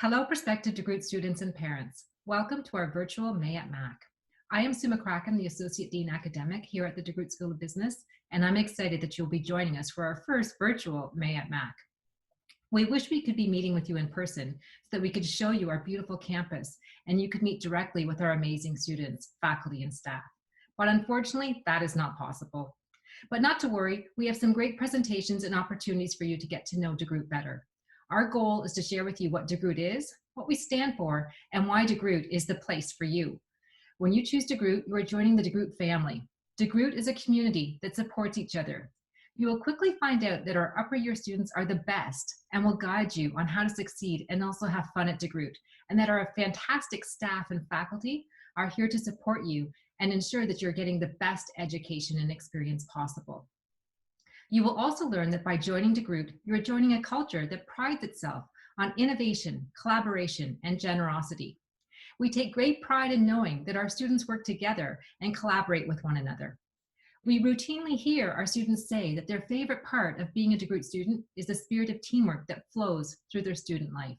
Hello, prospective DeGroote students and parents. Welcome to our virtual May at Mac. I am Sue McCracken, the Associate Dean Academic here at the DeGroote School of Business, and I'm excited that you'll be joining us for our first virtual May at Mac. We wish we could be meeting with you in person so that we could show you our beautiful campus and you could meet directly with our amazing students, faculty, and staff. But unfortunately, that is not possible. But not to worry, we have some great presentations and opportunities for you to get to know DeGroote better. Our goal is to share with you what DeGroote is, what we stand for, and why DeGroote is the place for you. When you choose DeGroote, you are joining the DeGroote family. DeGroote is a community that supports each other. You will quickly find out that our upper year students are the best and will guide you on how to succeed and also have fun at DeGroote, and that our fantastic staff and faculty are here to support you and ensure that you're getting the best education and experience possible. You will also learn that by joining DeGroote, you are joining a culture that prides itself on innovation, collaboration, and generosity. We take great pride in knowing that our students work together and collaborate with one another. We routinely hear our students say that their favorite part of being a DeGroote student is the spirit of teamwork that flows through their student life.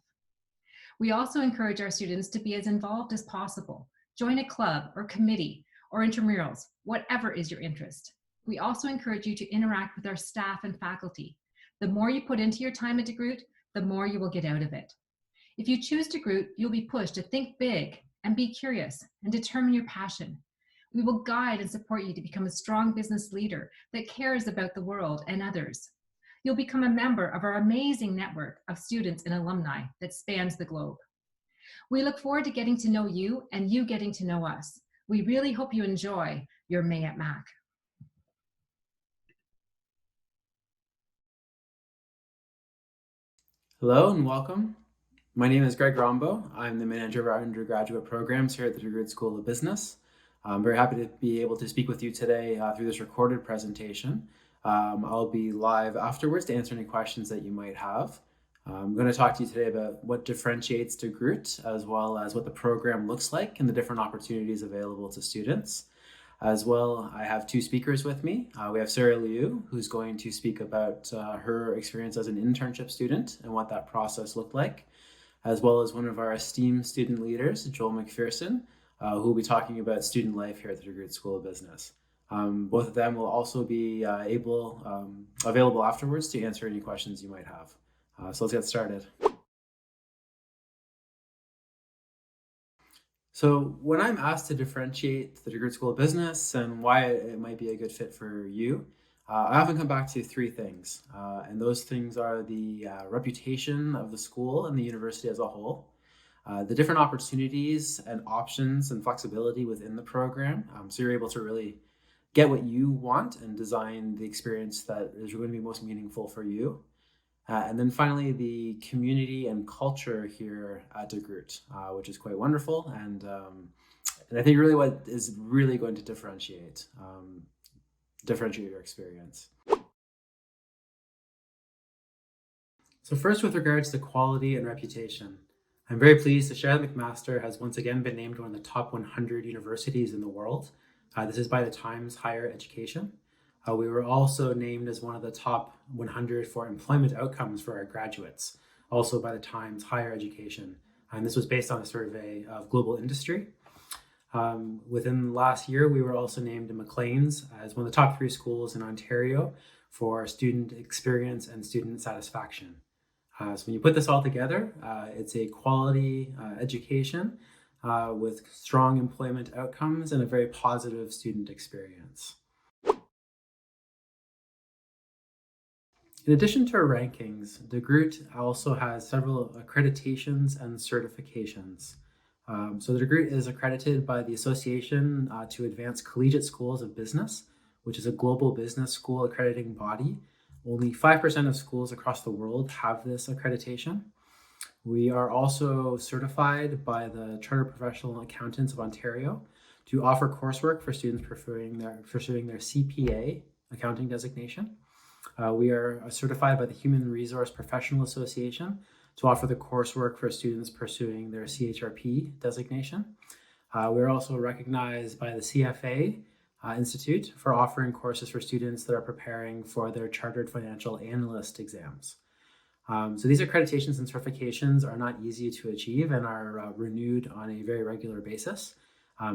We also encourage our students to be as involved as possible. Join a club or committee or intramurals, whatever is your interest. We also encourage you to interact with our staff and faculty. The more you put into your time at DeGroote, the more you will get out of it. If you choose DeGroote, you'll be pushed to think big and be curious and determine your passion. We will guide and support you to become a strong business leader that cares about the world and others. You'll become a member of our amazing network of students and alumni that spans the globe. We look forward to getting to know you and you getting to know us. We really hope you enjoy your May at Mac. Hello and welcome. My name is Greg Rombo. I'm the manager of our undergraduate programs here at the DeGroote School of Business. I'm very happy to be able to speak with you today through this recorded presentation. I'll be live afterwards to answer any questions that you might have. I'm going to talk to you today about what differentiates DeGroote, as well as what the program looks like and the different opportunities available to students. As well, I have two speakers with me. We have Sarah Liu, who's going to speak about her experience as an internship student and what that process looked like, as well as one of our esteemed student leaders, Joel McPherson, who will be talking about student life here at the DeGroote School of Business. Both of them will also be available afterwards to answer any questions you might have. So let's get started. So when I'm asked to differentiate the DeGroote School of Business and why it might be a good fit for you, I often come back to three things. And those things are the reputation of the school and the university as a whole, the different opportunities and options and flexibility within the program. So you're able to really get what you want and design the experience that is going to be most meaningful for you. And then finally, the community and culture here at DeGroote, which is quite wonderful. And I think really what is really going to differentiate your experience. So first, with regards to quality and reputation, I'm very pleased to share that McMaster has once again been named one of the top 100 universities in the world. This is by the Times Higher Education. We were also named as one of the top 100 for employment outcomes for our graduates, also by the Times Higher Education. And this was based on a survey of global industry. Within last year, we were also named in Maclean's as one of the top 3 schools in Ontario for student experience and student satisfaction. So when you put this all together, it's a quality education with strong employment outcomes and a very positive student experience. In addition to our rankings, DeGroote also has several accreditations and certifications. So the DeGroote is accredited by the Association to Advance Collegiate Schools of Business, which is a global business school accrediting body. Only 5% of schools across the world have this accreditation. We are also certified by the Chartered Professional Accountants of Ontario to offer coursework for students pursuing their CPA accounting designation. We are certified by the Human Resource Professional Association to offer the coursework for students pursuing their CHRP designation. We're also recognized by the CFA Institute for offering courses for students that are preparing for their Chartered Financial Analyst exams. So these accreditations and certifications are not easy to achieve and are renewed on a very regular basis.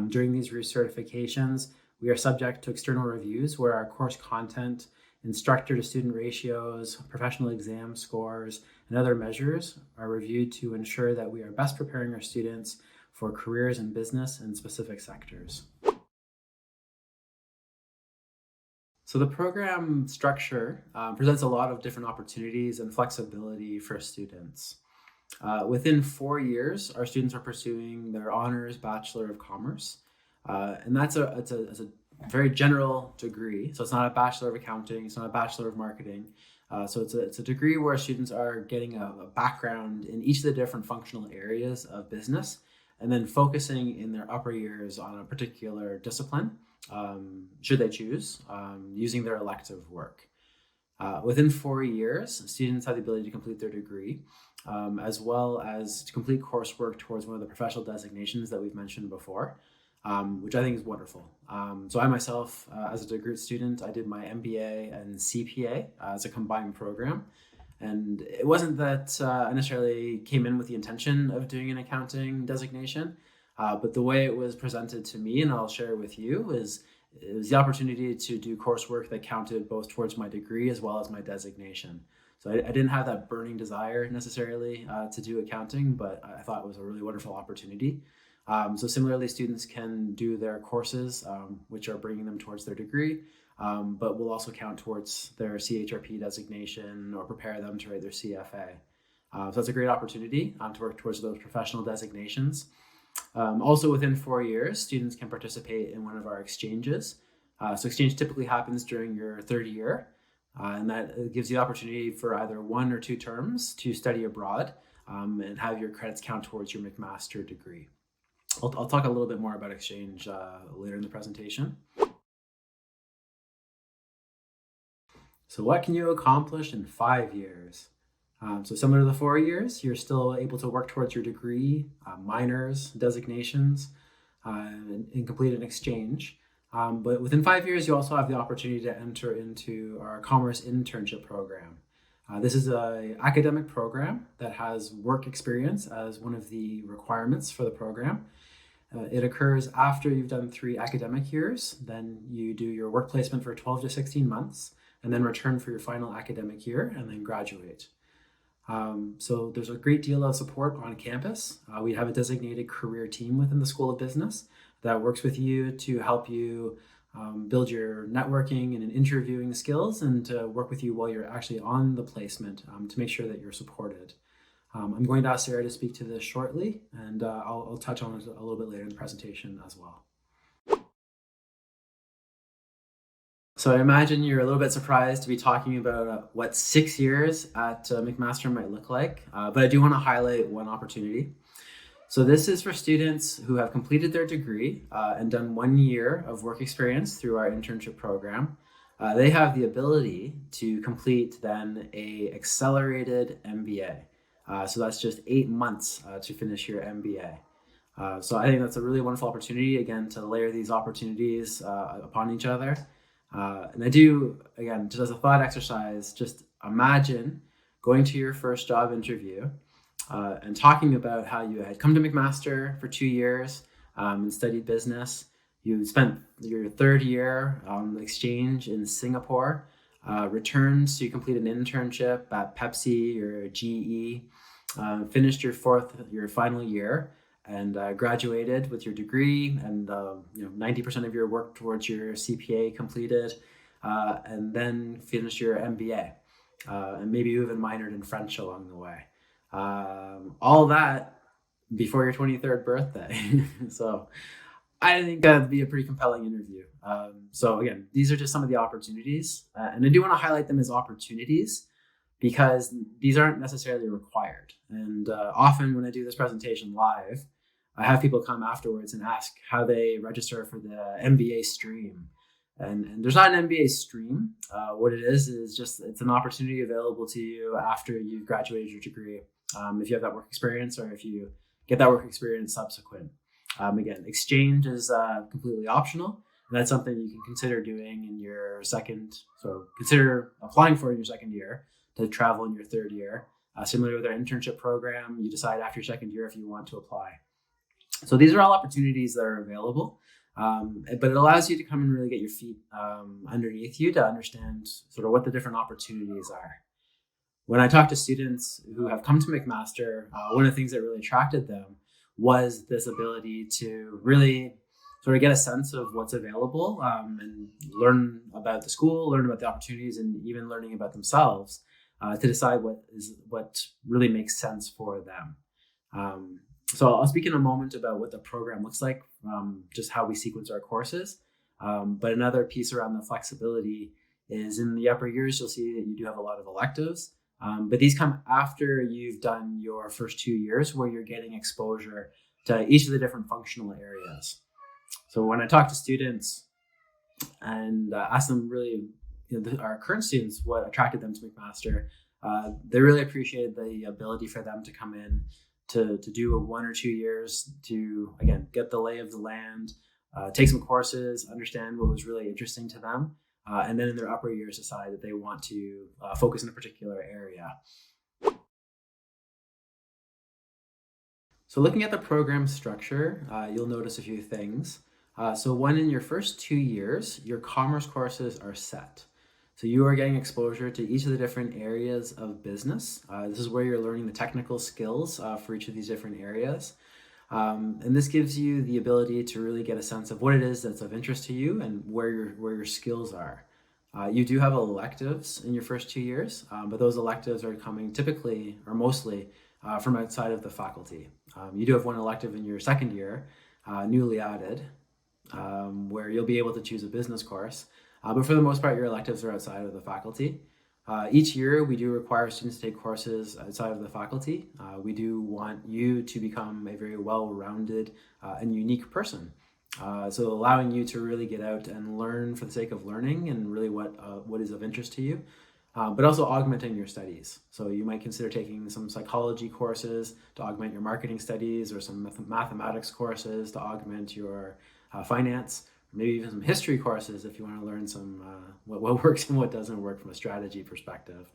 During these recertifications, we are subject to external reviews where our course content, instructor to student ratios, professional exam scores, and other measures are reviewed to ensure that we are best preparing our students for careers in business and specific sectors. So the program structure presents a lot of different opportunities and flexibility for students. Within 4 years, our students are pursuing their honors Bachelor of Commerce, and it's a very general degree. So it's not a Bachelor of Accounting, it's not a Bachelor of Marketing. So it's a degree where students are getting a background in each of the different functional areas of business, and then focusing in their upper years on a particular discipline, should they choose, using their elective work. Within 4 years, students have the ability to complete their degree, as well as to complete coursework towards one of the professional designations that we've mentioned before, which I think is wonderful. So I myself, as a DeGroote student, I did my MBA and CPA as a combined program. And it wasn't that I necessarily came in with the intention of doing an accounting designation, but the way it was presented to me, and I'll share with you, is it was the opportunity to do coursework that counted both towards my degree as well as my designation. So I didn't have that burning desire necessarily to do accounting, but I thought it was a really wonderful opportunity. So similarly, students can do their courses, which are bringing them towards their degree, but will also count towards their CHRP designation or prepare them to write their CFA. So that's a great opportunity to work towards those professional designations. Also within 4 years, students can participate in one of our exchanges. So exchange typically happens during your third year, and that gives you the opportunity for either 1 or 2 terms to study abroad and have your credits count towards your McMaster degree. I'll talk a little bit more about exchange later in the presentation. So what can you accomplish in 5 years? So similar to the 4 years, you're still able to work towards your degree, minors, designations, and complete an exchange. But within 5 years, you also have the opportunity to enter into our Commerce Internship program. This is an academic program that has work experience as one of the requirements for the program. It occurs after you've done 3 academic years, then you do your work placement for 12 to 16 months, and then return for your final academic year, and then graduate. So there's a great deal of support on campus. We have a designated career team within the School of Business that works with you to help you build your networking and interviewing skills, and to work with you while you're actually on the placement to make sure that you're supported. I'm going to ask Sarah to speak to this shortly, and I'll touch on it a little bit later in the presentation as well. So I imagine you're a little bit surprised to be talking about what 6 years at McMaster might look like, but I do want to highlight one opportunity. So this is for students who have completed their degree and done 1 year of work experience through our internship program. They have the ability to complete then a accelerated MBA. So that's just 8 months to finish your MBA. So I think that's a really wonderful opportunity, again, to layer these opportunities upon each other. And I do, again, just as a thought exercise, just imagine going to your first job interview and talking about how you had come to McMaster for 2 years and studied business. You spent your third year on exchange in Singapore, returned to complete an internship at Pepsi or GE, finished your final year, and graduated with your degree, and 90% of your work towards your CPA completed, and then finished your MBA, and maybe you even minored in French along the way. All that before your 23rd birthday. So I think that'd be a pretty compelling interview. So again, these are just some of the opportunities, and I do want to highlight them as opportunities because these aren't necessarily required. And often when I do this presentation live, I have people come afterwards and ask how they register for the MBA stream. And there's not an MBA stream. What it is just, it's an opportunity available to you after you've graduated your degree. If you have that work experience, or if you get that work experience subsequent. Again, exchange is completely optional. And that's something you can consider doing in your second. So consider applying for in your second year to travel in your third year. Similarly with our internship program, you decide after your second year if you want to apply. So these are all opportunities that are available, but it allows you to come and really get your feet underneath you to understand sort of what the different opportunities are. When I talk to students who have come to McMaster, one of the things that really attracted them was this ability to really sort of get a sense of what's available and learn about the school, learn about the opportunities, and even learning about themselves to decide what really makes sense for them. So I'll speak in a moment about what the program looks like, just how we sequence our courses. But another piece around the flexibility is in the upper years, you'll see that you do have a lot of electives. But these come after you've done your first 2 years where you're getting exposure to each of the different functional areas. So when I talk to students and ask them really, our current students, what attracted them to McMaster, they really appreciated the ability for them to come in to do 1 or 2 years to, again, get the lay of the land, take some courses, understand what was really interesting to them, and then in their upper years decide that they want to focus in a particular area. So looking at the program structure, you'll notice a few things. So one, in your first 2 years, your commerce courses are set. So you are getting exposure to each of the different areas of business. This is where you're learning the technical skills for each of these different areas. And this gives you the ability to really get a sense of what it is that's of interest to you and where your skills are. You do have electives in your first 2 years, but those electives are coming typically or mostly from outside of the faculty. You do have one elective in your second year, newly added, where you'll be able to choose a business course. But for the most part, your electives are outside of the faculty. Each year, we do require students to take courses outside of the faculty. We do want you to become a very well-rounded and unique person. So allowing you to really get out and learn for the sake of learning and really what is of interest to you, but also augmenting your studies. So you might consider taking some psychology courses to augment your marketing studies, or some mathematics courses to augment your finance, maybe even some history courses if you want to learn some what works and what doesn't work from a strategy perspective.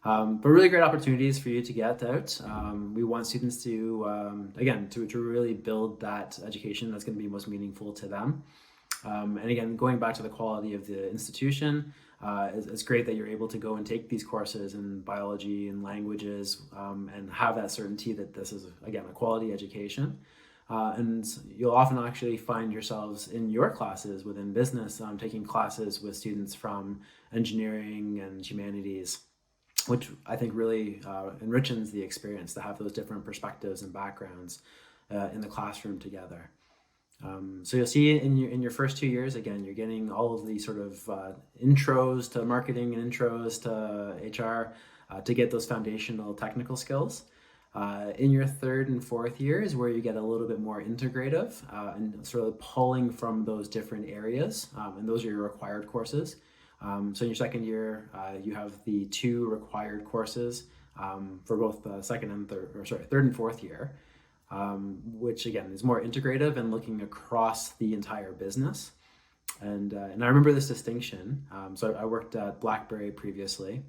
But really great opportunities for you to get out. We want students to, again, to really build that education that's going to be most meaningful to them. And again, going back to the quality of the institution, it's great that you're able to go and take these courses in biology and languages and have that certainty that this is, again, a quality education. And you'll often actually find yourselves in your classes within business taking classes with students from engineering and humanities, which I think really enriches the experience to have those different perspectives and backgrounds in the classroom together. So you'll see in your first 2 years, again, you're getting all of these sort of intros to marketing and intros to HR to get those foundational technical skills. In your third and fourth year is where you get a little bit more integrative and sort of pulling from those different areas, and those are your required courses. So in your second year, you have the 2 required courses for both the third and fourth year, which again is more integrative and looking across the entire business. And I remember this distinction. So I worked at BlackBerry previously,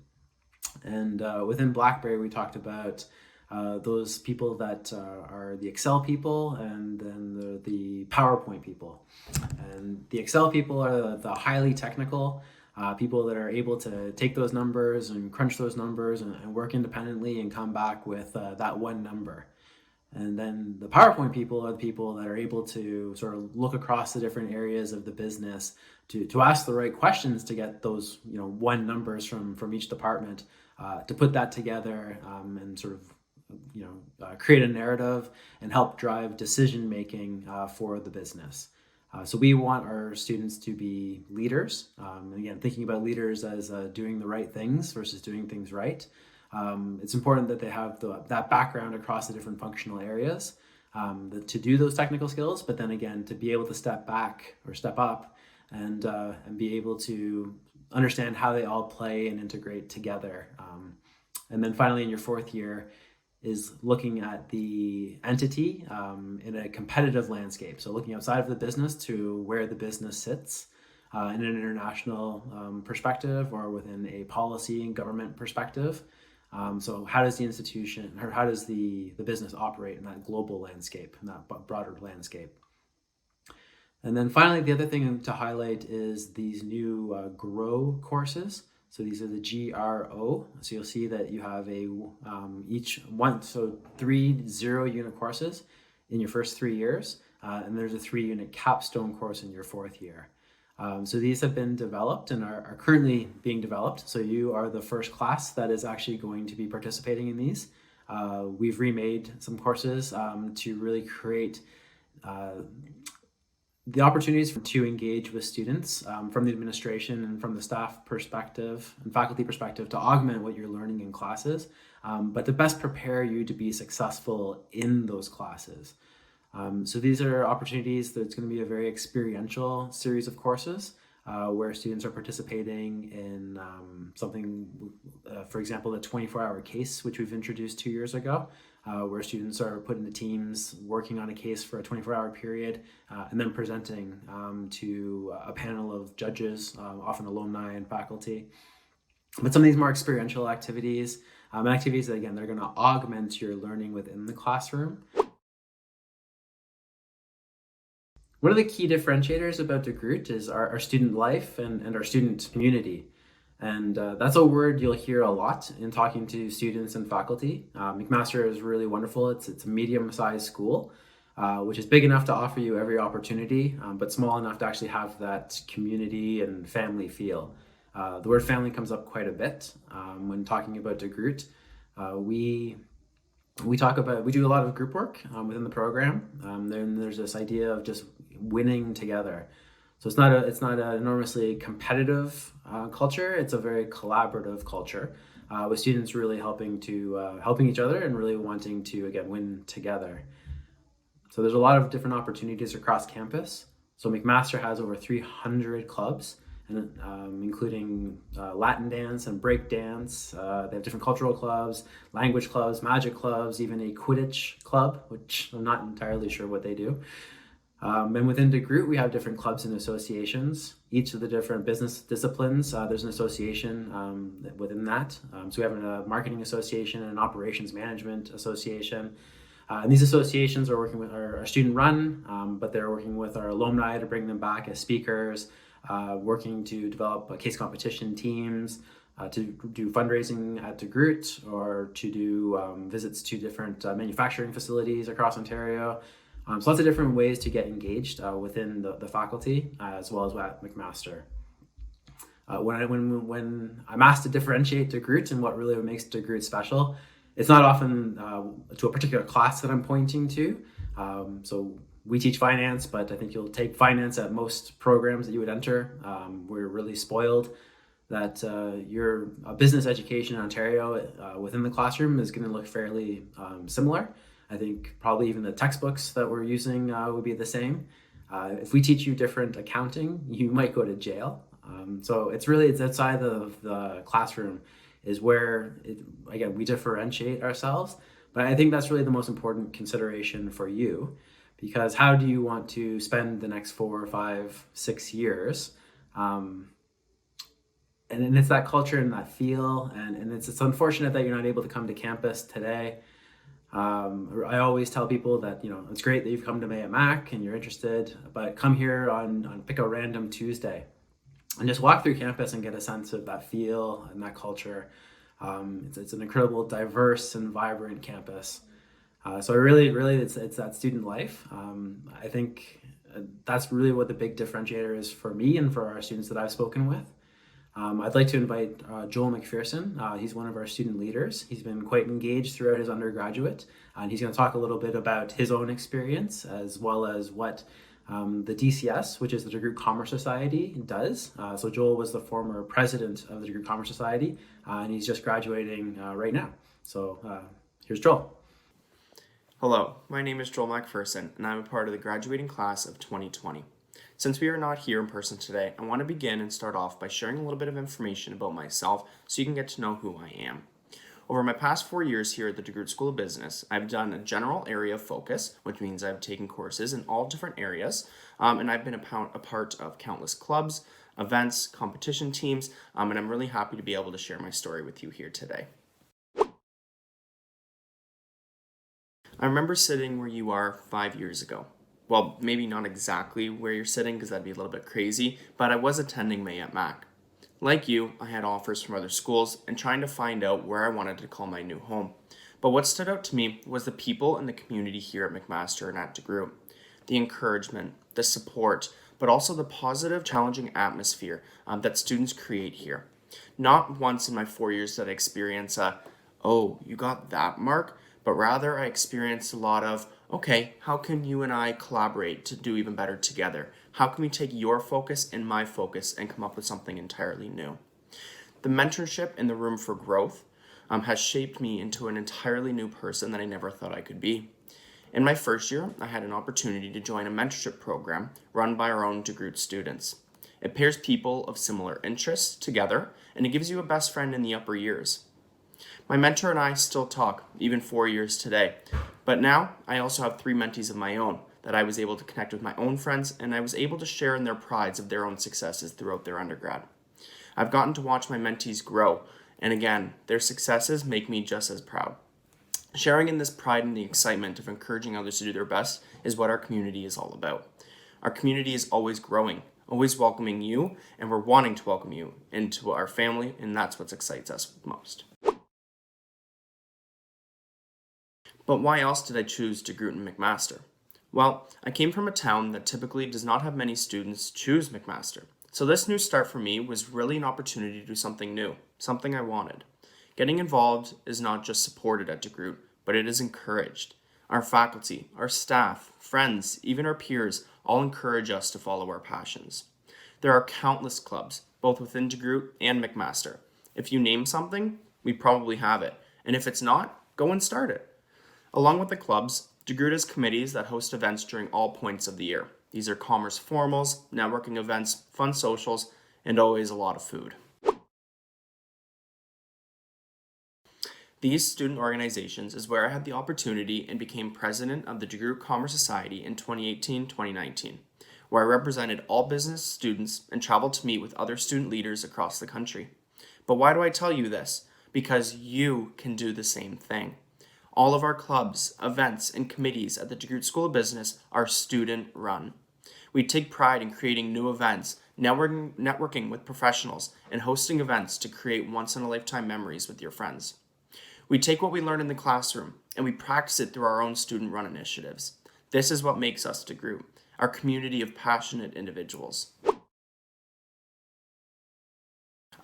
and within BlackBerry we talked about those people that are the Excel people, and then the PowerPoint people. And the Excel people are the highly technical people that are able to take those numbers and crunch those numbers and work independently and come back with that one number. And then the PowerPoint people are the people that are able to sort of look across the different areas of the business to ask the right questions to get those one numbers from each department, to put that together and sort of create a narrative and help drive decision making for the business. So we want our students to be leaders. Again, thinking about leaders as doing the right things versus doing things right. It's important that they have that background across the different functional areas to do those technical skills, but then again, to be able to step back or step up and be able to understand how they all play and integrate together. And then finally, in your fourth year, is looking at the entity in a competitive landscape. So looking outside of the business to where the business sits in an international perspective or within a policy and government perspective. So how does the institution, or how does the business operate in that global landscape, in that broader landscape? And then finally, the other thing to highlight is these new GROW courses. So these are the GRO. So you'll see that you have three 0-unit courses in your first 3 years, and there's a 3-unit capstone course in your 4th year. So these have been developed and are currently being developed. So you are the first class that is actually going to be participating in these. We've remade some courses to really create the opportunities to engage with students from the administration and from the staff perspective and faculty perspective to augment what you're learning in classes, but to best prepare you to be successful in those classes. So these are opportunities that it's going to be a very experiential series of courses where students are participating in something, for example, the 24-hour case, which we've introduced 2 years ago, where students are put into teams working on a case for a 24-hour period and then presenting to a panel of judges, often alumni and faculty. But some of these more experiential activities, activities that, again, they're going to augment your learning within the classroom. One of the key differentiators about DeGroote is our student life and our student community. And that's a word you'll hear a lot in talking to students and faculty. McMaster is really wonderful. It's a medium-sized school, which is big enough to offer you every opportunity, but small enough to actually have that community and family feel. The word family comes up quite a bit when talking about DeGroote. We do a lot of group work within the program. Then there's this idea of just winning together. So it's not an enormously competitive culture. It's a very collaborative culture with students really helping each other and really wanting to, again, win together. So there's a lot of different opportunities across campus. So McMaster has over 300 clubs, and including Latin dance and break dance. They have different cultural clubs, language clubs, magic clubs, even a Quidditch club, which I'm not entirely sure what they do. And within DeGroote, we have different clubs and associations. Each of the different business disciplines, there's an association within that. So we have a marketing association and an operations management association. And these associations are working with our student run, but they're working with our alumni to bring them back as speakers, working to develop case competition teams, to do fundraising at DeGroote, or to do visits to different manufacturing facilities across Ontario. So lots of different ways to get engaged within the faculty as well as at McMaster. When I'm asked to differentiate DeGroote and what really makes DeGroote special, it's not often to a particular class that I'm pointing to. So we teach finance, but I think you'll take finance at most programs that you would enter. We're really spoiled that your business education in Ontario within the classroom is going to look fairly similar. I think probably even the textbooks that we're using would be the same. If we teach you different accounting, you might go to jail. So it's outside of the classroom is where, again, we differentiate ourselves. But I think that's really the most important consideration for you, because how do you want to spend the next 4, 5, 6 years? And it's that culture and that feel, and it's unfortunate that you're not able to come to campus today. I always tell people that, it's great that you've come to May at Mac and you're interested, but come here pick a random Tuesday and just walk through campus and get a sense of that feel and that culture. It's an incredible, diverse and vibrant campus. So really, it's that student life. I think that's really what the big differentiator is for me and for our students that I've spoken with. I'd like to invite Joel McPherson. He's one of our student leaders. He's been quite engaged throughout his undergraduate, and he's going to talk a little bit about his own experience as well as what the DCS, which is the DeGroote Commerce Society, does. So Joel was the former president of the DeGroote Commerce Society, and he's just graduating right now. So here's Joel. Hello, my name is Joel McPherson, and I'm a part of the graduating class of 2020. Since we are not here in person today, I want to begin and start off by sharing a little bit of information about myself so you can get to know who I am. Over my past 4 years here at the DeGroote School of Business, I've done a general area of focus, which means I've taken courses in all different areas, and I've been a part of countless clubs, events, competition teams, and I'm really happy to be able to share my story with you here today. I remember sitting where you are 5 years ago. Well, maybe not exactly where you're sitting because that'd be a little bit crazy, but I was attending May at Mac. Like you, I had offers from other schools and trying to find out where I wanted to call my new home. But what stood out to me was the people and the community here at McMaster and at DeGroote. The encouragement, the support, but also the positive, challenging atmosphere that students create here. Not once in my 4 years did I experience oh, you got that mark, but rather I experienced a lot of, okay, how can you and I collaborate to do even better together? How can we take your focus and my focus and come up with something entirely new? The mentorship and the room for growth has shaped me into an entirely new person that I never thought I could be. In my first year, I had an opportunity to join a mentorship program run by our own DeGroote students. It pairs people of similar interests together, and it gives you a best friend in the upper years. My mentor and I still talk, even 4 years today, but now I also have 3 mentees of my own that I was able to connect with my own friends, and I was able to share in their prides of their own successes throughout their undergrad. I've gotten to watch my mentees grow, and again, their successes make me just as proud. Sharing in this pride and the excitement of encouraging others to do their best is what our community is all about. Our community is always growing, always welcoming you, and we're wanting to welcome you into our family, and that's what excites us most. But why else did I choose DeGroote and McMaster? Well, I came from a town that typically does not have many students choose McMaster. So this new start for me was really an opportunity to do something new, something I wanted. Getting involved is not just supported at DeGroote, but it is encouraged. Our faculty, our staff, friends, even our peers all encourage us to follow our passions. There are countless clubs, both within DeGroote and McMaster. If you name something, we probably have it. And if it's not, go and start it. Along with the clubs, DeGroote has committees that host events during all points of the year. These are commerce formals, networking events, fun socials, and always a lot of food. These student organizations is where I had the opportunity and became president of the DeGroote Commerce Society in 2018-2019, where I represented all business students and traveled to meet with other student leaders across the country. But why do I tell you this? Because you can do the same thing. All of our clubs, events, and committees at the DeGroote School of Business are student-run. We take pride in creating new events, networking with professionals, and hosting events to create once-in-a-lifetime memories with your friends. We take what we learn in the classroom, and we practice it through our own student-run initiatives. This is what makes us DeGroote, our community of passionate individuals.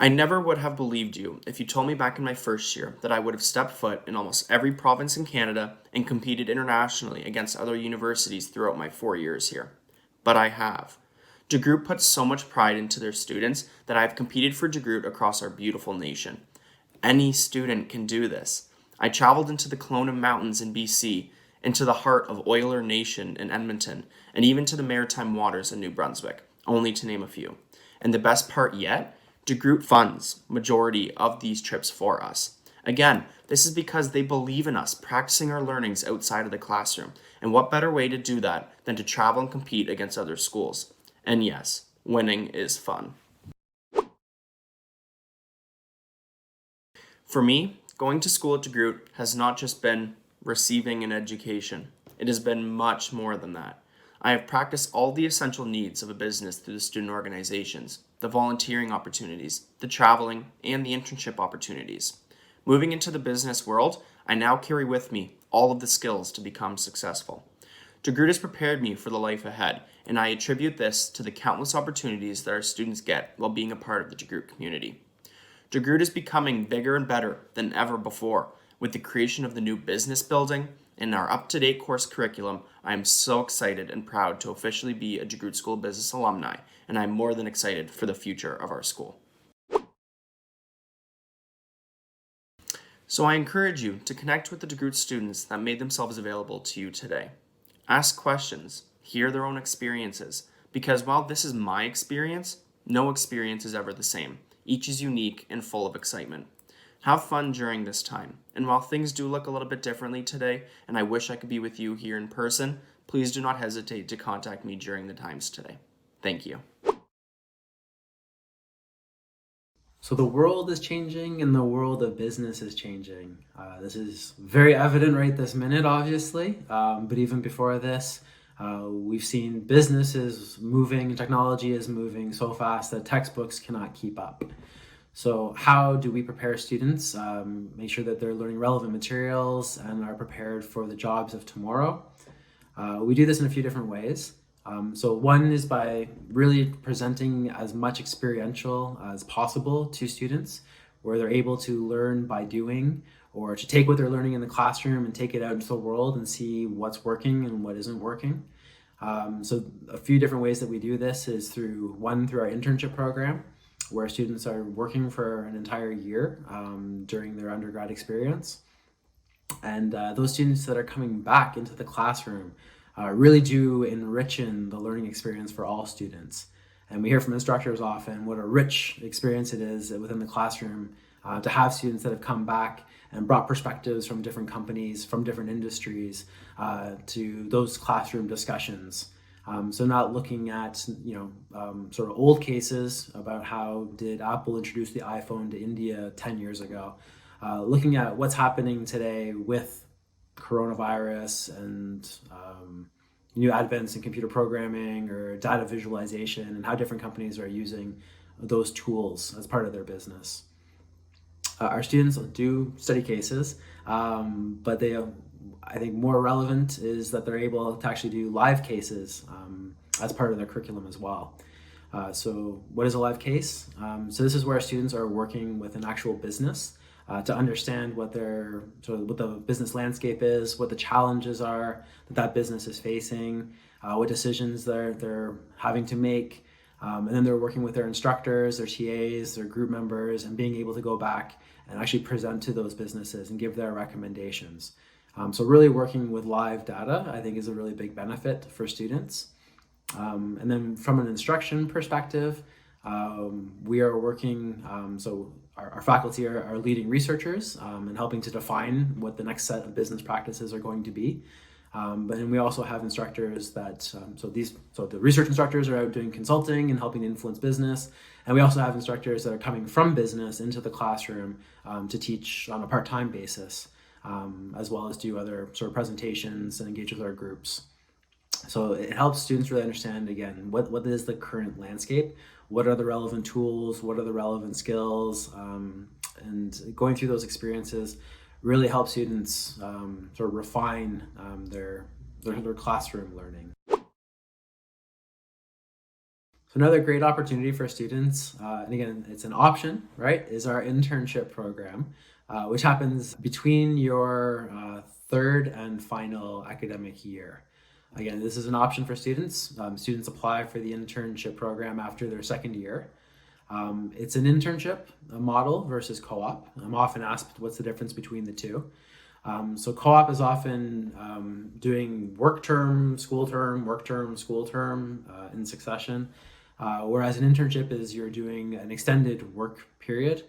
I never would have believed you if you told me back in my first year that I would have stepped foot in almost every province in Canada and competed internationally against other universities throughout my 4 years here. But I have. DeGroote puts so much pride into their students that I have competed for DeGroote across our beautiful nation. Any student can do this. I traveled into the Kelowna Mountains in BC, into the heart of Oiler Nation in Edmonton, and even to the Maritime Waters in New Brunswick, only to name a few. And the best part yet, DeGroote funds majority of these trips for us. Again, this is because they believe in us practicing our learnings outside of the classroom. And what better way to do that than to travel and compete against other schools? And yes, winning is fun. For me, going to school at DeGroote has not just been receiving an education. It has been much more than that. I have practiced all the essential needs of a business through the student organizations, the volunteering opportunities, the traveling, and the internship opportunities. Moving into the business world, I now carry with me all of the skills to become successful. DeGroote has prepared me for the life ahead, and I attribute this to the countless opportunities that our students get while being a part of the DeGroote community. DeGroote is becoming bigger and better than ever before. With the creation of the new business building and our up-to-date course curriculum, I am so excited and proud to officially be a DeGroote School of Business alumni, and I'm more than excited for the future of our school. So I encourage you to connect with the DeGroote students that made themselves available to you today. Ask questions, hear their own experiences, because while this is my experience, no experience is ever the same. Each is unique and full of excitement. Have fun during this time, and while things do look a little bit differently today, and I wish I could be with you here in person, please do not hesitate to contact me during the times today. Thank you. So the world is changing and the world of business is changing. This is very evident right this minute, obviously. But even before this, we've seen businesses moving and technology is moving so fast that textbooks cannot keep up. So how do we prepare students, make sure that they're learning relevant materials and are prepared for the jobs of tomorrow? We do this in a few different ways. So one is by really presenting as much experiential as possible to students, where they're able to learn by doing, or to take what they're learning in the classroom and take it out into the world and see what's working and what isn't working. So a few different ways that we do this is through our internship program, where students are working for an entire year during their undergrad experience. And those students that are coming back into the classroom really do enrichen the learning experience for all students. And we hear from instructors often what a rich experience it is within the classroom to have students that have come back and brought perspectives from different companies, from different industries to those classroom discussions. So not looking at sort of old cases about how did Apple introduce the iPhone to India 10 years ago, looking at what's happening today with coronavirus and new advents in computer programming or data visualization and how different companies are using those tools as part of their business. Our students do study cases, but I think more relevant is that they're able to actually do live cases as part of their curriculum as well. So what is a live case? So this is where students are working with an actual business to understand what the business landscape is, what the challenges are that business is facing, what decisions they're having to make, and then they're working with their instructors, their TAs, their group members, and being able to go back and actually present to those businesses and give their recommendations. So really working with live data, I think, is a really big benefit for students. And then from an instruction perspective, we are working, so our faculty are leading researchers and helping to define what the next set of business practices are going to be. But then we also have instructors that, so the research instructors are out doing consulting and helping to influence business. And we also have instructors that are coming from business into the classroom to teach on a part-time basis, as well as do other sort of presentations and engage with our groups. So it helps students really understand, again, what is the current landscape, what are the relevant tools, what are the relevant skills, and going through those experiences really helps students sort of refine their classroom learning. So another great opportunity for students, and again, it's an option, right, is our internship program, which happens between your third and final academic year. Again, this is an option for students. Students apply for the internship program after their second year. It's an internship model versus co-op. I'm often asked what's the difference between the two. So co-op is often doing work term, school term, work term, school term in succession, whereas an internship is you're doing an extended work period.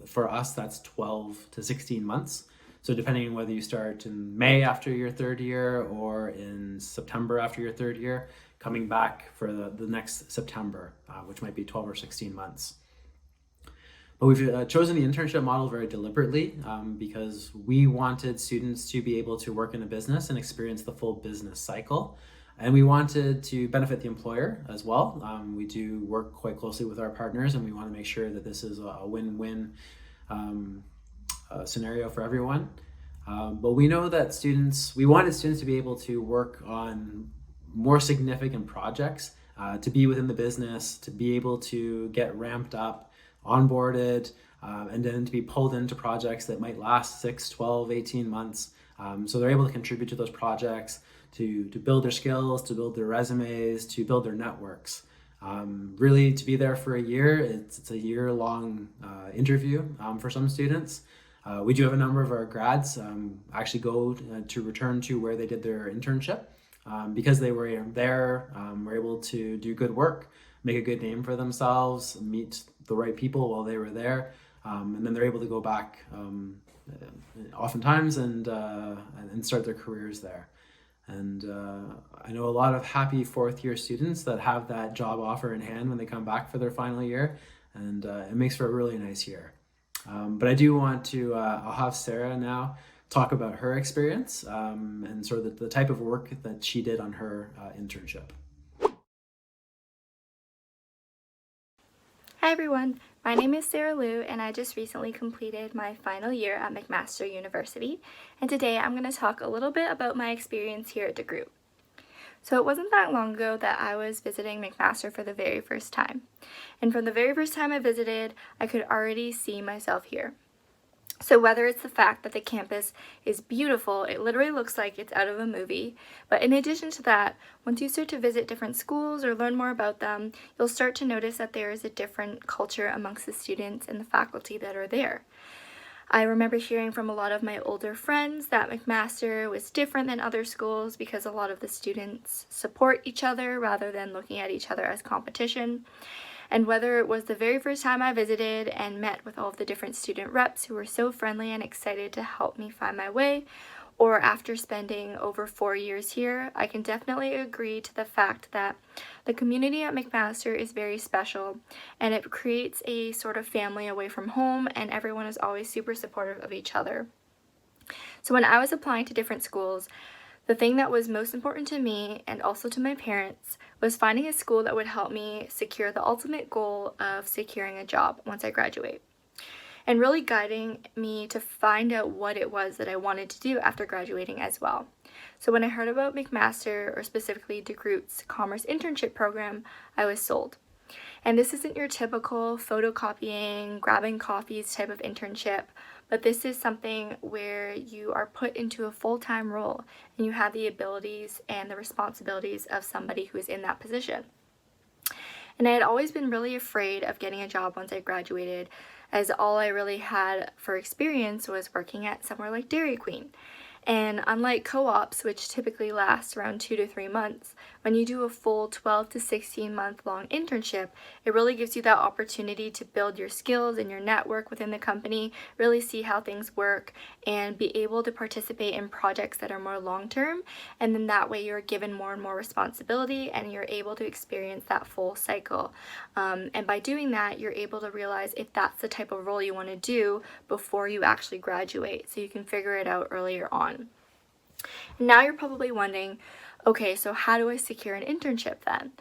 For us, that's 12 to 16 months. So depending on whether you start in May after your third year or in September after your third year, coming back for the next September, which might be 12 or 16 months. But we've chosen the internship model very deliberately because we wanted students to be able to work in a business and experience the full business cycle. And we wanted to benefit the employer as well. We do work quite closely with our partners, and we want to make sure that this is a win-win scenario for everyone. But we know that we wanted students to be able to work on more significant projects, to be within the business, to be able to get ramped up, onboarded, and then to be pulled into projects that might last 6, 12, 18 months. So they're able to contribute to those projects, to build their skills, to build their resumes, to build their networks. Really, to be there for a year, it's a year-long interview for some students. We do have a number of our grads actually go to return to where they did their internship because they were there, were able to do good work, make a good name for themselves, meet the right people while they were there, and then they're able to go back oftentimes and start their careers there. And I know a lot of happy fourth year students that have that job offer in hand when they come back for their final year. and it makes for a really nice year. But I do want to, I'll have Sarah now talk about her experience and sort of the type of work that she did on her internship. Hi everyone, my name is Sarah Liu and I just recently completed my final year at McMaster University, and today I'm going to talk a little bit about my experience here at DeGroote. So it wasn't that long ago that I was visiting McMaster for the very first time, and from the very first time I visited, I could already see myself here. So whether it's the fact that the campus is beautiful, it literally looks like it's out of a movie, but in addition to that, once you start to visit different schools or learn more about them, you'll start to notice that there is a different culture amongst the students and the faculty that are there. I remember hearing from a lot of my older friends that McMaster was different than other schools because a lot of the students support each other rather than looking at each other as competition. And whether it was the very first time I visited and met with all of the different student reps who were so friendly and excited to help me find my way, or after spending over 4 years here, I can definitely agree to the fact that the community at McMaster is very special, and it creates a sort of family away from home, and everyone is always super supportive of each other. So when I was applying to different schools, the thing that was most important to me and also to my parents was finding a school that would help me secure the ultimate goal of securing a job once I graduate, and really guiding me to find out what it was that I wanted to do after graduating as well. So when I heard about McMaster, or specifically DeGroote's Commerce Internship program, I was sold. And this isn't your typical photocopying, grabbing coffees type of internship, but this is something where you are put into a full-time role and you have the abilities and the responsibilities of somebody who is in that position. And I had always been really afraid of getting a job once I graduated, as all I really had for experience was working at somewhere like Dairy Queen. And unlike co-ops, which typically last around 2 to 3 months, when you do a full 12 to 16 month long internship, it really gives you that opportunity to build your skills and your network within the company, really see how things work, and be able to participate in projects that are more long term. And then that way you're given more and more responsibility and you're able to experience that full cycle. And by doing that, you're able to realize if that's the type of role you want to do before you actually graduate, so you can figure it out earlier on. Now you're probably wondering, okay, so how do I secure an internship then?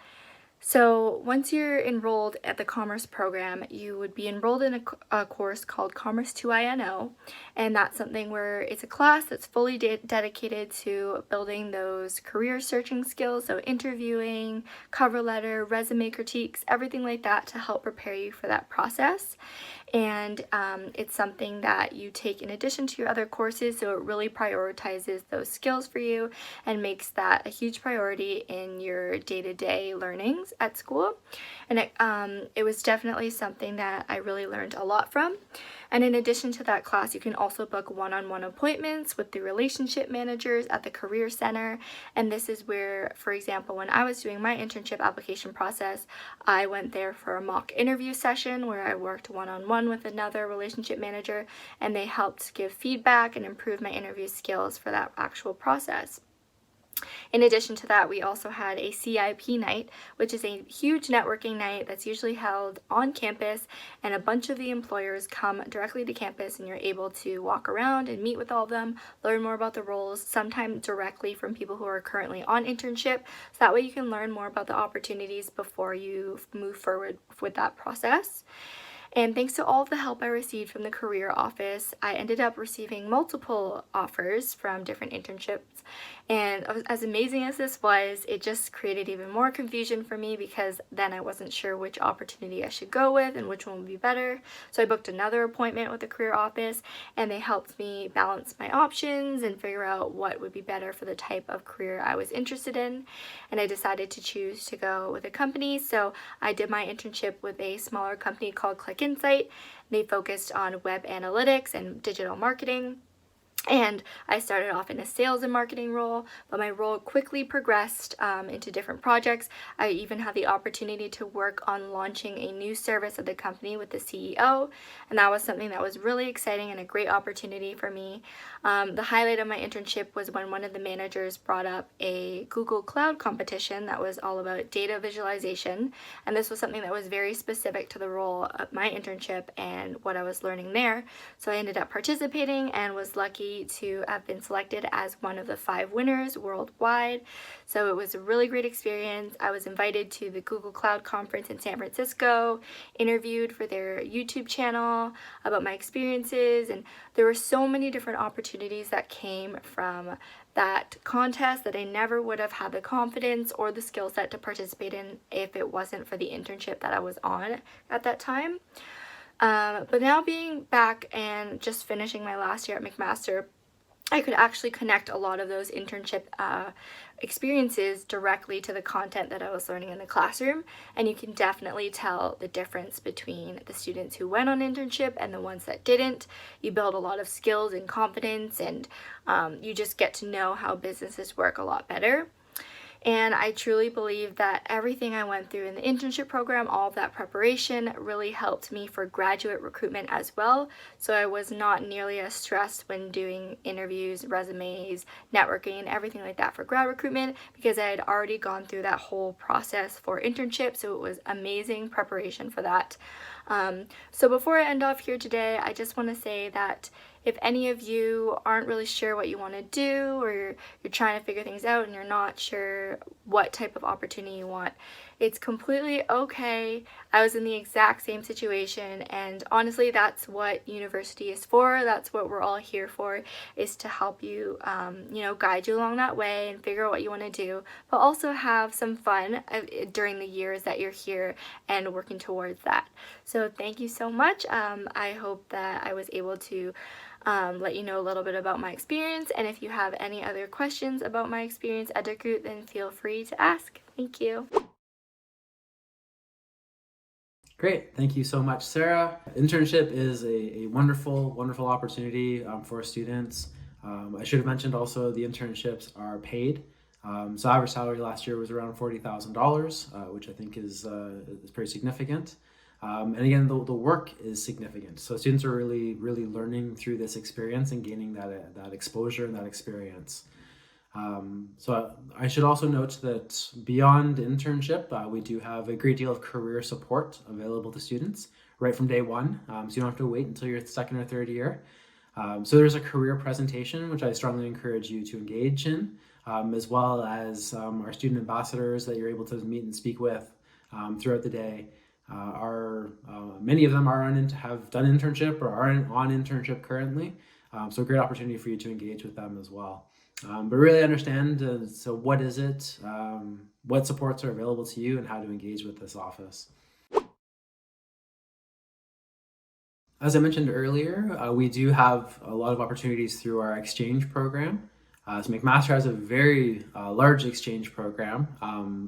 So once you're enrolled at the Commerce program, you would be enrolled in a course called Commerce 2INO, and that's something where it's a class that's fully dedicated to building those career searching skills, so interviewing, cover letter, resume critiques, everything like that to help prepare you for that process. And it's something that you take in addition to your other courses, so it really prioritizes those skills for you and makes that a huge priority in your day-to-day learnings at school. And it was definitely something that I really learned a lot from. And in addition to that class, you can also book one-on-one appointments with the relationship managers at the Career Center. And this is where, for example, when I was doing my internship application process, I went there for a mock interview session where I worked one-on-one with another relationship manager, and they helped give feedback and improve my interview skills for that actual process. In addition to that, we also had a CIP night, which is a huge networking night that's usually held on campus, and a bunch of the employers come directly to campus and you're able to walk around and meet with all of them, learn more about the roles, sometimes directly from people who are currently on internship, so that way you can learn more about the opportunities before you move forward with that process. And thanks to all of the help I received from the career office, I ended up receiving multiple offers from different internships. And as amazing as this was, it just created even more confusion for me because then I wasn't sure which opportunity I should go with and which one would be better. So I booked another appointment with the career office, and they helped me balance my options and figure out what would be better for the type of career I was interested in. And I decided to choose to go with a company. So I did my internship with a smaller company called Insight. They focused on web analytics and digital marketing. And I started off in a sales and marketing role, but my role quickly progressed into different projects. I even had the opportunity to work on launching a new service at the company with the CEO, and that was something that was really exciting and a great opportunity for me. The highlight of my internship was when one of the managers brought up a Google Cloud competition that was all about data visualization, and this was something that was very specific to the role of my internship and what I was learning there. So I ended up participating and was lucky to have been selected as one of the 5 winners worldwide. So it was a really great experience. I was invited to the Google Cloud conference in San Francisco, interviewed for their YouTube channel about my experiences, and there were so many different opportunities that came from that contest that I never would have had the confidence or the skill set to participate in if it wasn't for the internship that I was on at that time. But now being back and just finishing my last year at McMaster, I could actually connect a lot of those internship experiences directly to the content that I was learning in the classroom, and you can definitely tell the difference between the students who went on internship and the ones that didn't. You build a lot of skills and confidence, and you just get to know how businesses work a lot better. And I truly believe that everything I went through in the internship program, all of that preparation, really helped me for graduate recruitment as well. So I was not nearly as stressed when doing interviews, resumes, networking, and everything like that for grad recruitment, because I had already gone through that whole process for internship. So it was amazing preparation for that. So before I end off here today, I just want to say that if any of you aren't really sure what you want to do, or you're trying to figure things out and you're not sure what type of opportunity you want, it's completely okay. I was in the exact same situation, and honestly, that's what university is for. That's what we're all here for, is to help you, guide you along that way and figure out what you want to do, but also have some fun during the years that you're here and working towards that. So thank you so much. I hope that I was able to let you know a little bit about my experience, and if you have any other questions about my experience at DeGroote, then feel free to ask. Thank you. Great. Thank you so much, Sarah. Internship is a wonderful, wonderful opportunity for students. I should have mentioned also the internships are paid. So average salary last year was around $40,000, which I think is pretty significant. And again, the work is significant. So students are really, really learning through this experience and gaining that exposure and that experience. So I should also note that beyond internship, we do have a great deal of career support available to students right from day one. So you don't have to wait until your second or third year. So there's a career presentation, which I strongly encourage you to engage in, as well as our student ambassadors that you're able to meet and speak with throughout the day. Many of them have done internship or are on internship currently. So a great opportunity for you to engage with them as well. But really understand, so what is it, what supports are available to you, and how to engage with this office. As I mentioned earlier, we do have a lot of opportunities through our exchange program. So McMaster has a very large exchange program.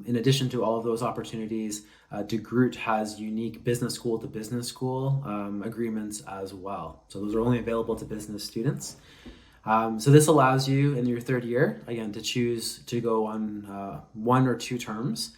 In addition to all of those opportunities, DeGroote has unique business school to business school agreements as well. So those are only available to business students. So this allows you in your third year, again, to choose to go on 1 or 2 terms.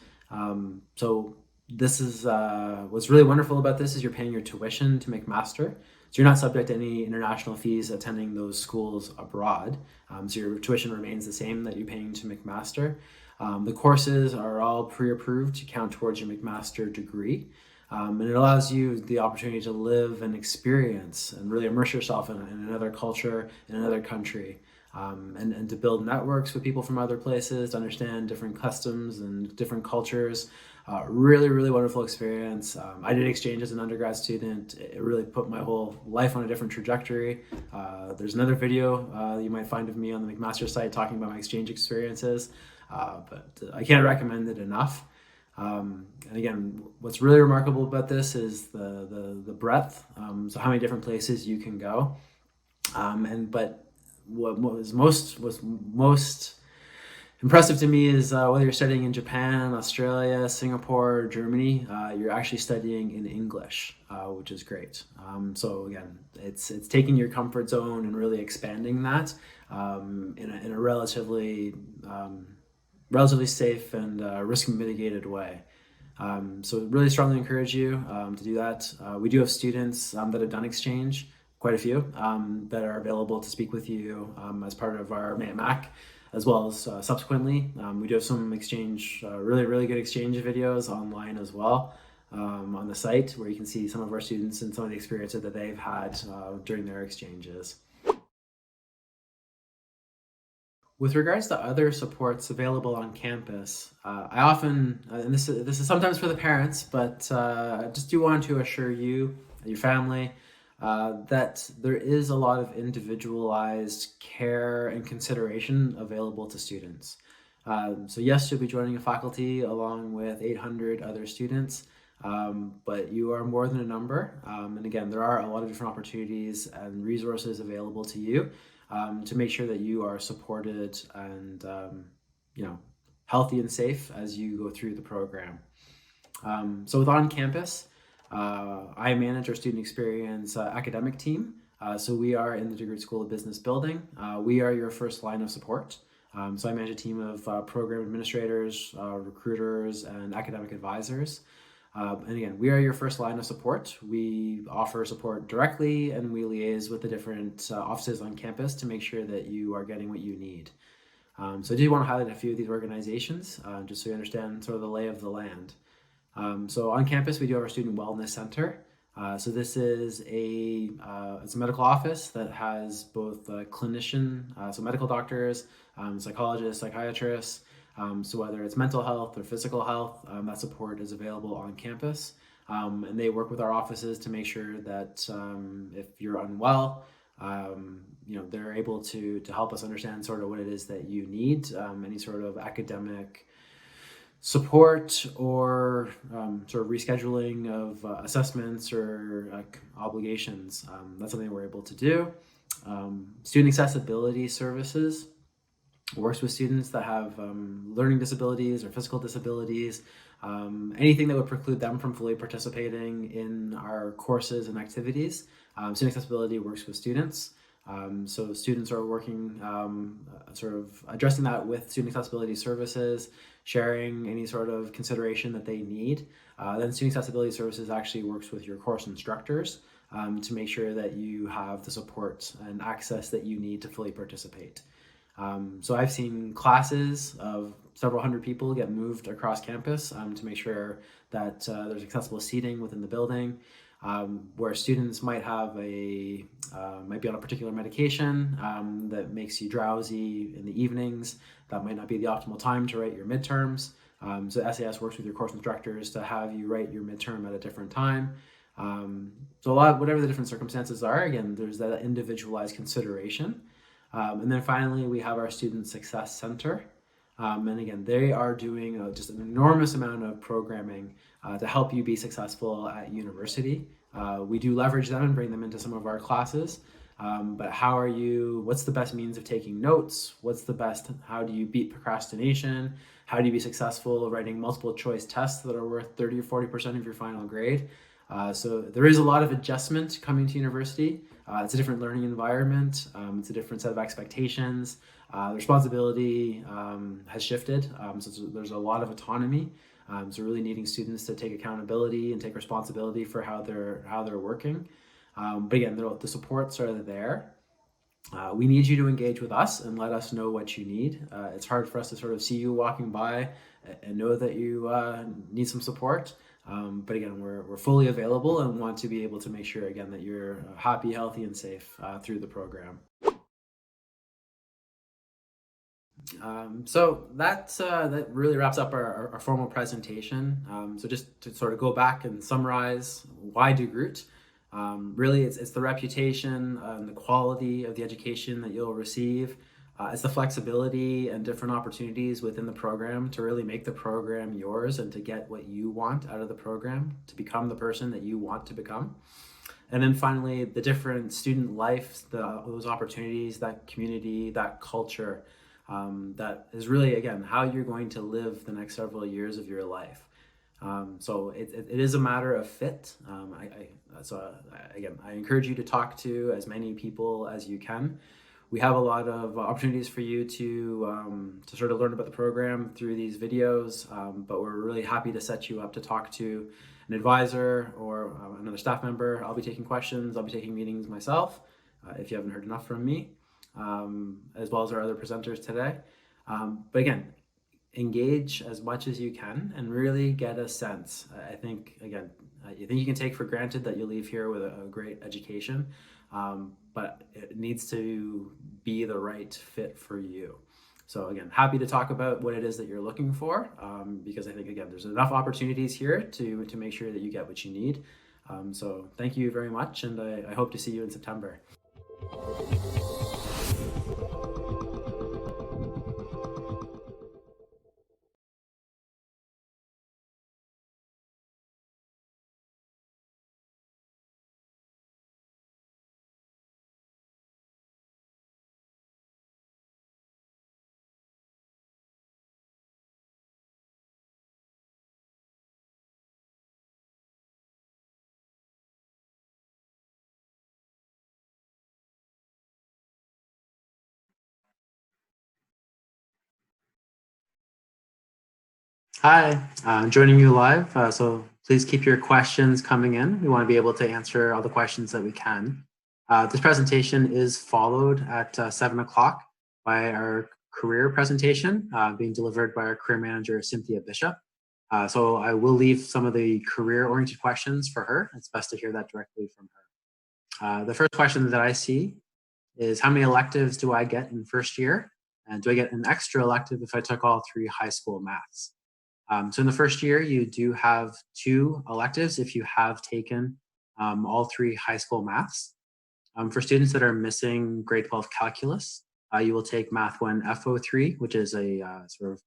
So this is what's really wonderful about this is you're paying your tuition to McMaster. So you're not subject to any international fees attending those schools abroad. So your tuition remains the same that you're paying to McMaster. The courses are all pre-approved to count towards your McMaster degree. And it allows you the opportunity to live and experience and really immerse yourself in another culture, in another country, and to build networks with people from other places, to understand different customs and different cultures. Really, really wonderful experience. I did exchange as an undergrad student. It really put my whole life on a different trajectory. There's another video you might find of me on the McMaster site talking about my exchange experiences, but I can't recommend it enough. And again, what's really remarkable about this is the breadth. So how many different places you can go. But what was most impressive to me is whether you're studying in Japan, Australia, Singapore, Germany, you're actually studying in English, which is great. So again, it's taking your comfort zone and really expanding that in a relatively safe and risk mitigated way. So really strongly encourage you to do that. We do have students that have done exchange, quite a few, that are available to speak with you as part of our May at Mac, as well as subsequently. We do have some exchange, really good exchange videos online as well on the site, where you can see some of our students and some of the experiences that they've had during their exchanges. With regards to other supports available on campus, I often, and this is sometimes for the parents, but I just do want to assure you and your family that there is a lot of individualized care and consideration available to students. So yes, you'll be joining a faculty along with 800 other students, but you are more than a number. And again, there are a lot of different opportunities and resources available to you to make sure that you are supported and healthy and safe as you go through the program. So with on campus, I manage our student experience academic team. So we are in the DeGroote School of Business building. We are your first line of support. So I manage a team of program administrators, recruiters, and academic advisors. And again, we are your first line of support. We offer support directly, and we liaise with the different offices on campus to make sure that you are getting what you need. So I do want to highlight a few of these organizations, just so you understand sort of the lay of the land. So on campus, we do have our Student Wellness Center. So this is it's a medical office that has both clinician, so medical doctors, psychologists, psychiatrists. So whether it's mental health or physical health, that support is available on campus. And they work with our offices to make sure that if you're unwell, they're able to help us understand sort of what it is that you need, any sort of academic support or sort of rescheduling of assessments or obligations. That's something we're able to do. Student accessibility services works with students that have learning disabilities or physical disabilities, anything that would preclude them from fully participating in our courses and activities. Student accessibility works with students. So students are working sort of addressing that with student accessibility services, sharing any sort of consideration that they need. Then student accessibility services actually works with your course instructors to make sure that you have the support and access that you need to fully participate. So I've seen classes of several hundred people get moved across campus to make sure that there's accessible seating within the building, where students might be on a particular medication that makes you drowsy in the evenings. That might not be the optimal time to write your midterms. So SAS works with your course instructors to have you write your midterm at a different time. So whatever the different circumstances are, again, there's that individualized consideration. And then finally, we have our Student Success Center. And again, they are doing just an enormous amount of programming to help you be successful at university. We do leverage them and bring them into some of our classes. But what's the best means of taking notes? How do you beat procrastination? How do you be successful writing multiple choice tests that are worth 30 or 40% of your final grade? So there is a lot of adjustment coming to university. It's a different learning environment. It's a different set of expectations. The responsibility has shifted. So there's a lot of autonomy. So really needing students to take accountability and take responsibility for how they're working. But again, the supports are there. We need you to engage with us and let us know what you need. It's hard for us to sort of see you walking by and know that you need some support. But again, we're fully available and want to be able to make sure, again, that you're happy, healthy, and safe through the program. So that really wraps up our formal presentation. So just to sort of go back and summarize, why DeGroote? Really, it's the reputation and the quality of the education that you'll receive. It's the flexibility and different opportunities within the program to really make the program yours and to get what you want out of the program, to become the person that you want to become. And then finally, the different student life, those opportunities, that community, that culture that is really, again, how you're going to live the next several years of your life. So it is a matter of fit. Again, I encourage you to talk to as many people as you can. We have a lot of opportunities for you to sort of learn about the program through these videos, but we're really happy to set you up to talk to an advisor or another staff member. I'll be taking questions. I'll be taking meetings myself if you haven't heard enough from me, as well as our other presenters today. But again, engage as much as you can and really get a sense. I think, again, you think you can take for granted that you'll leave here with a great education, but it needs to be the right fit for you. So again, happy to talk about what it is that you're looking for, because I think, again, there's enough opportunities here to make sure that you get what you need. So thank you very much, and I hope to see you in September. Hi, I'm joining you live, so please keep your questions coming in. We want to be able to answer all the questions that we can. This presentation is followed at 7 o'clock by our career presentation being delivered by our career manager, Cynthia Bishop. So I will leave some of the career-oriented questions for her. It's best to hear that directly from her. The first question that I see is, how many electives do I get in first year? And do I get an extra elective if I took all 3 high school maths? So in the first year, you do have 2 electives if you have taken all 3 high school maths. For students that are missing grade 12 calculus, you will take Math 1 FO3, which is a sort of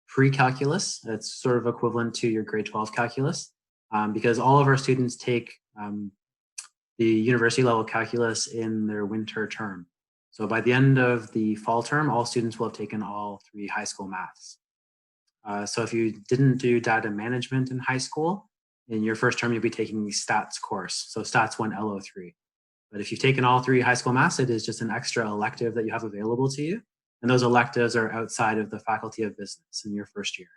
pre-calculus. It's sort of equivalent to your grade 12 calculus, because all of our students take the university level calculus in their winter term. So by the end of the fall term, all students will have taken all 3 high school maths. So if you didn't do data management in high school, in your first term, you'll be taking the stats course. So stats 1 LO3. But if you've taken all 3 high school maths, it is just an extra elective that you have available to you. And those electives are outside of the Faculty of Business in your first year.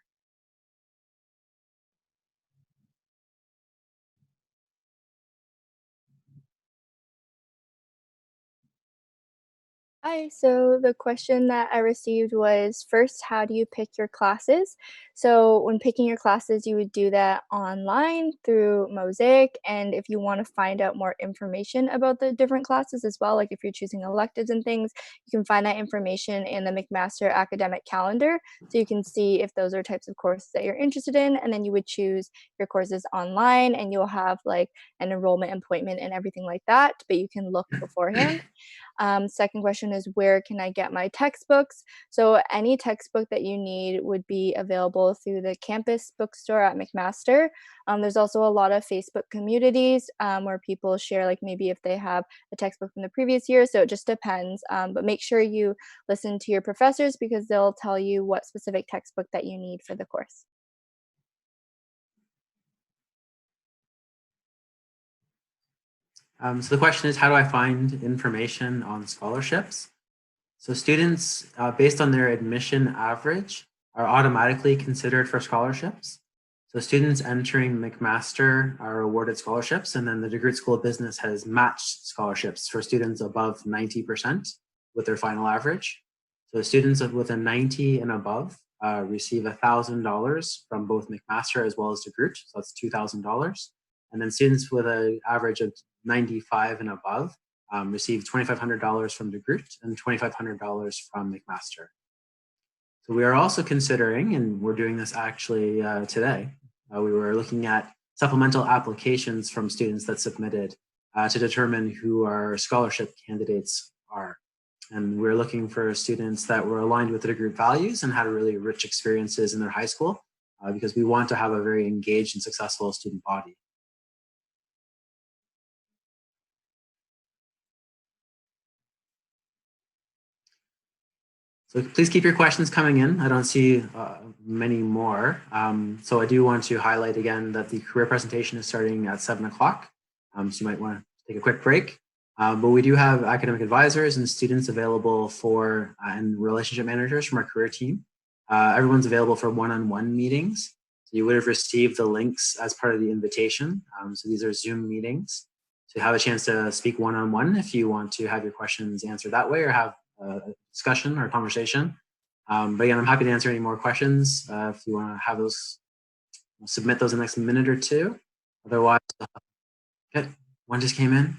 Hi, so the question that I received was, first, how do you pick your classes? So when picking your classes, you would do that online through Mosaic, and if you want to find out more information about the different classes as well, like if you're choosing electives and things, you can find that information in the McMaster academic calendar, so you can see if those are types of courses that you're interested in, and then you would choose your courses online, and you'll have like an enrollment appointment and everything like that, but you can look beforehand. Second question is, where can I get my textbooks? So any textbook that you need would be available through the campus bookstore at McMaster. There's also a lot of Facebook communities where people share, like maybe if they have a textbook from the previous year. So it just depends. But make sure you listen to your professors because they'll tell you what specific textbook that you need for the course. So the question is, how do I find information on scholarships? So students, based on their admission average, are automatically considered for scholarships. So students entering McMaster are awarded scholarships, and then the DeGroote School of Business has matched scholarships for students above 90% with their final average. So students with a 90 and above receive $1,000 from both McMaster as well as DeGroote, so that's $2,000. And then students with an average of 95 and above receive $2,500 from DeGroote and $2,500 from McMaster. So we are also considering, and we're doing this actually today, we were looking at supplemental applications from students that submitted to determine who our scholarship candidates are. And we're looking for students that were aligned with the DeGroote values and had really rich experiences in their high school because we want to have a very engaged and successful student body. So please keep your questions coming in. I don't see many more. So I do want to highlight again that the career presentation is starting at 7 o'clock. So you might want to take a quick break. But we do have academic advisors and students available for, and relationship managers from our career team. Everyone's available for one-on-one meetings. So you would have received the links as part of the invitation. So these are Zoom meetings. So you have a chance to speak one-on-one if you want to have your questions answered that way or have a discussion or conversation. But again, I'm happy to answer any more questions if you want to have those, submit those in the next minute or two. Otherwise, okay, one just came in.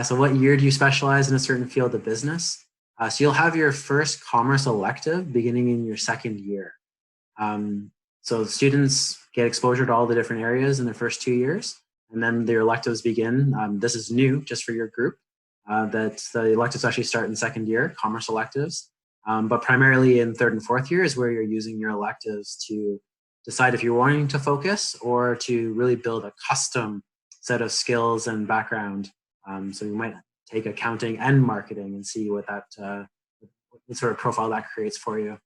So what year do you specialize in a certain field of business? So you'll have your first commerce elective beginning in your second year. So students get exposure to all the different areas in their first 2 years, and then their electives begin. This is new just for your group, that the electives actually start in second year, commerce electives. But primarily in third and fourth year is where you're using your electives to decide if you're wanting to focus or to really build a custom set of skills and background. So you might take accounting and marketing and see what that what sort of profile that creates for you.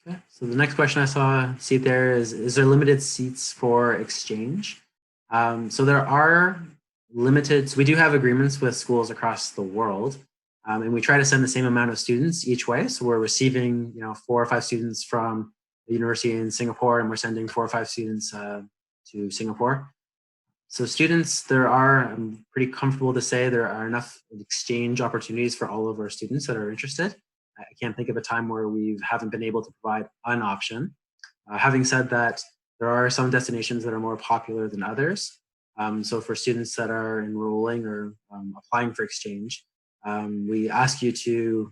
Okay, so the next question I see there is there limited seats for exchange? So there are limited, so we do have agreements with schools across the world, and we try to send the same amount of students each way. So we're receiving, 4 or 5 students from the university in Singapore, and we're sending 4 or 5 students to Singapore. So students, I'm pretty comfortable to say there are enough exchange opportunities for all of our students that are interested. I can't think of a time where we haven't been able to provide an option. Having said that, there are some destinations that are more popular than others. So for students that are enrolling or applying for exchange, we ask you to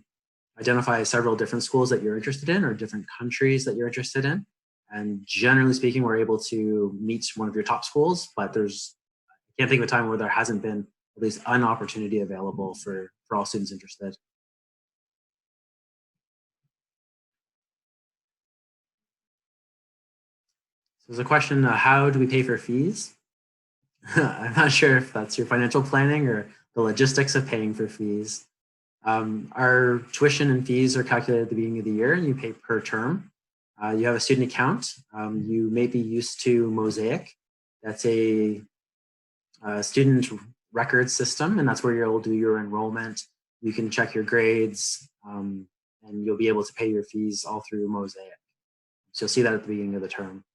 identify several different schools that you're interested in or different countries that you're interested in. And generally speaking, we're able to meet one of your top schools, but I can't think of a time where there hasn't been at least an opportunity available for all students interested. So there's a question, how do we pay for fees? I'm not sure if that's your financial planning or the logistics of paying for fees. Our tuition and fees are calculated at the beginning of the year, and you pay per term. You have a student account. You may be used to Mosaic. That's a student record system, and that's where you'll do your enrollment. You can check your grades, and you'll be able to pay your fees all through Mosaic. So you'll see that at the beginning of the term.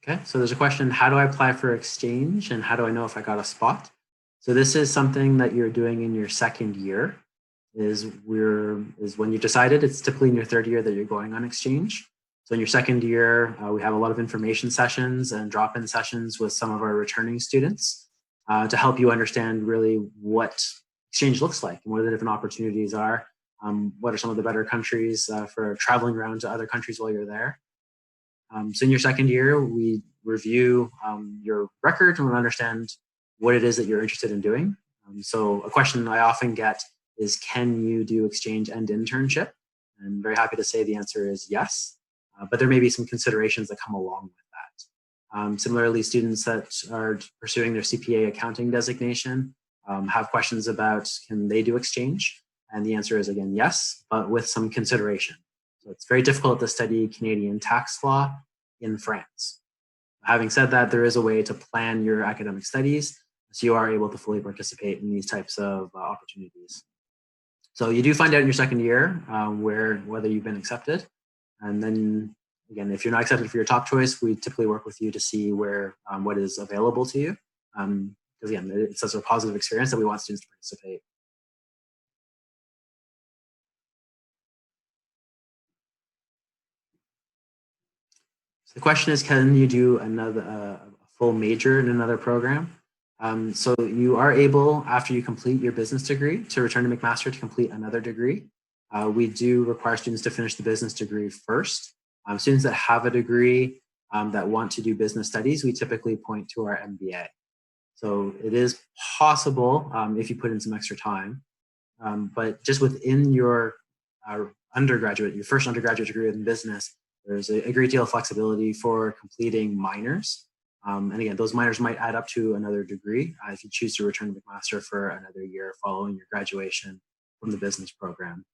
Okay, so there's a question, how do I apply for exchange and how do I know if I got a spot? So this is something that you're doing in your second year, is when you decided. It's typically in your third year that you're going on exchange. So in your second year, we have a lot of information sessions and drop-in sessions with some of our returning students to help you understand really what exchange looks like and what the different opportunities are. What are some of the better countries for traveling around to other countries while you're there? So in your second year, we review your record and understand what it is that you're interested in doing. So a question I often get is, can you do exchange and internship? And I'm very happy to say the answer is yes, but there may be some considerations that come along with that. Similarly, students that are pursuing their CPA accounting designation have questions about, can they do exchange? And the answer is, again, yes, but with some consideration. So it's very difficult to study Canadian tax law in France. Having said that, there is a way to plan your academic studies so you are able to fully participate in these types of opportunities. So you do find out in your second year whether you've been accepted. And then again, if you're not accepted for your top choice, we typically work with you to see what is available to you. Because again, it's such a positive experience that we want students to participate. So the question is, can you do a full major in another program? So you are able, after you complete your business degree, to return to McMaster to complete another degree. We do require students to finish the business degree first. Students that have a degree that want to do business studies, we typically point to our MBA. So it is possible if you put in some extra time, but just within your your first undergraduate degree in business, there's a great deal of flexibility for completing minors. And again, those minors might add up to another degree if you choose to return to McMaster for another year following your graduation from the business program.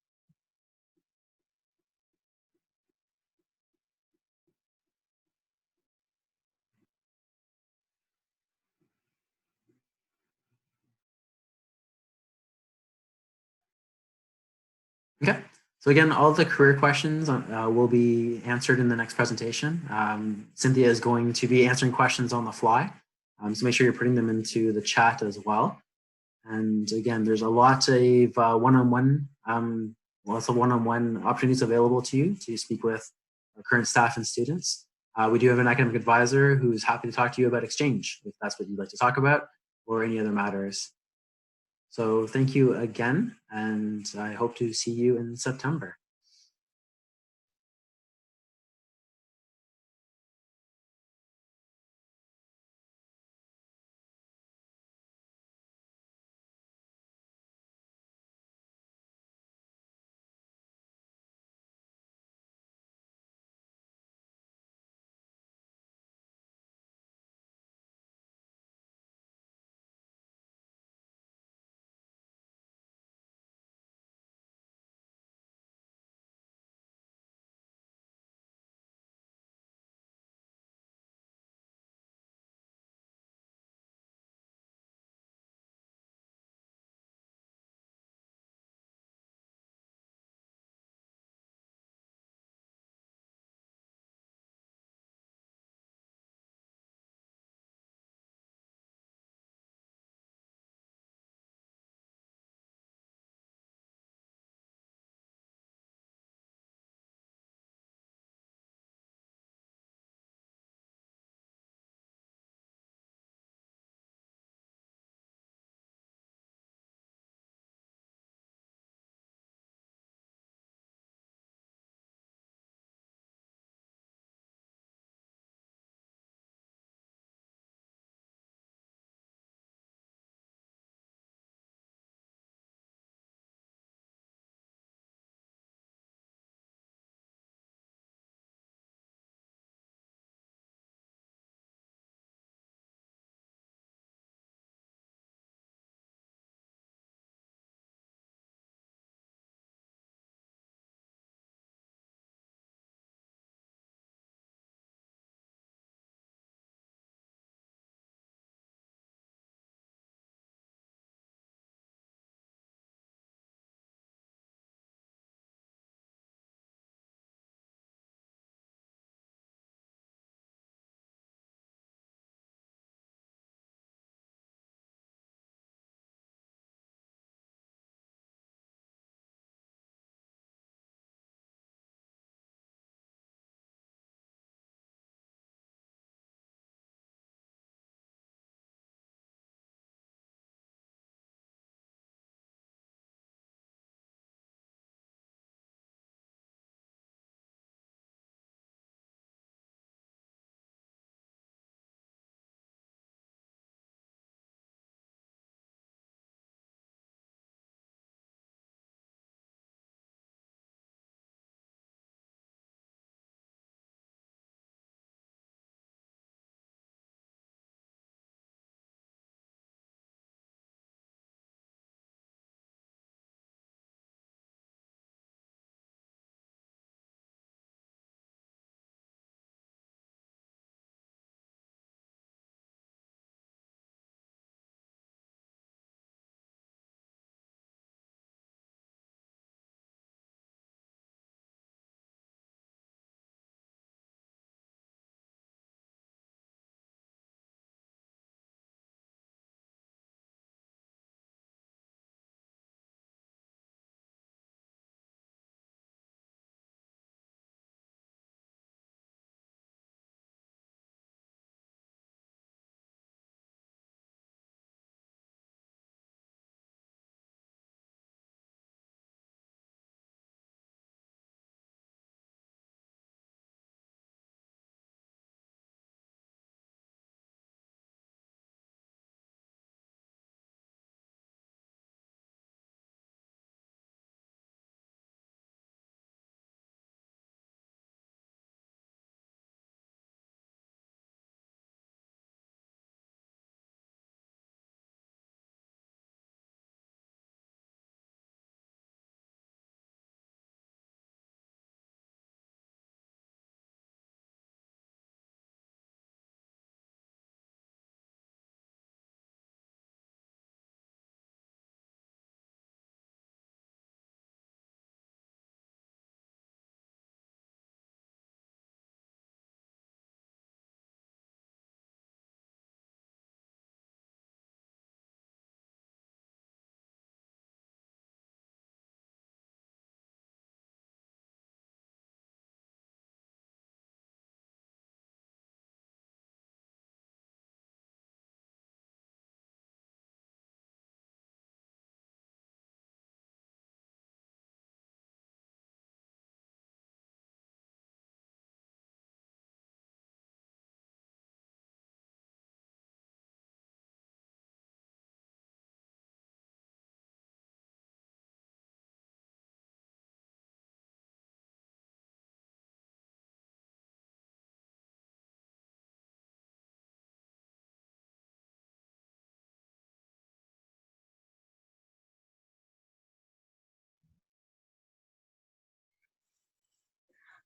Okay. So again, all the career questions will be answered in the next presentation. Cynthia is going to be answering questions on the fly. So make sure you're putting them into the chat as well. And again, there's a lot of one-on-one opportunities available to you to speak with current staff and students. We do have an academic advisor who's happy to talk to you about exchange, if that's what you'd like to talk about, or any other matters. So thank you again, and I hope to see you in September.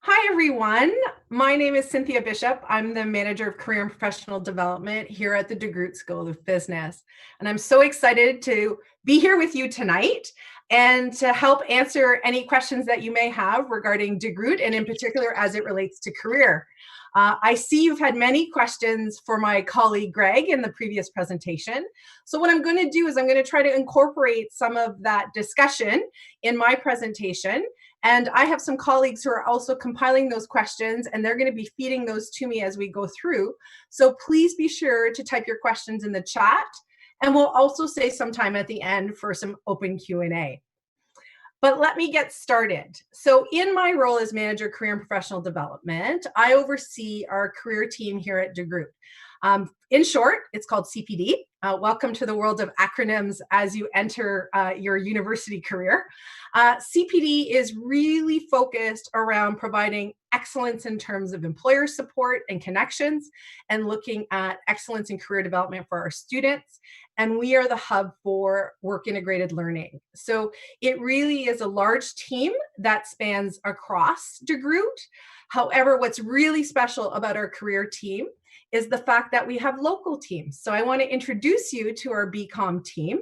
Hi, everyone. My name is Cynthia Bishop. I'm the Manager of Career and Professional Development here at the DeGroote School of Business. And I'm so excited to be here with you tonight and to help answer any questions that you may have regarding DeGroote, and in particular as it relates to career. I see you've had many questions for my colleague Greg in the previous presentation. So what I'm going to do is I'm going to try to incorporate some of that discussion in my presentation. And I have some colleagues who are also compiling those questions, and they're going to be feeding those to me as we go through. So please be sure to type your questions in the chat, and we'll also save some time at the end for some open Q&A. But let me get started. So in my role as Manager Career and Professional Development, I oversee our career team here at DeGroote. In short, it's called CPD. Welcome to the world of acronyms as you enter your university career. CPD is really focused around providing excellence in terms of employer support and connections, and looking at excellence in career development for our students. And we are the hub for work integrated learning. So it really is a large team that spans across DeGroote. However, what's really special about our career team is the fact that we have local teams. So I want to introduce you to our BCom team.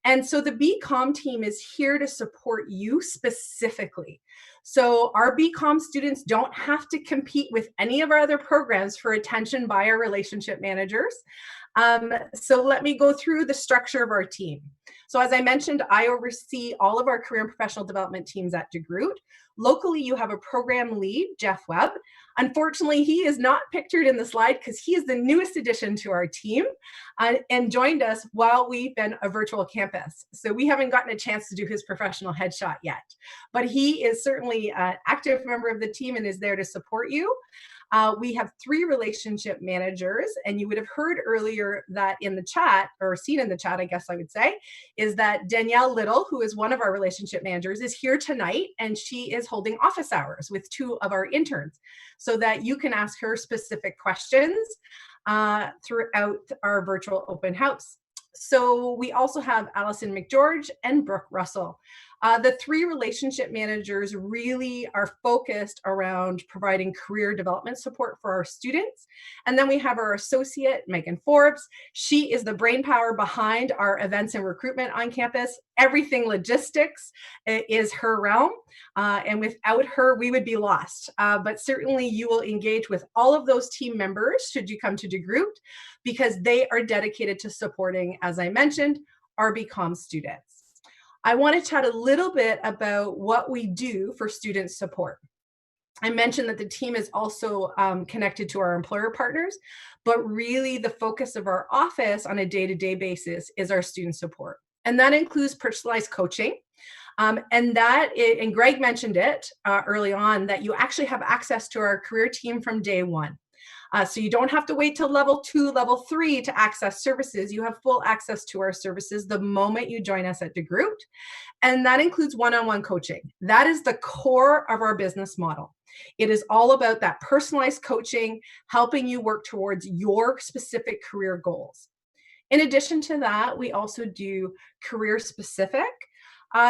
And so the BCom team is here to support you specifically. So our BCom students don't have to compete with any of our other programs for attention by our relationship managers. So let me go through the structure of our team. So as I mentioned, I oversee all of our career and professional development teams at DeGroote. Locally, you have a program lead, Jeff Webb. Unfortunately, he is not pictured in the slide because he is the newest addition to our team and joined us while we've been a virtual campus. So we haven't gotten a chance to do his professional headshot yet, but he is certainly an active member of the team and is there to support you. We have 3 relationship managers, and you would have heard earlier that in the chat, or seen in the chat, I guess I would say, is that Danielle Little, who is one of our relationship managers, is here tonight, and she is holding office hours with 2 of our interns so that you can ask her specific questions throughout our virtual open house. So we also have Allison McGeorge and Brooke Russell. The 3 relationship managers really are focused around providing career development support for our students. And then we have our associate, Megan Forbes. She is the brainpower behind our events and recruitment on campus. Everything logistics is her realm. And without her, we would be lost. But certainly you will engage with all of those team members should you come to DeGroote, because they are dedicated to supporting, as I mentioned, our BCom students. I want to chat a little bit about what we do for student support. I mentioned that the team is also connected to our employer partners, but really the focus of our office on a day-to-day basis is our student support. And that includes personalized coaching. And Greg mentioned it early on, that you actually have access to our career team from day one. So you don't have to wait till level 2, level 3 to access services. You have full access to our services the moment you join us at DeGroote. And that includes one-on-one coaching. That is the core of our business model. It is all about that personalized coaching, helping you work towards your specific career goals. In addition to that, we also do career-specific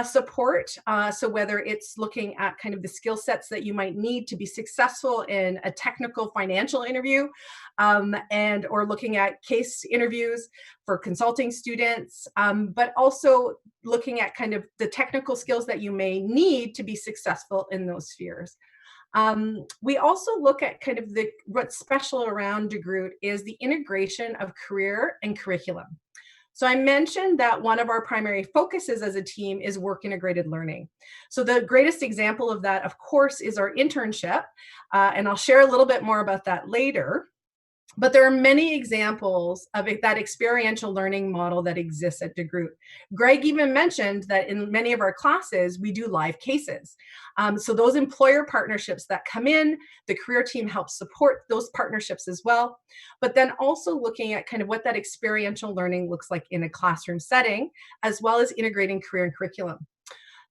support. So whether it's looking at kind of the skill sets that you might need to be successful in a technical financial interview, or looking at case interviews for consulting students, but also looking at kind of the technical skills that you may need to be successful in those spheres. We also look at kind of what's special around DeGroote is the integration of career and curriculum. So I mentioned that one of our primary focuses as a team is work integrated learning. So the greatest example of that, of course, is our internship. And I'll share a little bit more about that later. But there are many examples of that experiential learning model that exists at DeGroote. Greg even mentioned that in many of our classes, we do live cases. So those employer partnerships that come in, the career team helps support those partnerships as well. But then also looking at kind of what that experiential learning looks like in a classroom setting, as well as integrating career and curriculum.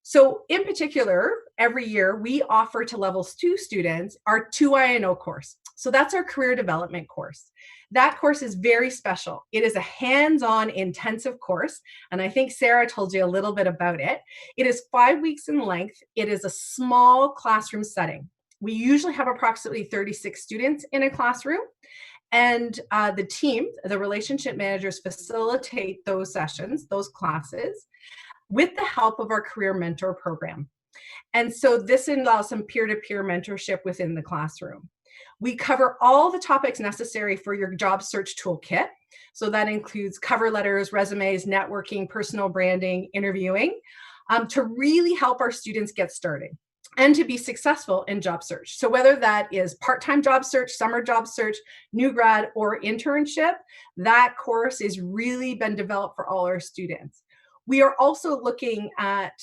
So in particular, every year we offer to levels 2 students our 2INO course. So that's our career development course. That course is very special. It is a hands-on intensive course. And I think Sarah told you a little bit about it. It is 5 weeks in length. It is a small classroom setting. We usually have approximately 36 students in a classroom, and the team, the relationship managers, facilitate those sessions, those classes, with the help of our career mentor program. And so this allows some peer-to-peer mentorship within the classroom. We cover all the topics necessary for your job search toolkit. So that includes cover letters, resumes, networking, personal branding, interviewing, to really help our students get started and to be successful in job search. So whether that is part-time job search, summer job search, new grad, or internship, that course has really been developed for all our students. We are also looking at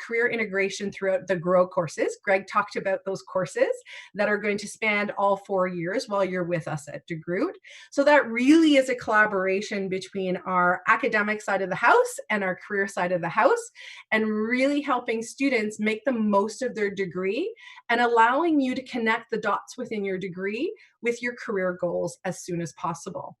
career integration throughout the GROW courses. Greg talked about those courses that are going to span all 4 years while you're with us at DeGroote. So that really is a collaboration between our academic side of the house and our career side of the house, and really helping students make the most of their degree and allowing you to connect the dots within your degree with your career goals as soon as possible.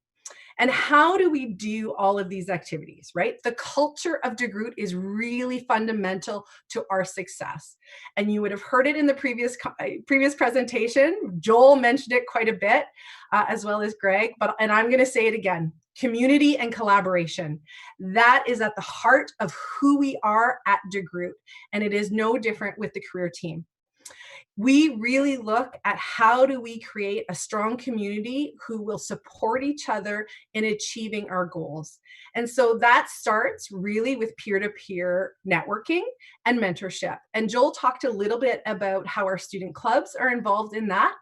And how do we do all of these activities, right? The culture of DeGroote is really fundamental to our success. And you would have heard it in the previous presentation. Joel mentioned it quite a bit, as well as Greg, and I'm gonna say it again. Community and collaboration. That is at the heart of who we are at DeGroote, and it is no different with the career team. We really look at how do we create a strong community who will support each other in achieving our goals. And so that starts really with peer-to-peer networking and mentorship. And Joel talked a little bit about how our student clubs are involved in that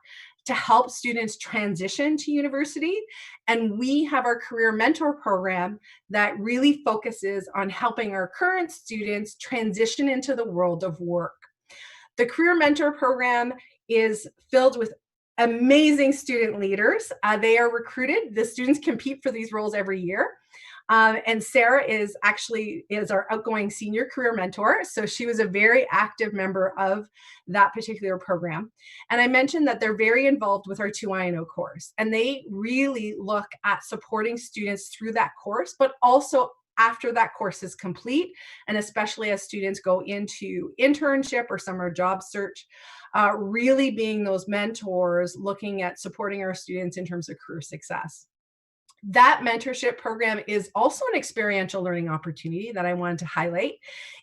to help students transition to university. And we have our career mentor program that really focuses on helping our current students transition into the world of work. The Career Mentor Program is filled with amazing student leaders. They are recruited. The students compete for these roles every year. And Sarah is our outgoing senior career mentor. So she was a very active member of that particular program. And I mentioned that they're very involved with our 2INO course. And they really look at supporting students through that course, but also after that course is complete, and especially as students go into internship or summer job search, really being those mentors, looking at supporting our students in terms of career success. That mentorship program is also an experiential learning opportunity that I wanted to highlight.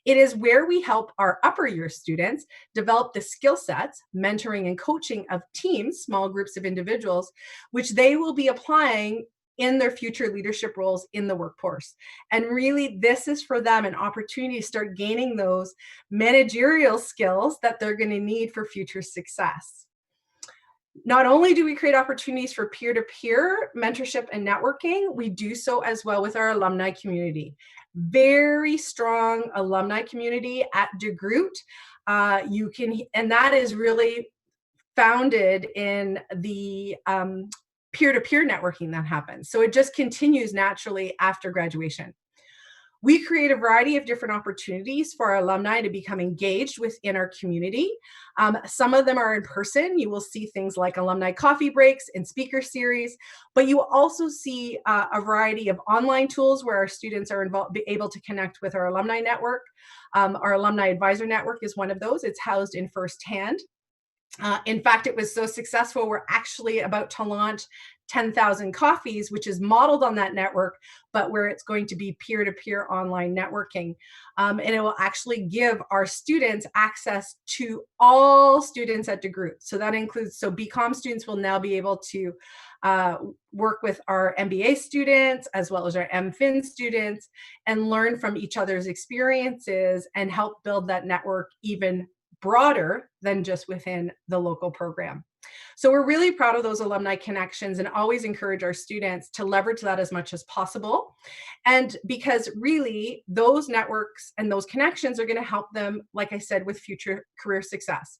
It is where we help our upper year students develop the skill sets, mentoring and coaching of teams, small groups of individuals, which they will be applying in their future leadership roles in the workforce. And really, this is for them an opportunity to start gaining those managerial skills that they're going to need for future success. Not only do we create opportunities for peer-to-peer mentorship and networking, we do so as well with our alumni community. Very strong alumni community at DeGroote. And that is really founded in the peer-to-peer networking that happens. So it just continues naturally after graduation. We create a variety of different opportunities for our alumni to become engaged within our community. Some of them are in person. You will see things like alumni coffee breaks and speaker series, but you will also see a variety of online tools where our students are able to connect with our alumni network. Our alumni advisor network is one of those. It's housed in Firsthand. In fact, it was so successful, we're actually about to launch 10,000 Coffees, which is modeled on that network, but where it's going to be peer-to-peer online networking. And it will actually give our students access to all students at DeGroote. So that includes, BCom students will now be able to work with our MBA students as well as our MPhil students and learn from each other's experiences and help build that network even broader than just within the local program. So we're really proud of those alumni connections and always encourage our students to leverage that as much as possible. And because really those networks and those connections are going to help them, like I said, with future career success.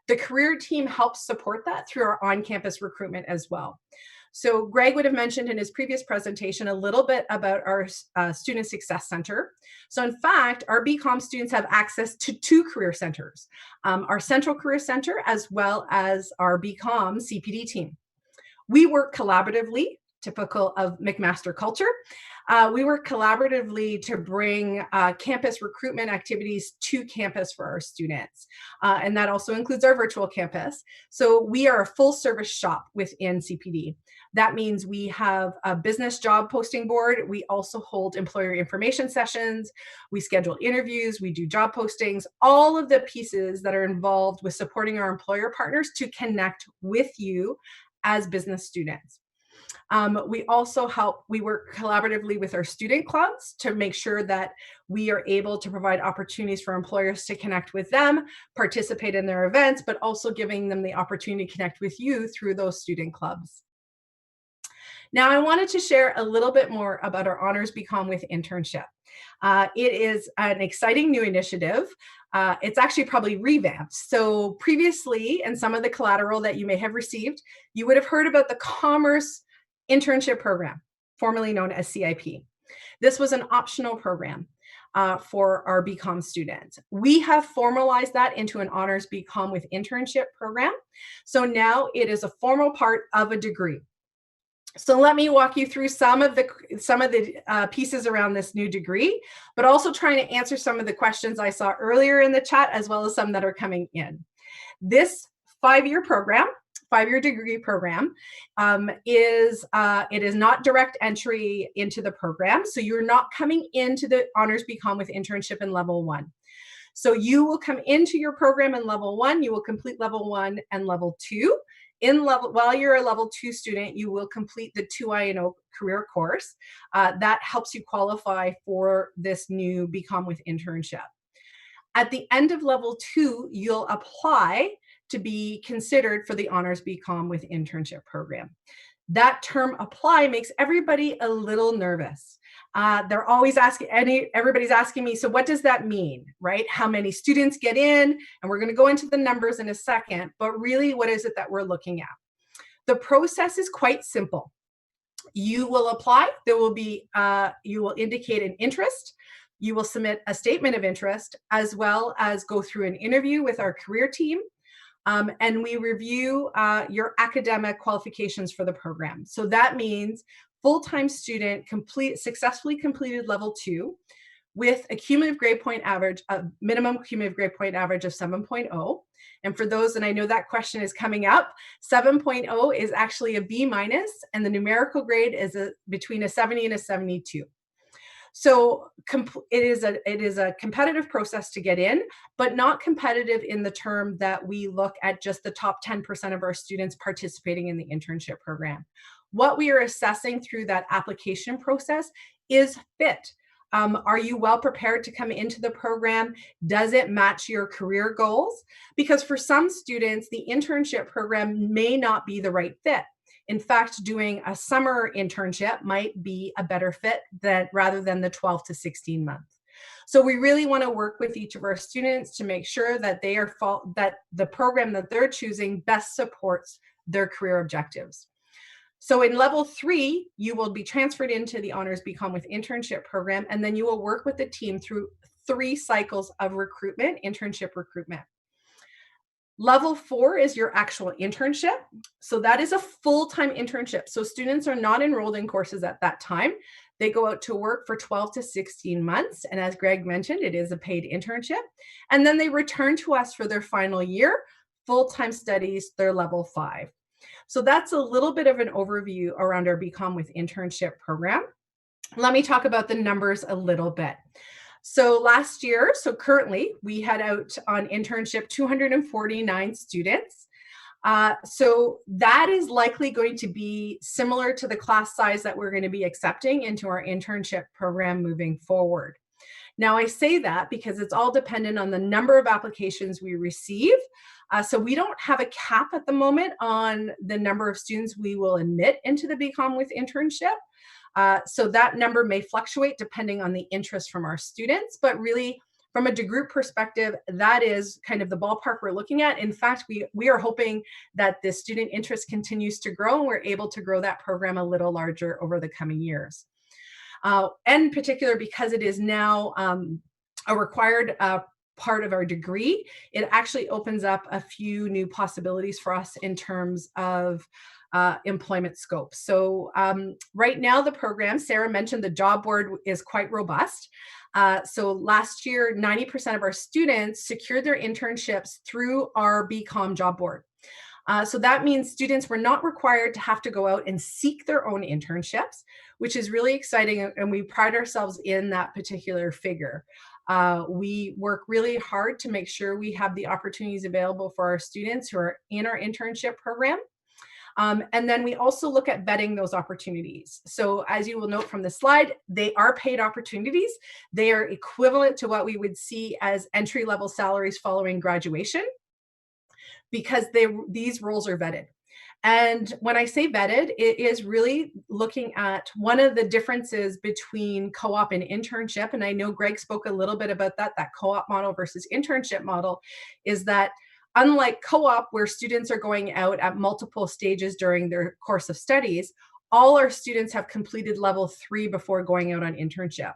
The career team helps support that through our on-campus recruitment as well. So Greg would have mentioned in his previous presentation a little bit about our Student Success Center. So in fact, our BCom students have access to 2 career centers, our Central Career Center as well as our BCom CPD team. We work collaboratively typical of McMaster culture. We work collaboratively to bring campus recruitment activities to campus for our students. And that also includes our virtual campus. So we are a full service shop within CPD. That means we have a business job posting board. We also hold employer information sessions. We schedule interviews. We do job postings, all of the pieces that are involved with supporting our employer partners to connect with you as business students. We also we work collaboratively with our student clubs to make sure that we are able to provide opportunities for employers to connect with them, participate in their events, but also giving them the opportunity to connect with you through those student clubs. Now, I wanted to share a little bit more about our Honors BCom with Internship. It is an exciting new initiative. It's actually probably revamped. So previously, in some of the collateral that you may have received, you would have heard about the Commerce Internship Program, formerly known as CIP. This was an optional program for our BCom students. We have formalized that into an Honors BCom with Internship program. So now it is a formal part of a degree. So let me walk you through some of the pieces around this new degree, but also trying to answer some of the questions I saw earlier in the chat, as well as some that are coming in. This 5-year program, 5-year degree program, it is not direct entry into the program. So you're not coming into the Honors BCom with Internship in level 1. So you will come into your program in level 1, you will complete level 1 and level 2. While you're a level 2 student, you will complete the 2INO career course. That helps you qualify for this new BCom with Internship. At the end of level 2, you'll apply to be considered for the Honors BCom with Internship program. That term apply makes everybody a little nervous. They're always everybody's asking me, so what does that mean, right? How many students get in? And we're going to go into the numbers in a second, but really, what is it that we're looking at? The process is quite simple. You will apply. There will be, you will indicate an interest. You will submit a statement of interest, as well as go through an interview with our career team. And we review your academic qualifications for the program. So that means full-time student successfully completed level 2 with a cumulative grade point average, a minimum cumulative grade point average of 7.0. And for those, and I know that question is coming up, 7.0 is actually a B-, and the numerical grade is between a 70 and a 72. So it is a competitive process to get in, but not competitive in the term that we look at just the top 10% of our students participating in the internship program. What we are assessing through that application process is fit. Are you well prepared to come into the program? Does it match your career goals? Because for some students, the internship program may not be the right fit. In fact, doing a summer internship might be a better fit rather than the 12 to 16 months. So we really want to work with each of our students to make sure that that the program that they're choosing best supports their career objectives. So in level 3, you will be transferred into the Honors BCom with Internship program, and then you will work with the team through 3 cycles of recruitment, internship recruitment. Level 4 is your actual internship. So that is a full-time internship. So students are not enrolled in courses at that time. They go out to work for 12 to 16 months. And as Greg mentioned, it is a paid internship. And then they return to us for their final year, full-time studies, their level 5. So that's a little bit of an overview around our BCom with Internship program. Let me talk about the numbers a little bit. So last year, so currently, we had out on internship 249 students. So that is likely going to be similar to the class size that we're going to be accepting into our internship program moving forward. Now, I say that because it's all dependent on the number of applications we receive. So we don't have a cap at the moment on the number of students we will admit into the BCom with Internship. So that number may fluctuate depending on the interest from our students, but really from a DeGroote perspective, that is kind of the ballpark we're looking at. In fact, we are hoping that the student interest continues to grow and we're able to grow that program a little larger over the coming years. And in particular, because it is now a required part of our degree, it actually opens up a few new possibilities for us in terms of employment scope. So right now, the program, Sarah mentioned, the job board is quite robust. So last year, 90% of our students secured their internships through our BCom job board. So that means students were not required to have to go out and seek their own internships, which is really exciting, and we pride ourselves in that particular figure. We work really hard to make sure we have the opportunities available for our students who are in our internship program. And then we also look at vetting those opportunities. So as you will note from the slide, they are paid opportunities. They are equivalent to what we would see as entry-level salaries following graduation, because these roles are vetted. And when I say vetted, it is really looking at one of the differences between co-op and internship. And I know Greg spoke a little bit about that co-op model versus internship model, is that unlike co-op, where students are going out at multiple stages during their course of studies, all our students have completed level 3 before going out on internship.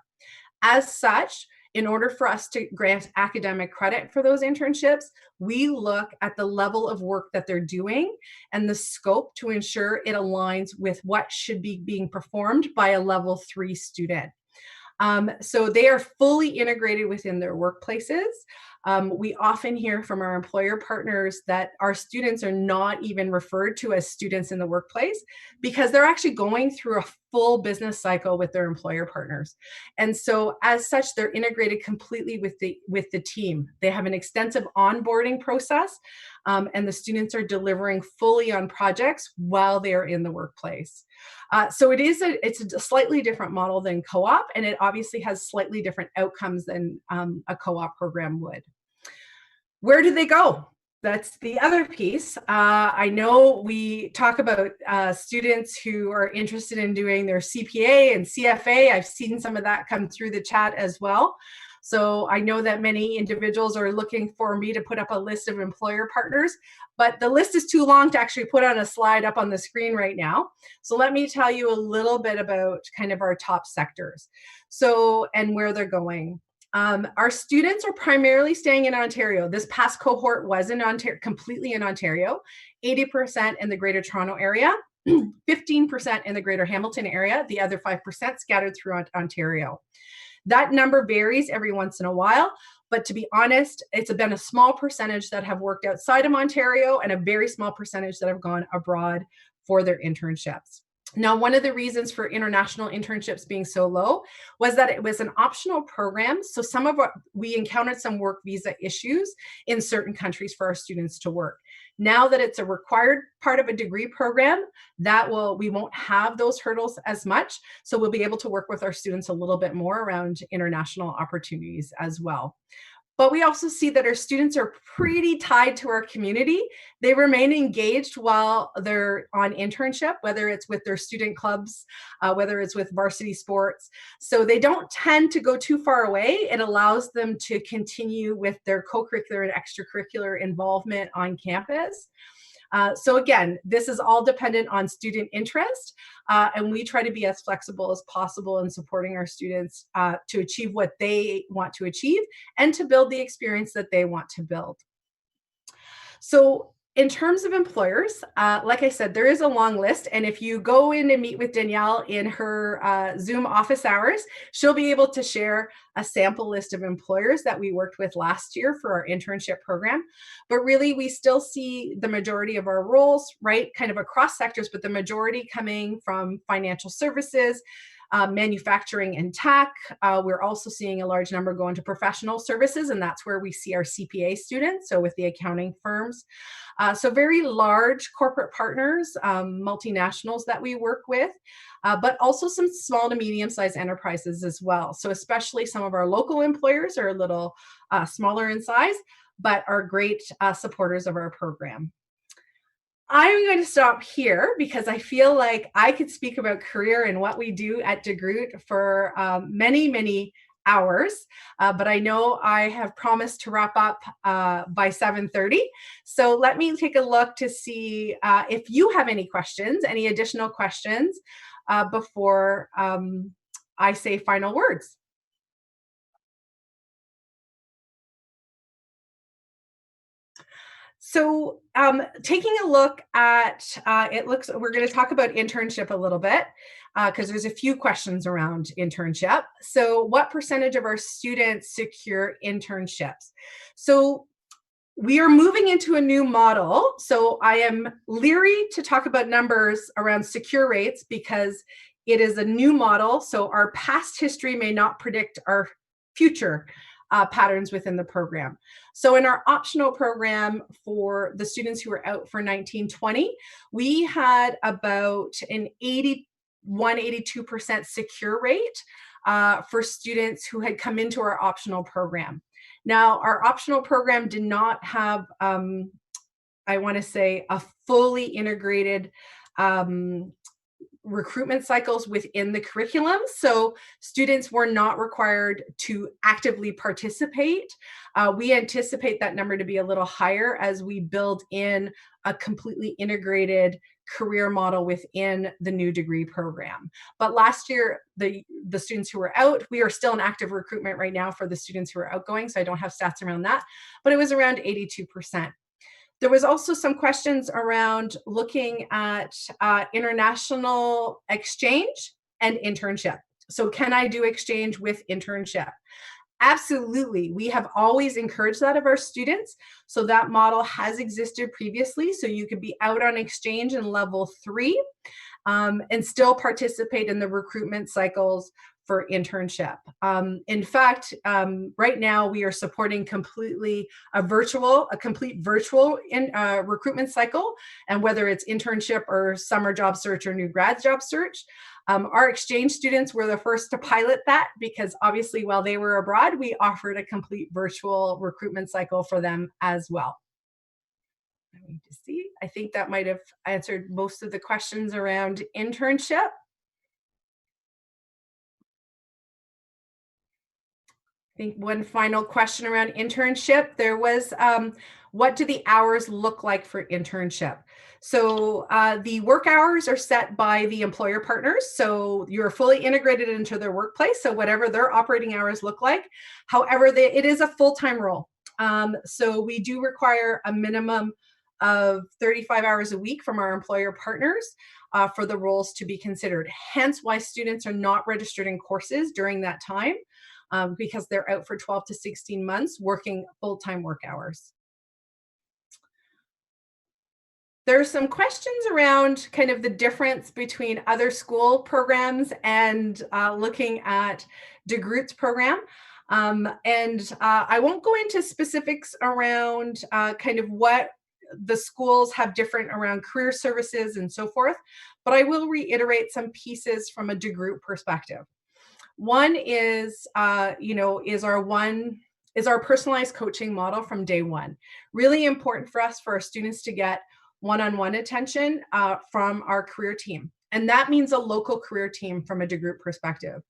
As such, in order for us to grant academic credit for those internships, we look at the level of work that they're doing and the scope to ensure it aligns with what should be being performed by a level 3 student. So they are fully integrated within their workplaces. We often hear from our employer partners that our students are not even referred to as students in the workplace, because they're actually going through a full business cycle with their employer partners. And so as such, they're integrated completely with the team. They have an extensive onboarding process, and the students are delivering fully on projects while they're in the workplace. So it's a slightly different model than co-op, and it obviously has slightly different outcomes than a co-op program would. Where do they go? That's the other piece. I know we talk about students who are interested in doing their CPA and CFA. I've seen some of that come through the chat as well. So I know that many individuals are looking for me to put up a list of employer partners, but the list is too long to actually put on a slide up on the screen right now. So let me tell you a little bit about kind of our top sectors, and where they're going. Our students are primarily staying in Ontario. This past cohort was in Ontario, completely in Ontario, 80% in the Greater Toronto area, 15% in the Greater Hamilton area, the other 5% scattered throughout Ontario. That number varies every once in a while, but to be honest, it's been a small percentage that have worked outside of Ontario and a very small percentage that have gone abroad for their internships. Now, one of the reasons for international internships being so low was that it was an optional program. So we encountered some work visa issues in certain countries for our students to work. Now that it's a required part of a degree program, we won't have those hurdles as much. So we'll be able to work with our students a little bit more around international opportunities as well. But we also see that our students are pretty tied to our community. They remain engaged while they're on internship, whether it's with their student clubs, whether it's with varsity sports. So they don't tend to go too far away. It allows them to continue with their co-curricular and extracurricular involvement on campus. So again, this is all dependent on student interest, and we try to be as flexible as possible in supporting our students to achieve what they want to achieve and to build the experience that they want to build. So in terms of employers, like I said, there is a long list. And if you go in and meet with Danielle in her Zoom office hours, she'll be able to share a sample list of employers that we worked with last year for our internship program. But really, we still see the majority of our roles, right, kind of across sectors, but the majority coming from financial services, manufacturing and tech. We're also seeing a large number go into professional services, and that's where we see our CPA students, so with the accounting firms. So very large corporate partners, multinationals that we work with, but also some small to medium-sized enterprises as well. So especially some of our local employers are a little smaller in size, but are great supporters of our program. I'm going to stop here because I feel like I could speak about career and what we do at DeGroote for many, many hours, but I know I have promised to wrap up by 7:30. So let me take a look to see if you have any questions, any additional questions before I say final words. So taking a look at, we're going to talk about internship a little bit because there's a few questions around internship. So what percentage of our students secure internships? So we are moving into a new model. So I am leery to talk about numbers around secure rates because it is a new model. So our past history may not predict our future patterns within the program. So in our optional program for the students who were out for 1920, we had about an 82% secure rate for students who had come into our optional program. Now, our optional program did not have, I want to say, a fully integrated recruitment cycles within the curriculum. So students were not required to actively participate. We anticipate that number to be a little higher as we build in a completely integrated career model within the new degree program. But last year, the students who were out, we are still in active recruitment right now for the students who are outgoing, so I don't have stats around that, but it was around 82%. There was also some questions around looking at international exchange and internship. So can I do exchange with internship? Absolutely. We have always encouraged that of our students. So that model has existed previously. So you could be out on exchange in level 3 and still participate in the recruitment cycles for internship. In fact, right now we are supporting completely a complete virtual recruitment cycle, and whether it's internship or summer job search or new grad job search. Our exchange students were the first to pilot that because obviously while they were abroad, we offered a complete virtual recruitment cycle for them as well. Let me just see. I think that might have answered most of the questions around internship. I think one final question around internship, there was, what do the hours look like for internship? So the work hours are set by the employer partners. So you're fully integrated into their workplace. So whatever their operating hours look like. However, it is a full-time role. So we do require a minimum of 35 hours a week from our employer partners for the roles to be considered. Hence why students are not registered in courses during that time. Because they're out for 12 to 16 months working full-time work hours. There are some questions around kind of the difference between other school programs and looking at DeGroote's program. I won't go into specifics around kind of what the schools have different around career services and so forth, but I will reiterate some pieces from a DeGroote perspective. One is, is our personalized coaching model from day one. Really important for us, for our students to get one-on-one attention from our career team. And that means a local career team from a DeGroote perspective,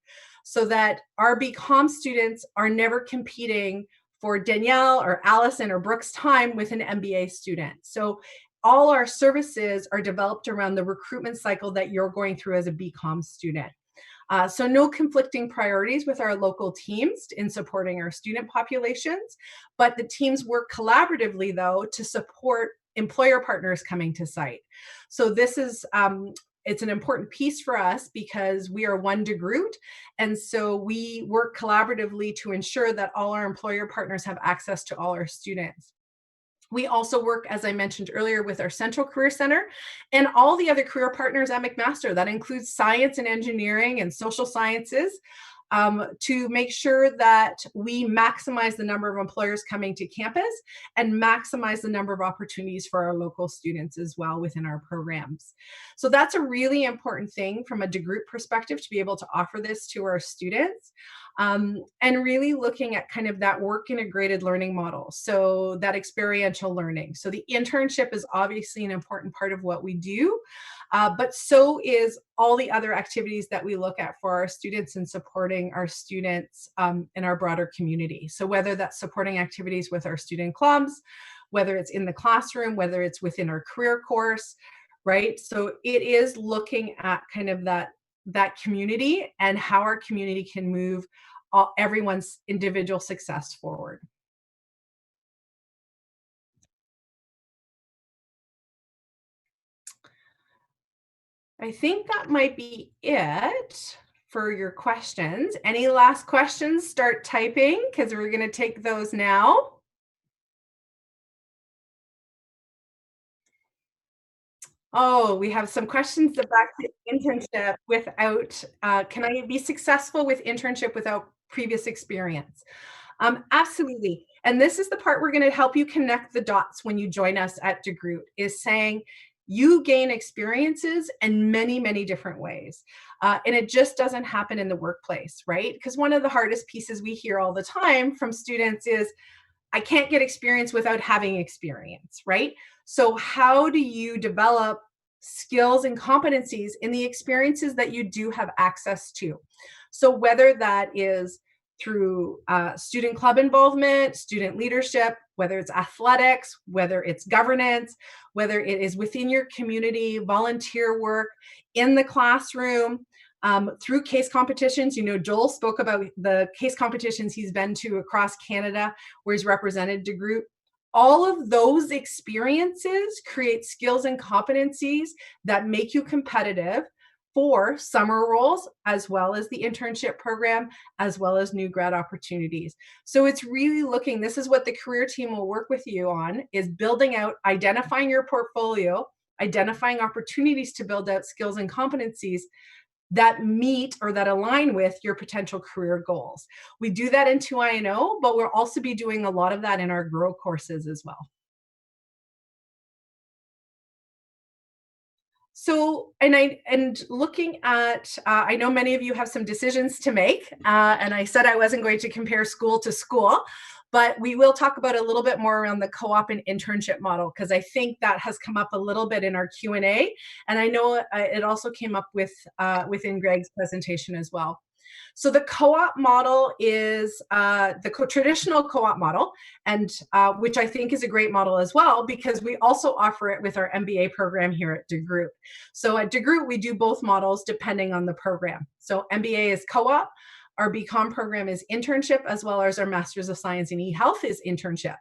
so that our BCom students are never competing for Danielle or Allison or Brooke's time with an MBA student. So all our services are developed around the recruitment cycle that you're going through as a BCom student. So no conflicting priorities with our local teams in supporting our student populations, but the teams work collaboratively though to support employer partners coming to site. So this is, it's an important piece for us because we are one DeGroote, and so we work collaboratively to ensure that all our employer partners have access to all our students. We also work, as I mentioned earlier, with our Central Career Center and all the other career partners at McMaster. That includes science and engineering and social sciences, to make sure that we maximize the number of employers coming to campus and maximize the number of opportunities for our local students as well within our programs. So that's a really important thing from a DeGroote perspective, to be able to offer this to our students. And really looking at kind of that work integrated learning model. So that experiential learning. So the internship is obviously an important part of what we do, but so is all the other activities that we look at for our students and supporting our students in our broader community. So whether that's supporting activities with our student clubs, whether it's in the classroom, whether it's within our career course, right? So it is looking at kind of that community and how our community can move everyone's individual success forward. I think that might be it for your questions. Any last questions? Start typing because we're going to take those now. Oh, we have some questions back to internship without, can I be successful with internship without previous experience? Absolutely. And this is the part we're going to help you connect the dots when you join us at DeGroote, is saying you gain experiences in many, many different ways. And it just doesn't happen in the workplace, right? Because one of the hardest pieces we hear all the time from students is, I can't get experience without having experience, right? So how do you develop skills and competencies in the experiences that you do have access to? So whether that is through student club involvement, student leadership, whether it's athletics, whether it's governance, whether it is within your community, volunteer work, in the classroom, through case competitions. You know, Joel spoke about the case competitions he's been to across Canada where he's represented DeGroote. All of those experiences create skills and competencies that make you competitive for summer roles, as well as the internship program, as well as new grad opportunities. So it's really looking, this is what the career team will work with you on, is building out, identifying your portfolio, identifying opportunities to build out skills and competencies that meet or that align with your potential career goals. We do that in 2INO, but we'll also be doing a lot of that in our Grow courses as well. So, and looking at, I know many of you have some decisions to make, and I said I wasn't going to compare school to school, but we will talk about a little bit more around the co-op and internship model, because I think that has come up a little bit in our Q&A, and I know it also came up within Greg's presentation as well. So the co-op model is the traditional co-op model, and which I think is a great model as well, because we also offer it with our MBA program here at DeGroote. So at DeGroote, we do both models depending on the program. So MBA is co-op, our BCom program is internship, as well as our Masters of Science in eHealth is internship.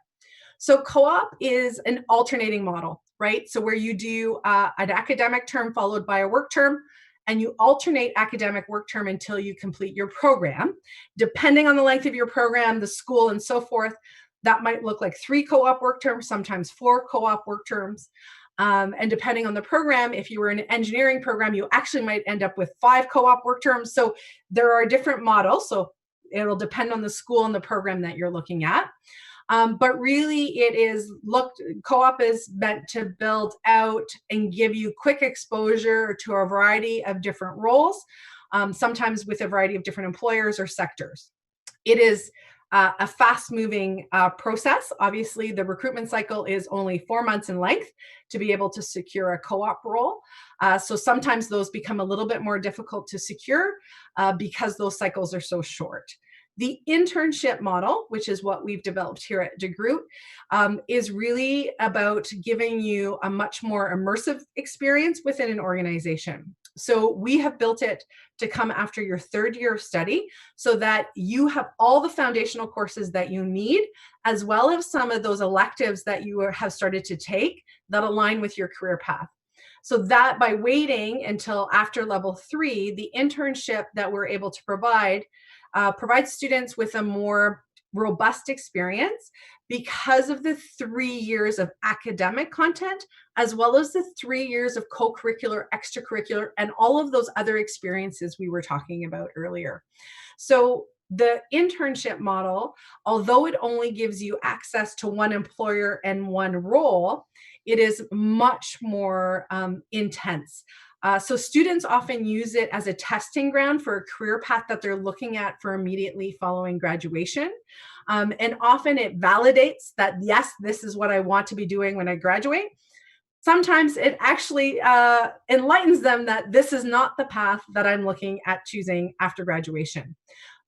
So co-op is an alternating model, right? So where you do an academic term followed by a work term, and you alternate academic work term until you complete your program. Depending on the length of your program, the school, and so forth, that might look like 3 co-op work terms, sometimes 4 co-op work terms. And depending on the program, if you were in an engineering program, you actually might end up with 5 co-op work terms. So there are different models. So it'll depend on the school and the program that you're looking at. But really it is co-op is meant to build out and give you quick exposure to a variety of different roles, sometimes with a variety of different employers or sectors. It is a fast-moving process. Obviously, the recruitment cycle is only 4 months in length to be able to secure a co-op role. So sometimes those become a little bit more difficult to secure because those cycles are so short. The internship model, which is what we've developed here at DeGroote, is really about giving you a much more immersive experience within an organization. So we have built it to come after your 3rd year of study so that you have all the foundational courses that you need, as well as some of those electives that you have started to take that align with your career path. So that by waiting until after level 3, the internship that we're able to provide provides students with a more robust experience because of the 3 years of academic content, as well as the 3 years of co-curricular, extracurricular, and all of those other experiences we were talking about earlier. So the internship model, although it only gives you access to one employer and one role, it is much more intense. So students often use it as a testing ground for a career path that they're looking at for immediately following graduation. And often it validates that, yes, this is what I want to be doing when I graduate. Sometimes it actually enlightens them that this is not the path that I'm looking at choosing after graduation.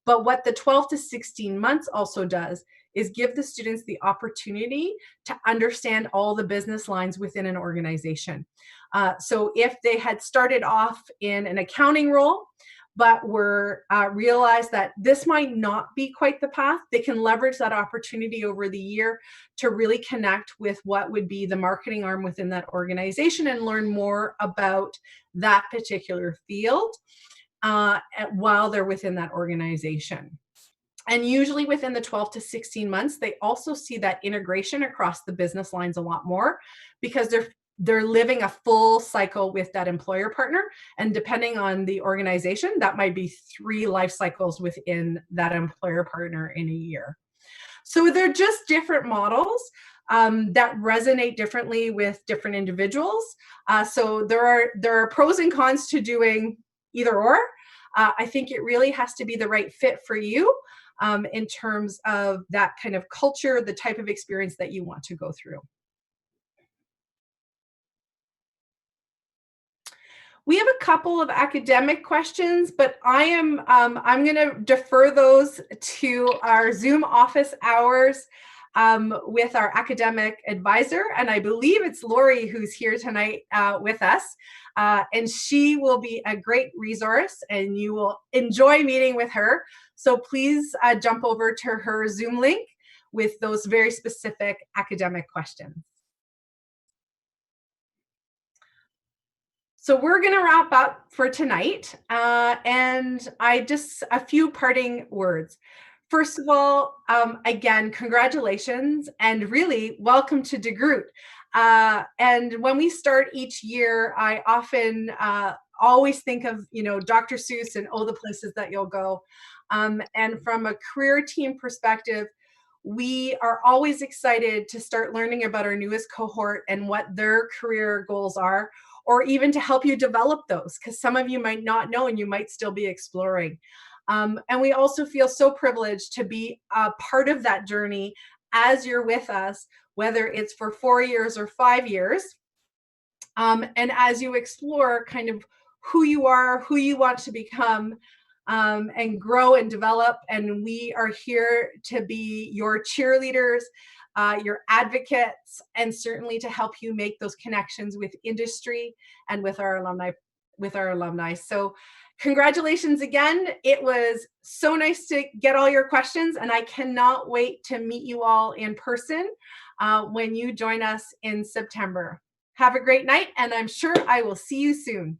But what the 12 to 16 months also does is give the students the opportunity to understand all the business lines within an organization. So if they had started off in an accounting role, but realize that this might not be quite the path, they can leverage that opportunity over the year to really connect with what would be the marketing arm within that organization and learn more about that particular field while they're within that organization. And usually within the 12 to 16 months, they also see that integration across the business lines a lot more, because they're living a full cycle with that employer partner. And depending on the organization, that might be 3 life cycles within that employer partner in a year. So they're just different models that resonate differently with different individuals. So there are pros and cons to doing either or. I think it really has to be the right fit for you in terms of that kind of culture, the type of experience that you want to go through. We have a couple of academic questions, but I'm going to defer those to our Zoom office hours with our academic advisor. And I believe it's Lori who's here tonight with us. And she will be a great resource and you will enjoy meeting with her. So please jump over to her Zoom link with those very specific academic questions. So we're going to wrap up for tonight. And a few parting words. First of all, again, congratulations and really welcome to DeGroote. And when we start each year, I often always think of, Dr. Seuss and the places that you'll go. And from a career team perspective, we are always excited to start learning about our newest cohort and what their career goals are, or even to help you develop those, because some of you might not know and you might still be exploring. And we also feel so privileged to be a part of that journey as you're with us, whether it's for 4 years or 5 years. And as you explore kind of who you are, who you want to become, and grow and develop. And we are here to be your cheerleaders, your advocates, and certainly to help you make those connections with industry and with our alumni. So congratulations again. It was so nice to get all your questions, and I cannot wait to meet you all in person when you join us in September. Have a great night, and I'm sure I will see you soon.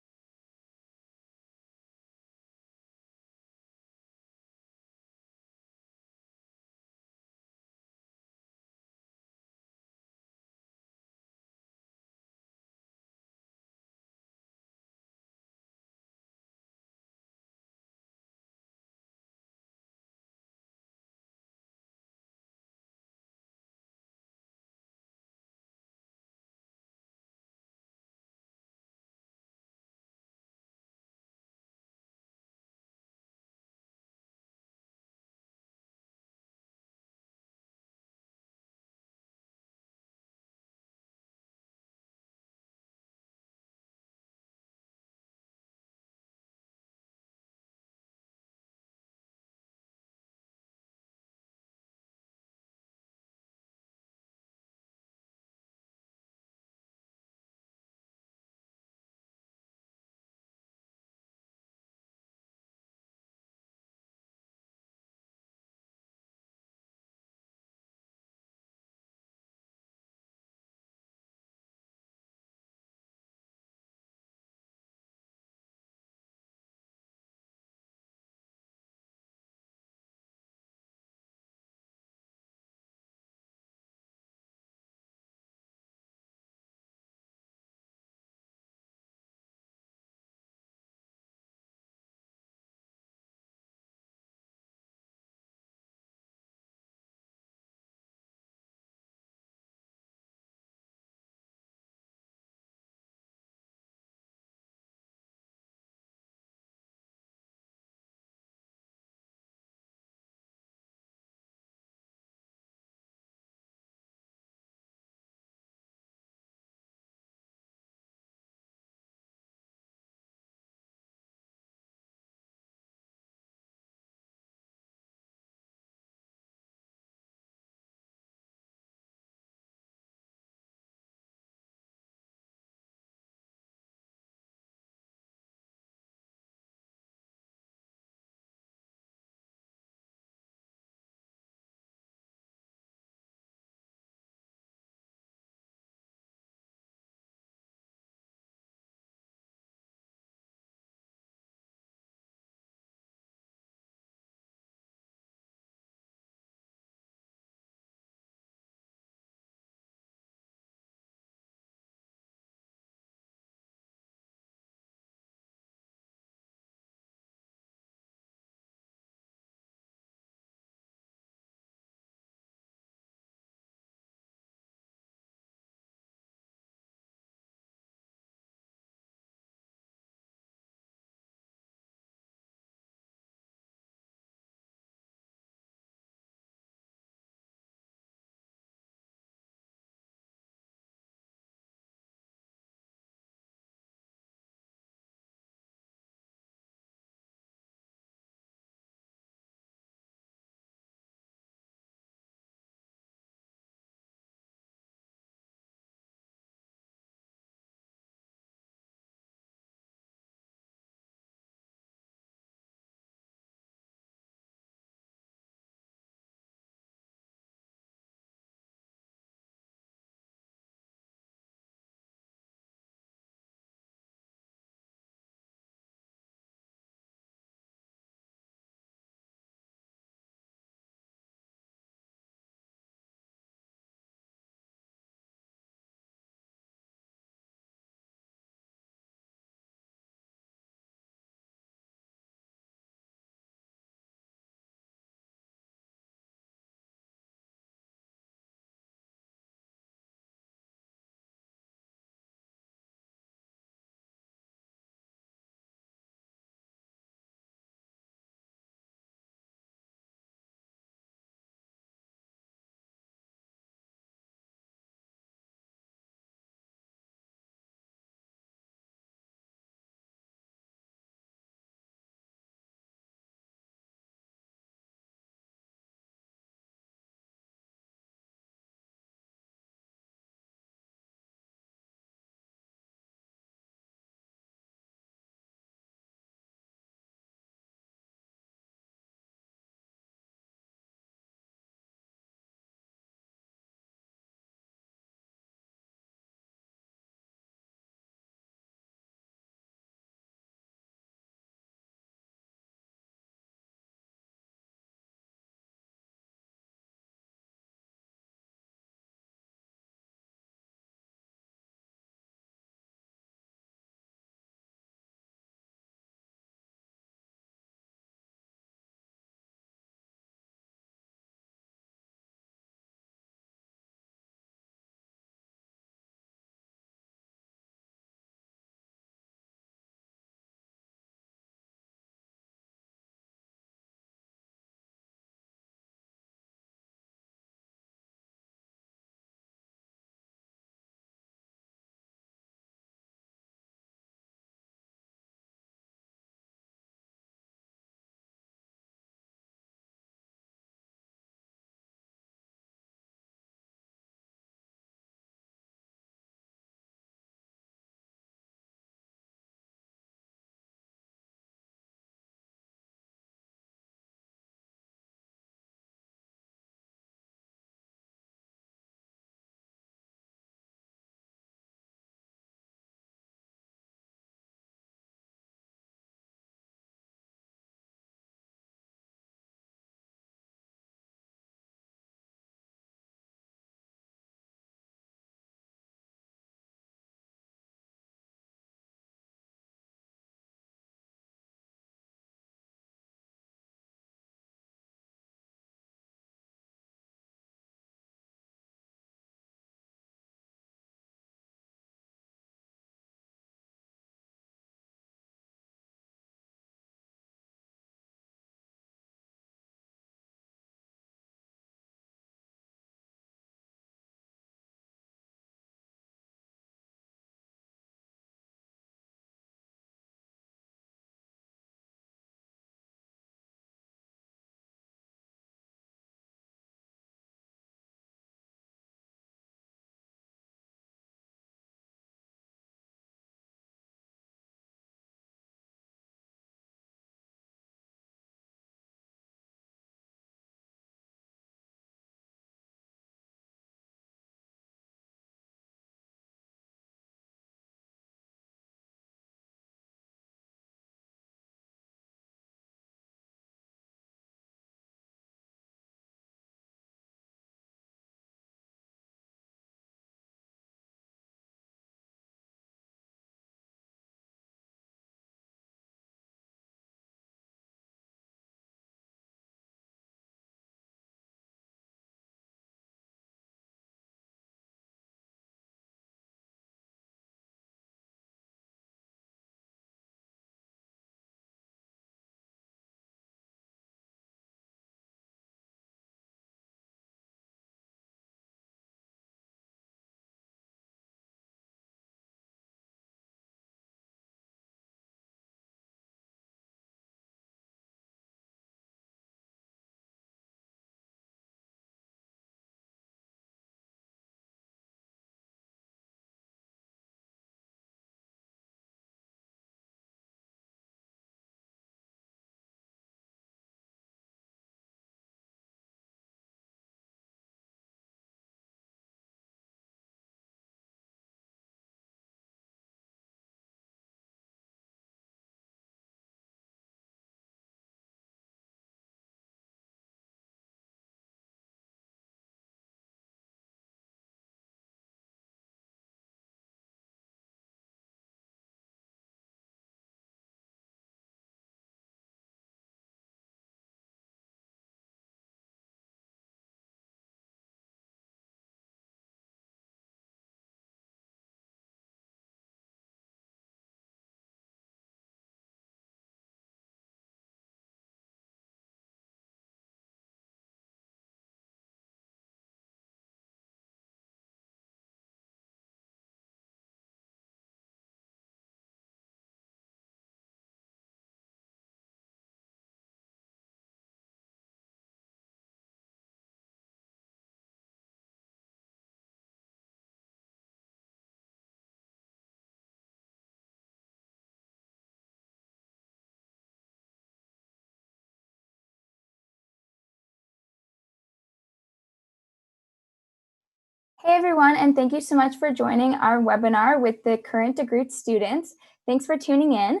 Hey everyone, and thank you so much for joining our webinar with the current DeGroote students. Thanks for tuning in.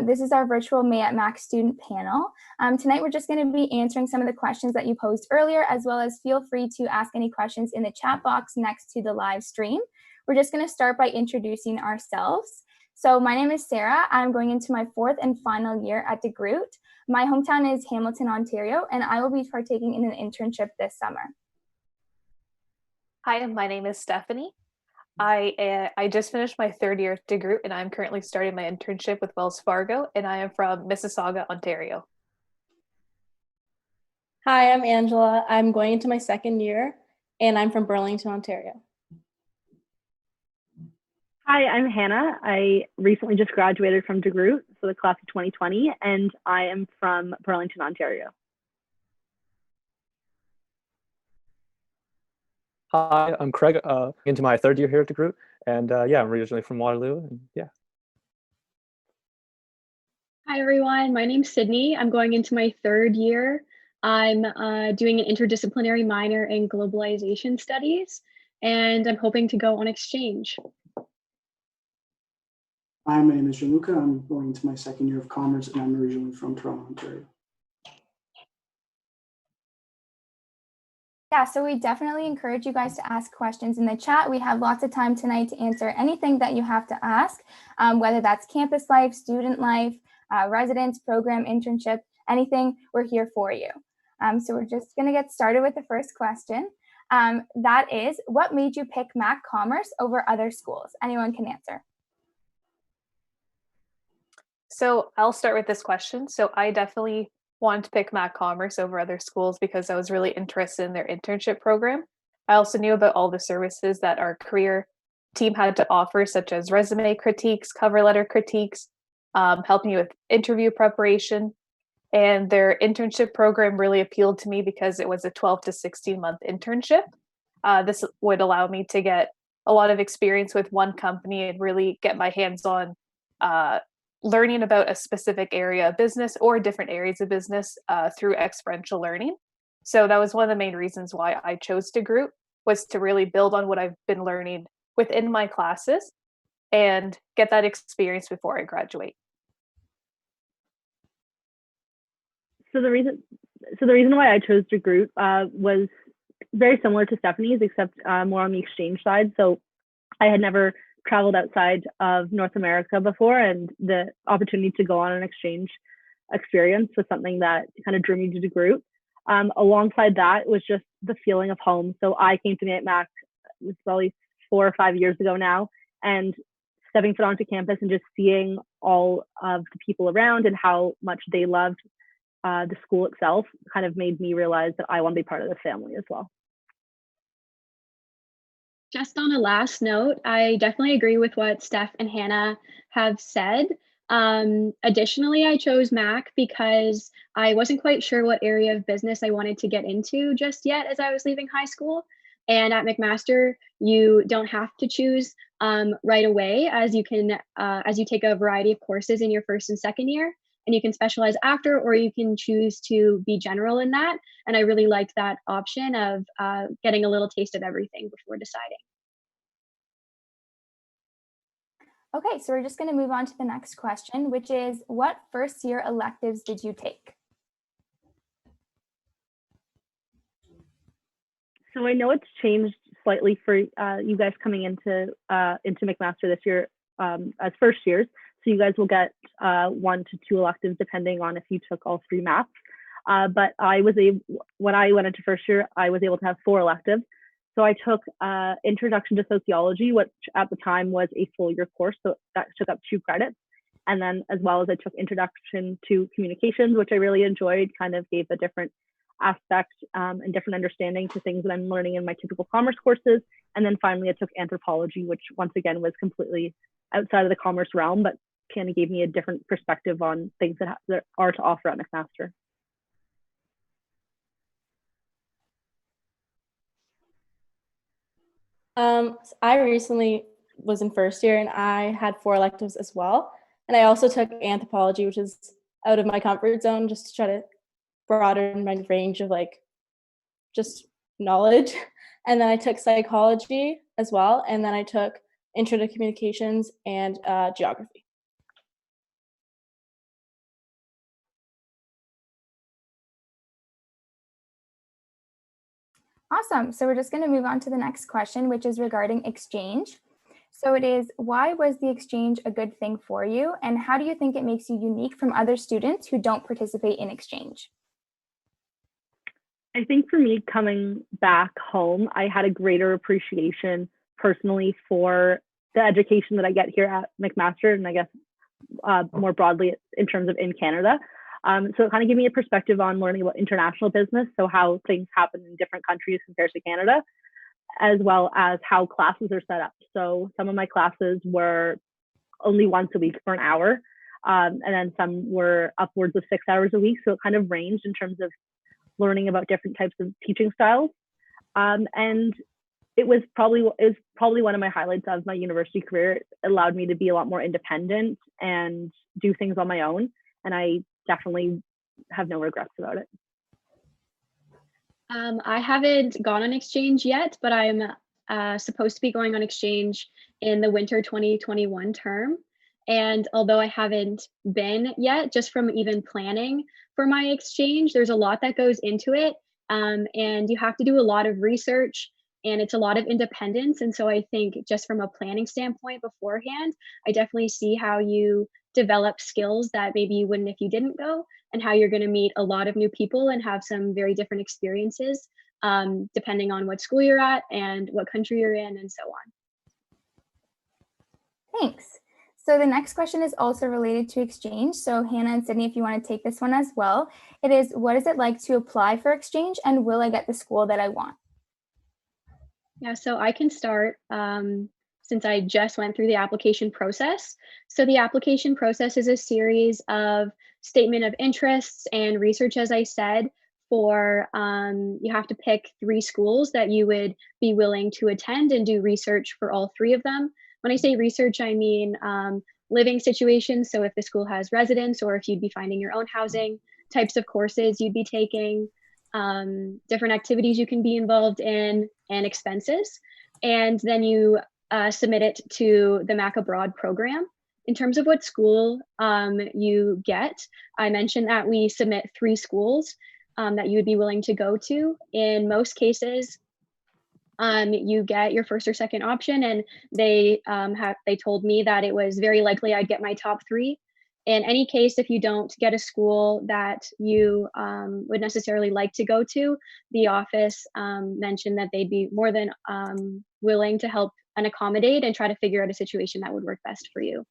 This is our virtual May at Mac student panel. Tonight we're just going to be answering some of the questions that you posed earlier, as well as feel free to ask any questions in the chat box next to the live stream. We're just going to start by introducing ourselves. So my name is Sarah. I'm going into my 4th and final year at DeGroote. My hometown is Hamilton, Ontario, and I will be partaking in an internship this summer. Hi, my name is Stephanie. I just finished my 3rd year at DeGroote, and I'm currently starting my internship with Wells Fargo, and I am from Mississauga, Ontario. Hi, I'm Angela. I'm going into my 2nd year, and I'm from Burlington, Ontario. Hi, I'm Hannah. I recently just graduated from DeGroote, so the class of 2020, and I am from Burlington, Ontario. Hi, I'm Craig, into my 3rd year here at DeGroote, and yeah, I'm originally from Waterloo, and yeah. Hi everyone, my name's Sydney. I'm going into my 3rd year. I'm doing an interdisciplinary minor in globalization studies, and I'm hoping to go on exchange. Hi, my name is Gianluca. I'm going into my 2nd year of commerce, and I'm originally from Toronto, Ontario. Yeah, so we definitely encourage you guys to ask questions in the chat. We have lots of time tonight to answer anything that you have to ask, whether that's campus life, student life, residence, program, internship, anything, we're here for you. So we're just going to get started with the first question. That is, what made you pick Mac Commerce over other schools? Anyone can answer. So I'll start with this question. So I definitely wanted to pick Mac Commerce over other schools because I was really interested in their internship program. I also knew about all the services that our career team had to offer, such as resume critiques, cover letter critiques, helping you with interview preparation. And their internship program really appealed to me because it was a 12 to 16 month internship. This would allow me to get a lot of experience with one company and really get my hands on learning about a specific area of business or different areas of business through experiential learning. So that was one of the main reasons why I chose DeGroote, was to really build on what I've been learning within my classes and get that experience before I graduate. So the reason why I chose DeGroote was very similar to Stephanie's, except more on the exchange side. So I had never traveled outside of North America before, and the opportunity to go on an exchange experience was something that kind of drew me to DeGroote. Alongside that was just the feeling of home. So I came to Mac, it was probably 4 or 5 years ago now, and stepping foot onto campus and just seeing all of the people around and how much they loved the school itself kind of made me realize that I want to be part of the family as well. Just on a last note, I definitely agree with what Steph and Hannah have said. Additionally, I chose Mac because I wasn't quite sure what area of business I wanted to get into just yet as I was leaving high school. And at McMaster, you don't have to choose right away, as you take a variety of courses in your 1st and 2nd year, and you can specialize after, or you can choose to be general in that. And I really liked that option of getting a little taste of everything before deciding. Okay, so we're just going to move on to the next question, which is, what first-year electives did you take? So I know it's changed slightly for you guys coming into McMaster this year as first years. So you guys will get 1 to 2 electives depending on if you took all 3 maths. But when I went into first year, I was able to have 4 electives. So I took Introduction to Sociology, which at the time was a full year course. So that took up 2 credits. And then as well as I took Introduction to Communications, which I really enjoyed, kind of gave a different aspect and different understanding to things that I'm learning in my typical commerce courses. And then finally I took Anthropology, which once again was completely outside of the commerce realm, but kind of gave me a different perspective on things that are to offer at McMaster. I recently was in first year and I had 4 electives as well. And I also took Anthropology, which is out of my comfort zone, just to try to broaden my range of just knowledge. And then I took psychology as well. And then I took intro to communications and geography. Awesome. So we're just going to move on to the next question, which is regarding exchange. So it is, why was the exchange a good thing for you? And how do you think it makes you unique from other students who don't participate in exchange? I think for me, coming back home, I had a greater appreciation personally for the education that I get here at McMaster, and I guess more broadly in terms of in Canada. So it kind of gave me a perspective on learning about international business, so how things happen in different countries compared to Canada, as well as how classes are set up. So some of my classes were only once a week for an hour, and then some were upwards of 6 hours a week. So it kind of ranged in terms of learning about different types of teaching styles. And it was probably one of my highlights of my university career. It allowed me to be a lot more independent and do things on my own. And I definitely have no regrets about it. I haven't gone on exchange yet, but I'm supposed to be going on exchange in the winter 2021 term. And although I haven't been yet, just from even planning for my exchange, there's a lot that goes into it. And you have to do a lot of research, and it's a lot of independence. And so I think just from a planning standpoint beforehand, I definitely see how you develop skills that maybe you wouldn't if you didn't go, and how you're going to meet a lot of new people and have some very different experiences, depending on what school you're at and what country you're in and so on. Thanks. So the next question is also related to exchange. So Hannah and Sydney, if you want to take this one as well, it is, what is it like to apply for exchange, and will I get the school that I want? Yeah, so I can start since I just went through the application process. So the application process is a series of statement of interests and research, as I said, for you have to pick 3 schools that you would be willing to attend and do research for all 3 of them. When I say research, I mean living situations. So if the school has residents, or if you'd be finding your own housing, types of courses you'd be taking, different activities you can be involved in, and expenses. And then you submit it to the Mac Abroad program. In terms of what school you get, I mentioned that we submit 3 schools that you would be willing to go to. In most cases, you get your first or second option, and they told me that it was very likely I'd get my top 3. In any case, if you don't get a school that you would necessarily like to go to, the office mentioned that they'd be more than willing to help and accommodate and try to figure out a situation that would work best for you.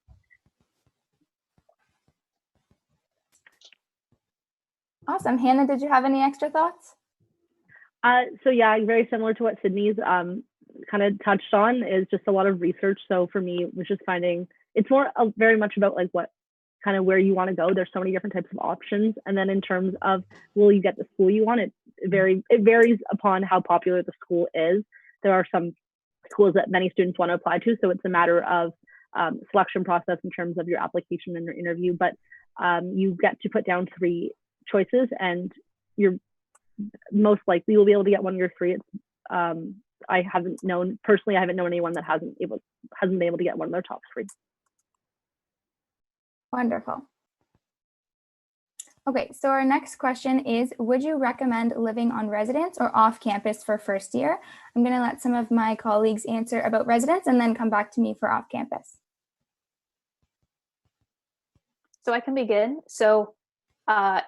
Awesome. Hannah, did you have any extra thoughts? So yeah, very similar to what Sydney's kind of touched on, is just a lot of research. So for me, it was just finding, it's more very much about like what kind of where you want to go. There's so many different types of options. And then in terms of will you get the school you want, it varies upon how popular the school is. There are some schools that many students want to apply to, so it's a matter of selection process in terms of your application and your interview. But you get to put down 3 choices, and you're most likely you'll be able to get one of your 3. I haven't known anyone that hasn't been able to get one of their top 3. Wonderful. Okay, so our next question is, would you recommend living on residence or off campus for first year? I'm going to let some of my colleagues answer about residence and then come back to me for off campus. So I can begin. So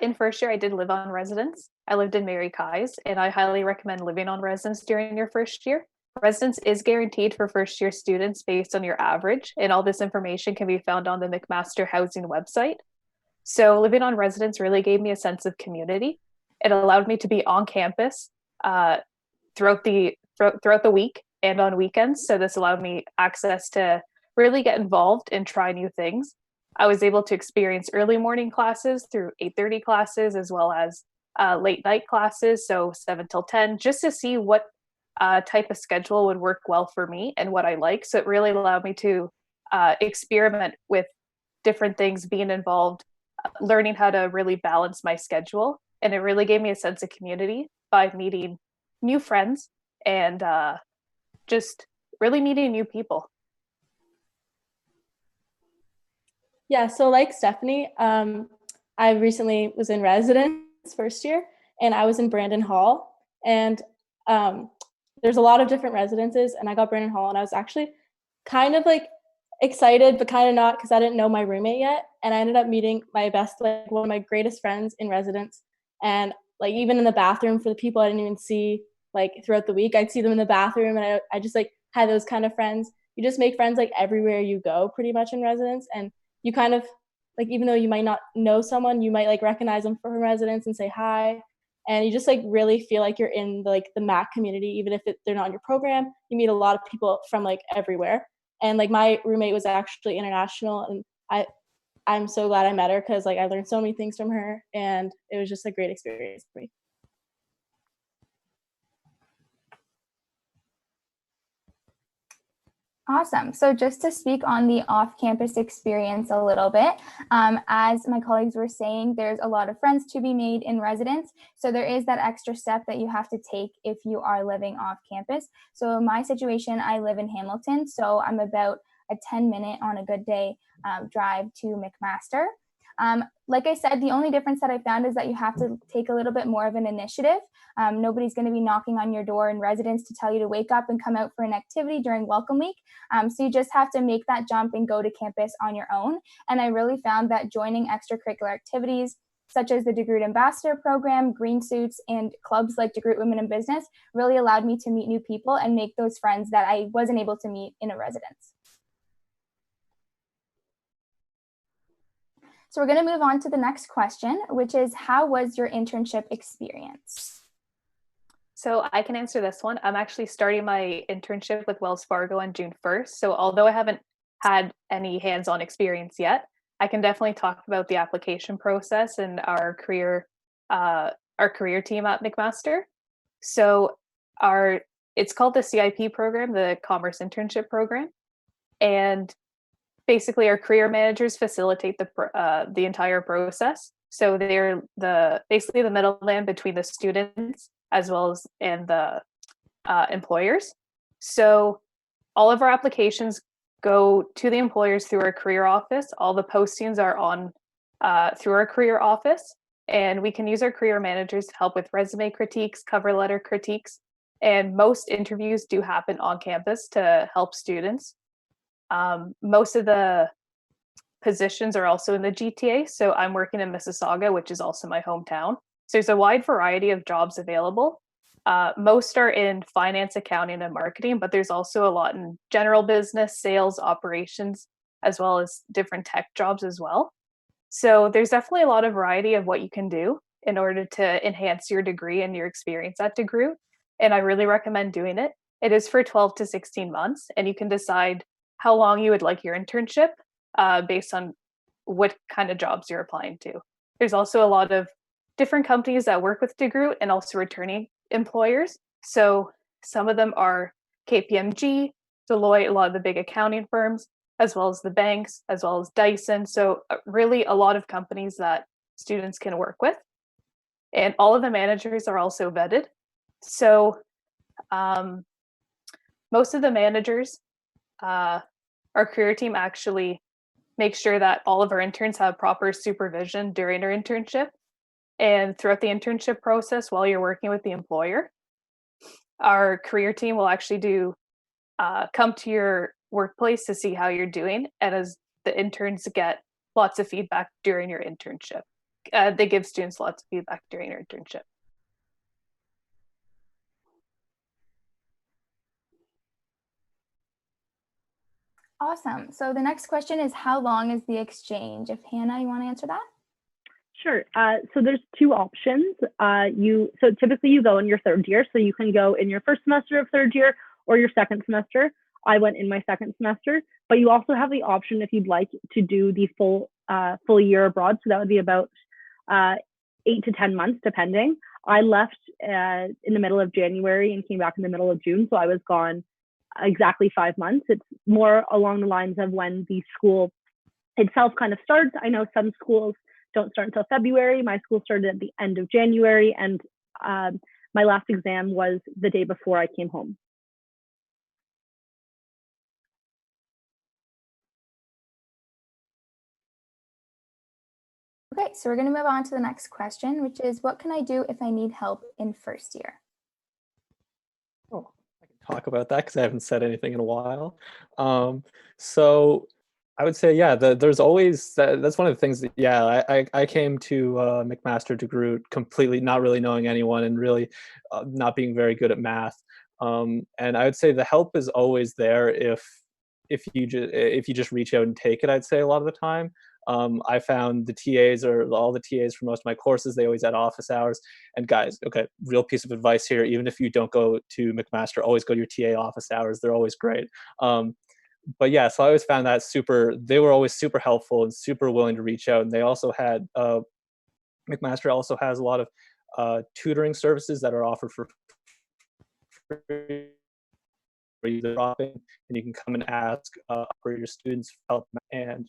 in first year, I did live on residence. I lived in Mary Kai's, and I highly recommend living on residence during your first year. Residence is guaranteed for first year students based on your average, and all this information can be found on the McMaster Housing website. So living on residence really gave me a sense of community. It allowed me to be on campus throughout the week and on weekends. So this allowed me access to really get involved and try new things. I was able to experience early morning classes through 8:30 classes, as well as late night classes, so 7 till 10, just to see what type of schedule would work well for me and what I like. So it really allowed me to experiment with different things, being involved, learning how to really balance my schedule. And it really gave me a sense of community by meeting new friends and just really meeting new people. Yeah, so like Stephanie, I recently was in residence first year, and I was in Brandon Hall, and there's a lot of different residences, and I got Brandon Hall, and I was actually kind of like excited, but kind of not, because I didn't know my roommate yet, and I ended up meeting my one of my greatest friends in residence, and like even in the bathroom for the people I didn't even see like throughout the week, I'd see them in the bathroom, and I just like had those kind of friends. You just make friends like everywhere you go, pretty much in residence, and you kind of like, even though you might not know someone, you might like recognize them from residence and say hi. And you just like really feel like you're in the Mac community, even if they're not in your program. You meet a lot of people from like everywhere. And like my roommate was actually international, and I'm so glad I met her, because like I learned so many things from her, and it was just a great experience for me. Awesome. So just to speak on the off-campus experience a little bit, as my colleagues were saying, there's a lot of friends to be made in residence. So there is that extra step that you have to take if you are living off campus. So in my situation, I live in Hamilton, so I'm about a 10-minute on a good day drive to McMaster. Like I said, the only difference that I found is that you have to take a little bit more of an initiative. Nobody's going to be knocking on your door in residence to tell you to wake up and come out for an activity during welcome week. So you just have to make that jump and go to campus on your own. And I really found that joining extracurricular activities such as the DeGroote Ambassador Program, Green Suits, and clubs like DeGroote Women in Business really allowed me to meet new people and make those friends that I wasn't able to meet in a residence. So we're going to move on to the next question, which is, how was your internship experience? So I can answer this one. I'm actually starting my internship with Wells Fargo on June 1st. So although I haven't had any hands-on experience yet, I can definitely talk about the application process and our career team at McMaster. So it's called the CIP program, the Commerce Internship Program, and basically our career managers facilitate the entire process. So they're basically the middleman between the students as well as the employers. So all of our applications go to the employers through our career office. All the postings are on through our career office, and we can use our career managers to help with resume critiques, cover letter critiques, and most interviews do happen on campus to help students. Most of the positions are also in the GTA. So I'm working in Mississauga, which is also my hometown. So there's a wide variety of jobs available. Most are in finance, accounting, and marketing, but there's also a lot in general business, sales, operations, as well as different tech jobs as well. So there's definitely a lot of variety of what you can do in order to enhance your degree and your experience at DeGroote. And I really recommend doing it. It is for 12 to 16 months, and you can decide how long you would like your internship based on what kind of jobs you're applying to. There's also a lot of different companies that work with DeGroote and also returning employers. So some of them are KPMG, Deloitte, a lot of the big accounting firms, as well as the banks, as well as Dyson. So really a lot of companies that students can work with. And all of the managers are also vetted. So most of the managers, our career team actually makes sure that all of our interns have proper supervision during our internship and throughout the internship process while you're working with the employer. Our career team will actually come to your workplace to see how you're doing, and as the interns get lots of feedback during your internship. They give students lots of feedback during your internship. Awesome. So the next question is, how long is the exchange? If Hannah, you want to answer that? Sure. So there's two options. So typically you go in your third year. So you can go in your first semester of third year or your second semester. I went in my second semester, but you also have the option if you'd like to do the full year abroad. So that would be about 8 to 10 months, depending. I left in the middle of January and came back in the middle of June. So I was gone exactly 5 months. It's more along the lines of when the school itself kind of starts. I know some schools don't start until February. My school started at the end of January, and my last exam was the day before I came home. Okay, so we're going to move on to the next question, which is what can I do if I need help in first year? Oh, I can talk about that because I haven't said anything in a while. So I would say, yeah, there's always that's one of the things that, yeah, I came to McMaster DeGroote completely not really knowing anyone and really not being very good at math. And I would say the help is always there if you just reach out and take it. I'd say a lot of the time. I found the TAs or all the TAs for most of my courses, they always had office hours. And guys, okay, real piece of advice here, even if you don't go to McMaster, always go to your TA office hours. They're always great. But yeah, so I always found that they were always super helpful and super willing to reach out. And they also had, McMaster also has a lot of tutoring services that are offered for free. Where you drop in and you can come and ask for your students for help. And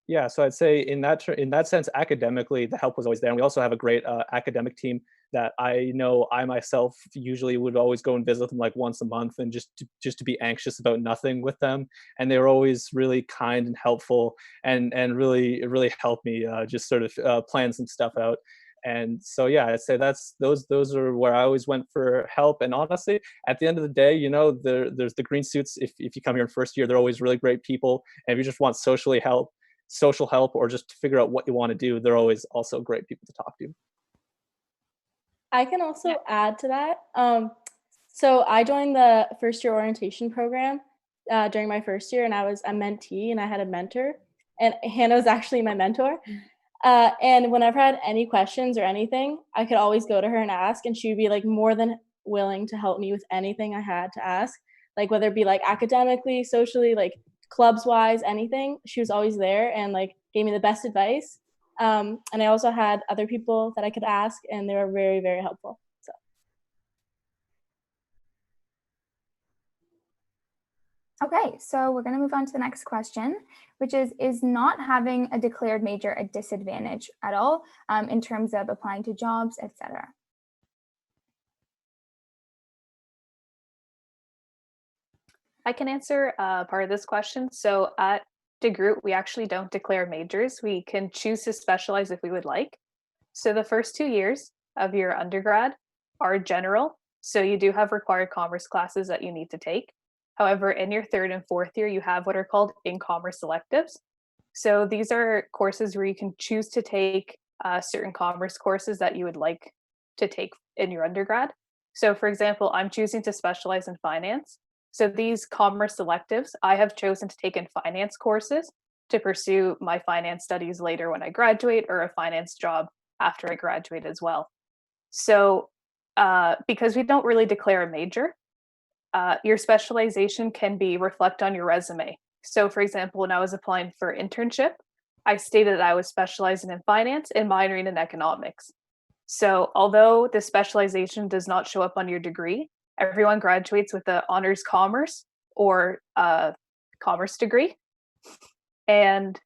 yeah, so I'd say in that sense, academically, the help was always there. And we also have a great academic team that I know I myself usually would always go and visit them like once a month and just to be anxious about nothing with them. And they were always really kind and helpful and really helped me just sort of plan some stuff out. And so, yeah, I'd say those are where I always went for help. And honestly, at the end of the day, there's the green suits. If you come here in first year, they're always really great people. And if you just want social help, or just to figure out what you want to do, they're always also great people to talk to. I can also add to that. So I joined the first year orientation program during my first year, and I was a mentee and I had a mentor. And Hannah was actually my mentor. And whenever I had any questions or anything, I could always go to her and ask, and she would be like more than willing to help me with anything I had to ask, like whether it be like academically, socially, like clubs wise, anything. She was always there and like gave me the best advice. And I also had other people that I could ask, and they were very, very helpful. So. Okay, so we're going to move on to the next question, which is not having a declared major a disadvantage at all in terms of applying to jobs, etc.? I can answer part of this question. So at DeGroote, we actually don't declare majors. We can choose to specialize if we would like. So the first 2 years of your undergrad are general. So you do have required commerce classes that you need to take. However, in your third and fourth year, you have what are called in-commerce electives. So these are courses where you can choose to take certain commerce courses that you would like to take in your undergrad. So for example, I'm choosing to specialize in finance. So these commerce electives, I have chosen to take in finance courses to pursue my finance studies later when I graduate, or a finance job after I graduate as well. So because we don't really declare a major, your specialization can be reflect on your resume. So for example, when I was applying for internship, I stated that I was specializing in finance and minoring in economics. So although the specialization does not show up on your degree, everyone graduates with the honors commerce or commerce degree. And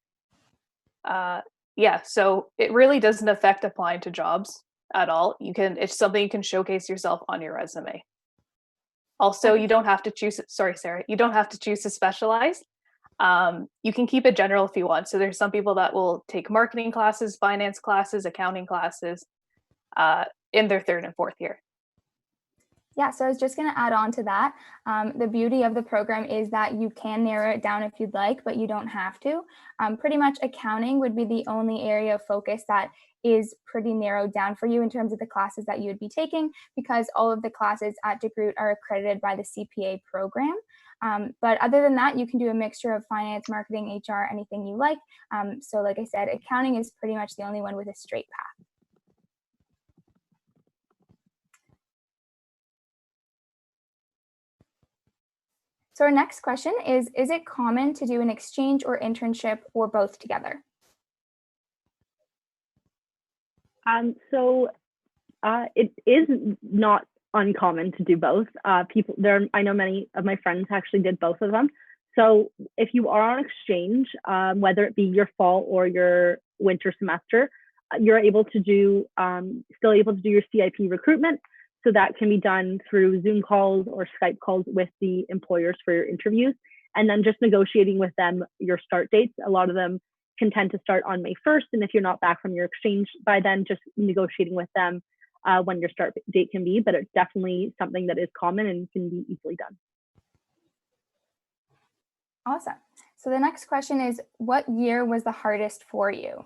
yeah, so it really doesn't affect applying to jobs at all. It's something you can showcase yourself on your resume. Also, you don't have to choose, sorry, Sarah, you don't have to choose to specialize. You can keep it general if you want. So there's some people that will take marketing classes, finance classes, accounting classes in their third and fourth year. Yeah, so I was just going to add on to that. The beauty of the program is that you can narrow it down if you'd like, but you don't have to. Pretty much accounting would be the only area of focus that is pretty narrowed down for you in terms of the classes that you would be taking, because all of the classes at DeGroote are accredited by the CPA program. But other than that, you can do a mixture of finance, marketing, HR, anything you like. So like I said, accounting is pretty much the only one with a straight path. So our next question is it common to do an exchange or internship or both together? It is not uncommon to do both. I know many of my friends actually did both of them. So if you are on exchange, whether it be your fall or your winter semester, you're still able to do your CIP recruitment. So that can be done through Zoom calls or Skype calls with the employers for your interviews. And then just negotiating with them your start dates. A lot of them can tend to start on May 1st. And if you're not back from your exchange by then, just negotiating with them when your start date can be. But it's definitely something that is common and can be easily done. Awesome. So the next question is, what year was the hardest for you?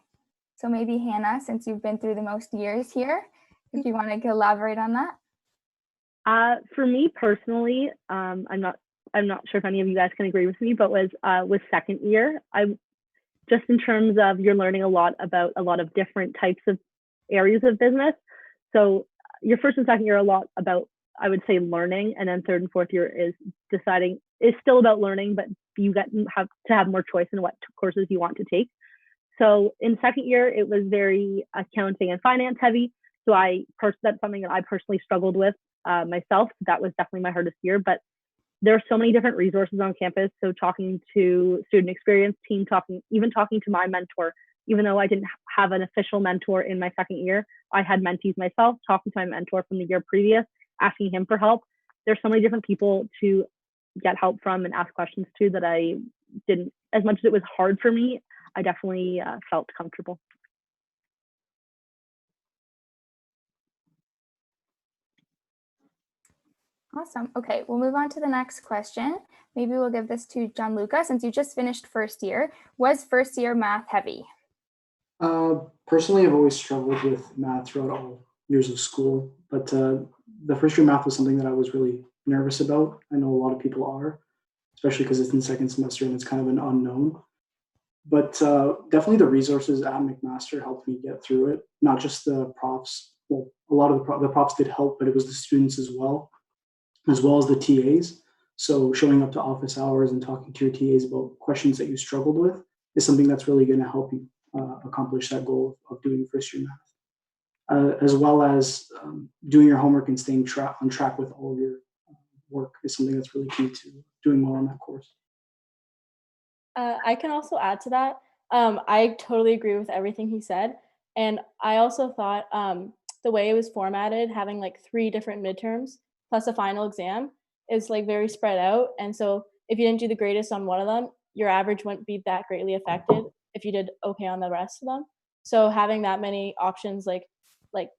So maybe Hannah, since you've been through the most years here, if you want to elaborate on that. For me personally, I'm not sure if any of you guys can agree with me, but was second year. I just in terms of you're learning a lot about a lot of different types of areas of business. So your first and second year are a lot about, I would say, learning, and then third and fourth year is still about learning, but you have to have more choice in what courses you want to take. So in second year, it was very accounting and finance heavy. So that's something that I personally struggled with myself. That was definitely my hardest year, but there are so many different resources on campus. So talking to student experience team, even talking to my mentor, even though I didn't have an official mentor in my second year, I had mentees myself, talking to my mentor from the year previous, asking him for help. There's so many different people to get help from and ask questions to that I didn't, as much as it was hard for me, I definitely felt comfortable. Awesome. Okay, we'll move on to the next question. Maybe we'll give this to Gianluca, since you just finished first year. Was first year math heavy? Personally, I've always struggled with math throughout all years of school, but the first year math was something that I was really nervous about. I know a lot of people are, especially because it's in second semester and it's kind of an unknown. But definitely the resources at McMaster helped me get through it. Not just the profs. Well, a lot of the profs did help, but it was the students as well as the TAs. So showing up to office hours and talking to your TAs about questions that you struggled with is something that's really going to help you accomplish that goal of doing first year math. As well as doing your homework and staying on track with all of your work is something that's really key to doing well on that course. I can also add to that. I totally agree with everything he said. And I also thought the way it was formatted, having like 3 different midterms plus a final exam is like very spread out. And so if you didn't do the greatest on one of them, your average wouldn't be that greatly affected if you did okay on the rest of them. So having that many options like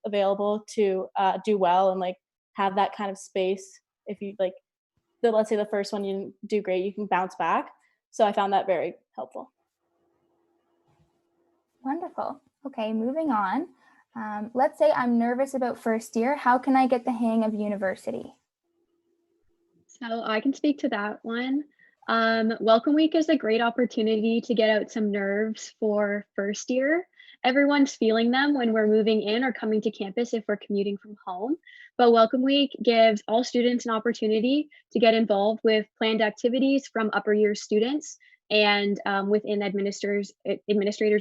available to do well and like have that kind of space, if you like, let's say the first one you didn't do great, you can bounce back. So I found that very helpful. Wonderful. Okay, moving on. Let's say I'm nervous about first year. How can I get the hang of university? So I can speak to that one. Welcome Week is a great opportunity to get out some nerves for first year. Everyone's feeling them when we're moving in or coming to campus if we're commuting from home. But Welcome Week gives all students an opportunity to get involved with planned activities from upper year students and within administrators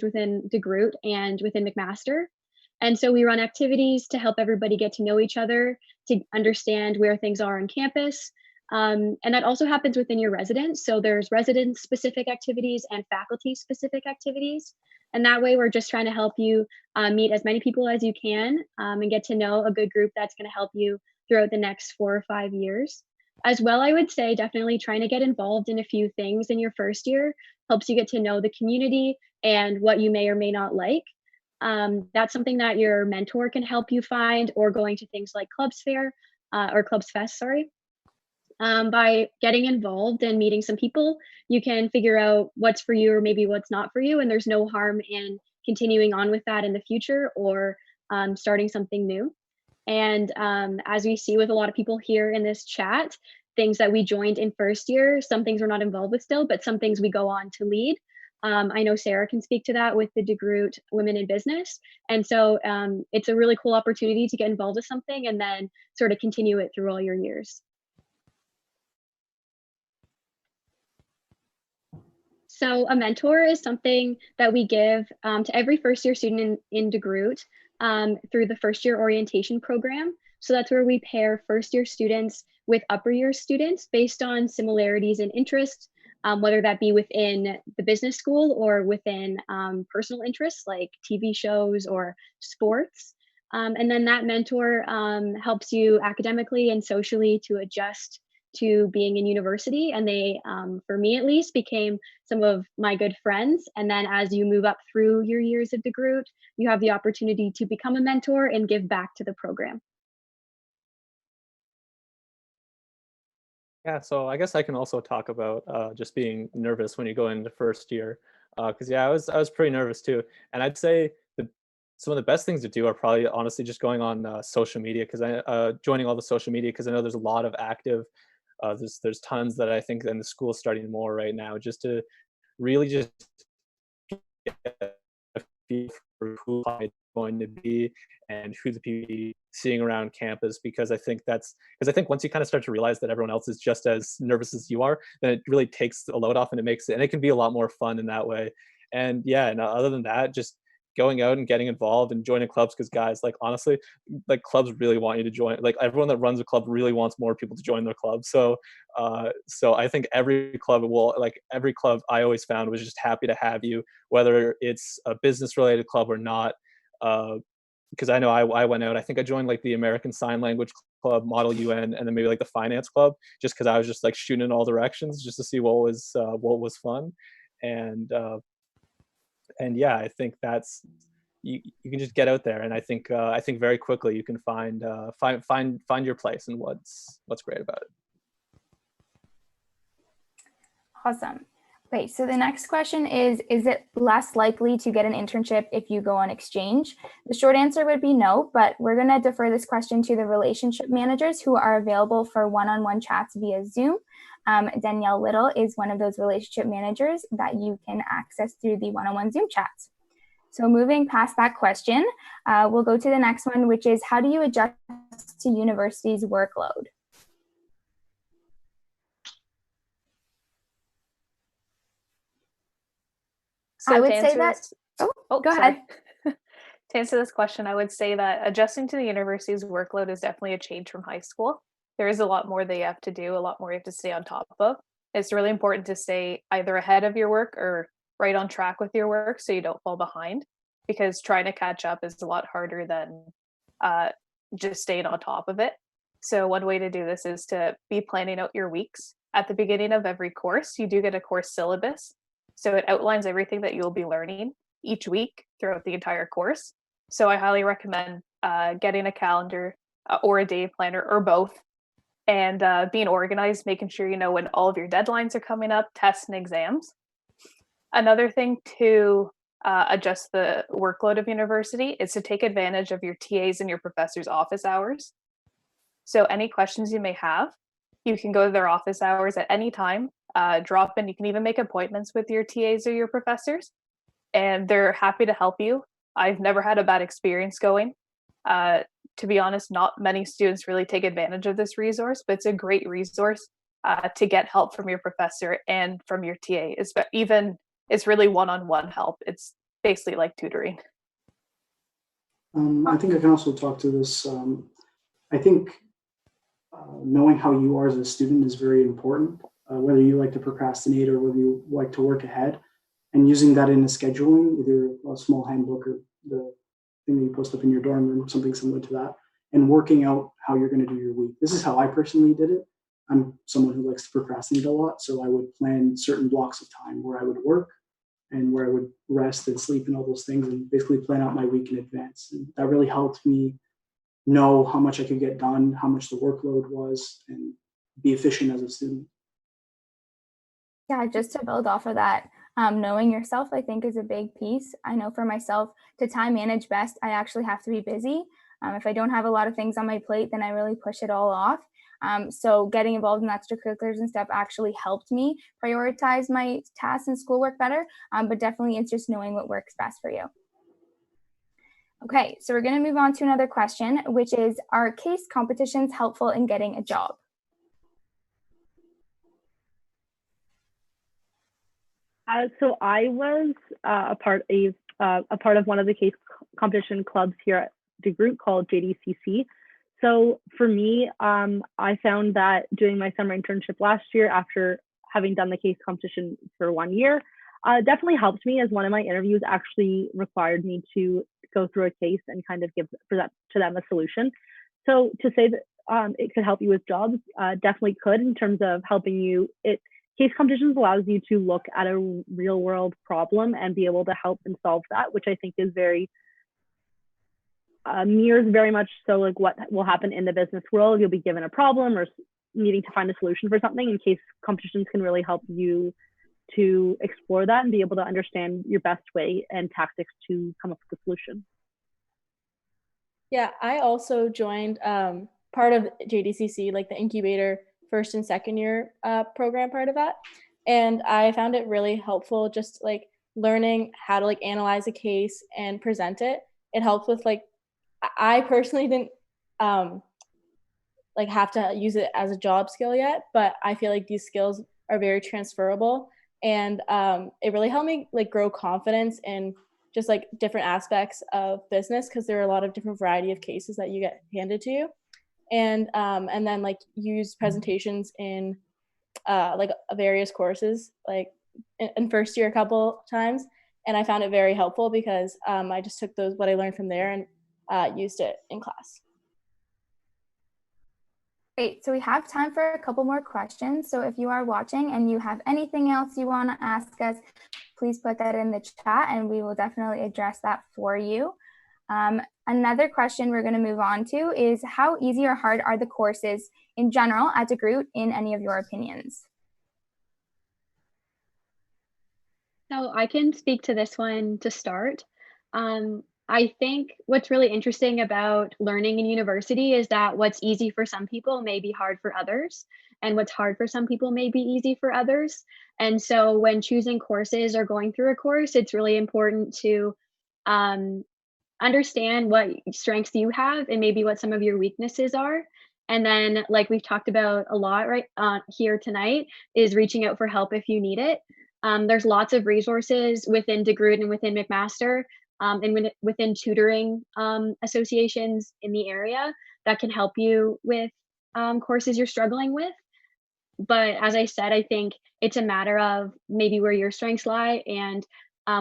within DeGroote and within McMaster. And so we run activities to help everybody get to know each other, to understand where things are on campus. And that also happens within your residence. So there's residence-specific activities and faculty-specific activities. And that way, we're just trying to help you meet as many people as you can and get to know a good group that's going to help you throughout the next 4 or 5 years. As well, I would say definitely trying to get involved in a few things in your first year helps you get to know the community and what you may or may not like. That's something that your mentor can help you find, or going to things like Clubs Fest, sorry. By getting involved and meeting some people, you can figure out what's for you or maybe what's not for you. And there's no harm in continuing on with that in the future or starting something new. And as we see with a lot of people here in this chat, things that we joined in first year, some things we're not involved with still, but some things we go on to lead. I know Sarah can speak to that with the DeGroote Women in Business. And so it's a really cool opportunity to get involved with something and then sort of continue it through all your years. So a mentor is something that we give to every first year student in DeGroote through the first year orientation program. So that's where we pair first year students with upper year students based on similarities in interests, whether that be within the business school or within personal interests like TV shows or sports. And then that mentor helps you academically and socially to adjust to being in university. And they, for me at least, became some of my good friends. And then as you move up through your years at DeGroote, you have the opportunity to become a mentor and give back to the program. Yeah, so I guess I can also talk about just being nervous when you go into first year, because yeah, I was pretty nervous too, and I'd say some of the best things to do are probably honestly just going on social media because I joining all the social media because I know there's a lot of active. There's tons that I think, and the school's starting more right now, just to really just get a feel for who it's going to be and who the people seeing around campus, because I think once you kind of start to realize that everyone else is just as nervous as you are, then it really takes a load off and it can be a lot more fun in that way. And yeah, and other than that, just going out and getting involved and joining clubs, because guys, like honestly, like clubs really want you to join. Like everyone that runs a club really wants more people to join their club. So I think every club I always found was just happy to have you, whether it's a business related club or not. Because I know I went out, I think I joined like the American Sign Language Club, Model UN, and then maybe like the finance club, just because I was just like shooting in all directions just to see what was fun. And yeah, I think that's you can just get out there, and I think very quickly you can find your place and what's great about it. Awesome. Okay, so the next question is it less likely to get an internship if you go on exchange? The short answer would be no, but we're going to defer this question to the relationship managers who are available for one-on-one chats via Zoom. Danielle Little is one of those relationship managers that you can access through the one-on-one Zoom chats. So moving past that question, we'll go to the next one, which is how do you adjust to university's workload? So I would say that. Go ahead. To answer this question, I would say that adjusting to the university's workload is definitely a change from high school. There is a lot more that you have to do, a lot more you have to stay on top of. It's really important to stay either ahead of your work or right on track with your work so you don't fall behind, because trying to catch up is a lot harder than just staying on top of it. So one way to do this is to be planning out your weeks. At the beginning of every course, you do get a course syllabus. So it outlines everything that you'll be learning each week throughout the entire course. So I highly recommend getting a calendar or a day planner or both, and being organized, making sure you know when all of your deadlines are coming up, tests and exams. Another thing to adjust the workload of university is to take advantage of your TAs and your professors' office hours. So any questions you may have, you can go to their office hours at any time, drop in. You can even make appointments with your TAs or your professors, and they're happy to help you. I've never had a bad experience going. To be honest, not many students really take advantage of this resource, but it's a great resource to get help from your professor and from your TA. It's really one-on-one help. It's basically like tutoring. I think I can also talk to this. I think knowing how you are as a student is very important, whether you like to procrastinate or whether you like to work ahead, and using that in a scheduling, either a small handbook or the thing that you post up in your dorm room, something similar to that, and working out how you're going to do your week. This is how I personally did it. I'm someone who likes to procrastinate a lot, so I would plan certain blocks of time where I would work and where I would rest and sleep and all those things, and basically plan out my week in advance. And that really helped me know how much I could get done, how much the workload was, and be efficient as a student. Yeah, just to build off of that, knowing yourself, I think, is a big piece. I know for myself, to time manage best, I actually have to be busy. If I don't have a lot of things on my plate, then I really push it all off. So getting involved in extracurriculars and stuff actually helped me prioritize my tasks and schoolwork better. But definitely it's just knowing what works best for you. Okay, so we're going to move on to another question, which is, are case competitions helpful in getting a job? So I was a part of one of the case competition clubs here at DeGroote called JDCC. So for me, I found that doing my summer internship last year, after having done the case competition for 1 year, definitely helped me, as one of my interviews actually required me to go through a case and kind of present to them a solution. So to say that it could help you with jobs, definitely could, in terms of helping you. Case competitions allows you to look at a real world problem and be able to help and solve that, which I think is mirrors very much so like what will happen in the business world. You'll be given a problem or needing to find a solution for something, and case competitions can really help you to explore that and be able to understand your best way and tactics to come up with a solution. Yeah, I also joined part of JDCC, like the incubator first and second year program part of that. And I found it really helpful, just like learning how to like analyze a case and present it. It helps with like, I personally didn't like have to use it as a job skill yet, but I feel like these skills are very transferable, and it really helped me like grow confidence in just like different aspects of business, because there are a lot of different variety of cases that you get handed to you, and then like use presentations in like various courses, like in first year a couple times, and I found it very helpful because I just took what I learned from there and used it in class. Great, so we have time for a couple more questions. So if you are watching and you have anything else you want to ask us, please put that in the chat and we will definitely address that for you. Another question we're going to move on to is, how easy or hard are the courses in general at DeGroote, in any of your opinions? So I can speak to this one to start. I think what's really interesting about learning in university is that what's easy for some people may be hard for others, and what's hard for some people may be easy for others. And so when choosing courses or going through a course, it's really important to understand what strengths you have and maybe what some of your weaknesses are. And then, like we've talked about a lot right here tonight, is reaching out for help if you need it. There's lots of resources within DeGroote and within McMaster and within tutoring associations in the area that can help you with courses you're struggling with. But as I said, I think it's a matter of maybe where your strengths lie and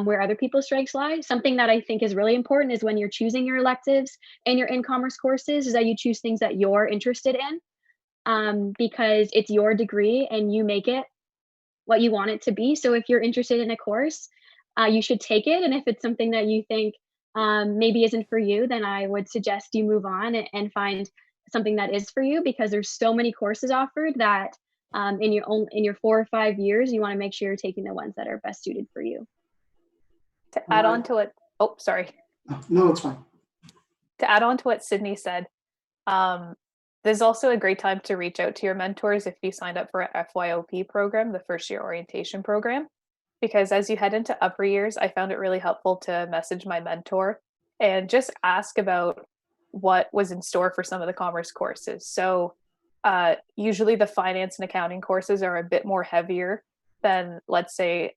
where other people's strengths lie. Something that I think is really important is when you're choosing your electives and your in-commerce courses is that you choose things that you're interested in, because it's your degree and you make it what you want it to be. So if you're interested in a course, you should take it. And if it's something that you think maybe isn't for you, then I would suggest you move on and find something that is for you, because there's so many courses offered that in your 4 or 5 years, you want to make sure you're taking the ones that are best suited for you. To add on to what, oh, sorry. No, it's fine. To add on to what Sydney said, there's also a great time to reach out to your mentors if you signed up for a FYOP program, the first year orientation program, because as you head into upper years, I found it really helpful to message my mentor and just ask about what was in store for some of the commerce courses. So usually the finance and accounting courses are a bit more heavier than, let's say,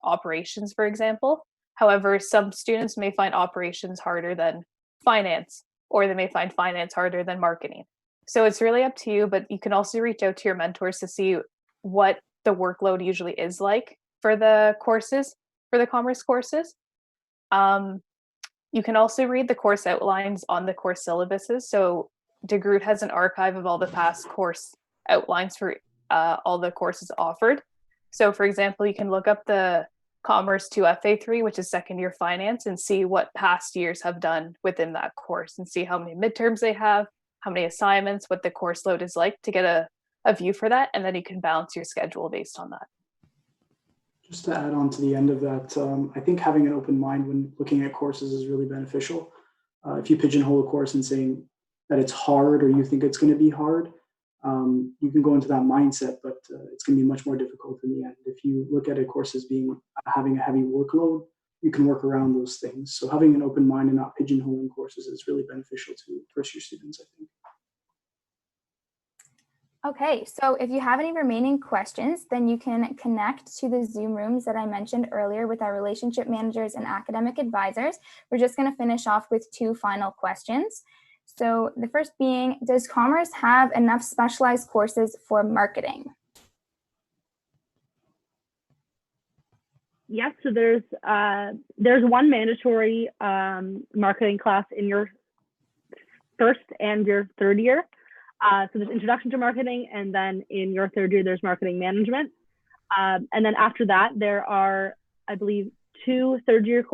operations, for example. However, some students may find operations harder than finance, or they may find finance harder than marketing. So it's really up to you, but you can also reach out to your mentors to see what the workload usually is like for the courses, for the commerce courses. You can also read the course outlines on the course syllabuses. So DeGroote has an archive of all the past course outlines for all the courses offered. So for example, you can look up the Commerce 2 FA3, which is second year finance, and see what past years have done within that course and see how many midterms they have, how many assignments, what the course load is like, to get a view for that. And then you can balance your schedule based on that. Just to add on to the end of that, I think having an open mind when looking at courses is really beneficial. If you pigeonhole a course and saying that it's hard or you think it's going to be hard, you can go into that mindset, but it's going to be much more difficult in the end. If you look at a course as having a heavy workload, you can work around those things. So having an open mind and not pigeonholing courses is really beneficial to first-year students, I think. Okay, so if you have any remaining questions, then you can connect to the Zoom rooms that I mentioned earlier with our relationship managers and academic advisors. We're just going to finish off with 2 final questions. So the first being, does commerce have enough specialized courses for marketing? Yes, so there's one mandatory marketing class in your first and your third year. So there's introduction to marketing, and then in your third year, there's marketing management. And then after that, there are, I believe, 2 third year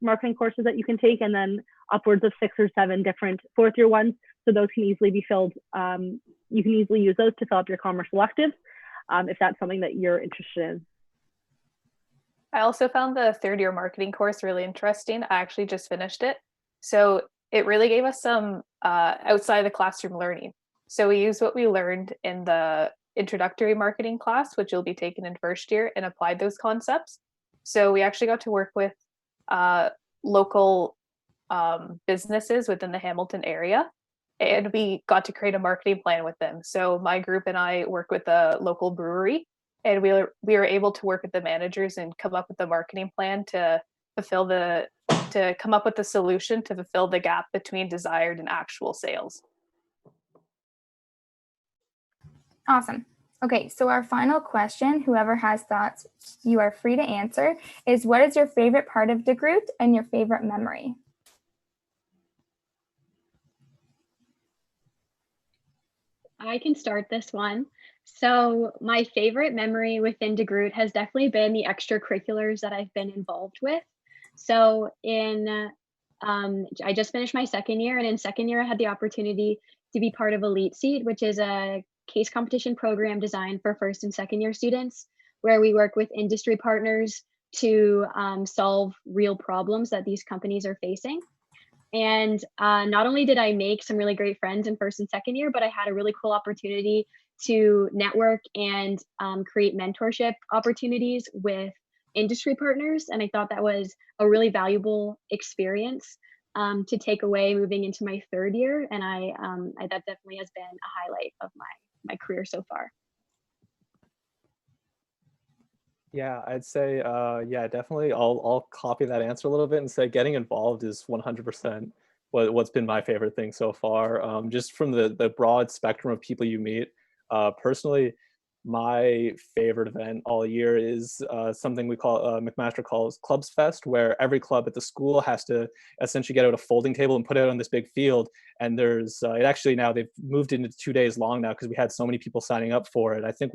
marketing courses that you can take, and then upwards of 6 or 7 different fourth year ones. So those can easily be filled. You can easily use those to fill up your commerce electives if that's something that you're interested in. I also found the third year marketing course really interesting. I actually just finished it. So it really gave us some outside the classroom learning. So we used what we learned in the introductory marketing class, which you'll be taking in first year, and applied those concepts. So we actually got to work with local businesses within the Hamilton area, and we got to create a marketing plan with them. So my group and I worked with a local brewery, and we were able to work with the managers and come up with the marketing plan to come up with the solution to fulfill the gap between desired and actual sales. Awesome. Okay, so our final question, whoever has thoughts, you are free to answer, is what is your favorite part of DeGroote and your favorite memory? I can start this one. So my favorite memory within DeGroote has definitely been the extracurriculars that I've been involved with. So I just finished my second year, and in second year I had the opportunity to be part of Elite Seat, which is a case competition program designed for first and second year students, where we work with industry partners to solve real problems that these companies are facing. And not only did I make some really great friends in first and second year, but I had a really cool opportunity to network and create mentorship opportunities with industry partners. And I thought that was a really valuable experience to take away moving into my third year. And that definitely has been a highlight of my career so far. Yeah, I'd say, yeah, definitely. I'll copy that answer a little bit and say getting involved is 100% what's been my favorite thing so far. Just from the broad spectrum of people you meet. Personally, my favorite event all year is something we call McMaster calls Clubs Fest, where every club at the school has to essentially get out a folding table and put it on this big field. And there's it actually now they've moved into 2 days long now because we had so many people signing up for it. I think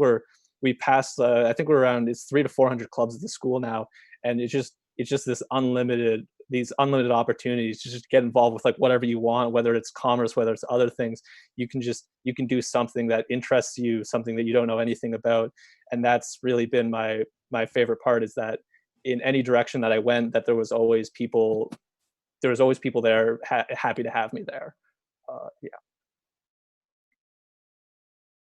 we passed I think we're around, it's 300 to 400 clubs at the school now, and it's just these unlimited opportunities to just get involved with like whatever you want, whether it's commerce, whether it's other things. You can do something that interests you, something that you don't know anything about. And that's really been my favorite part, is that in any direction that I went, that there was always people there happy to have me there. Yeah.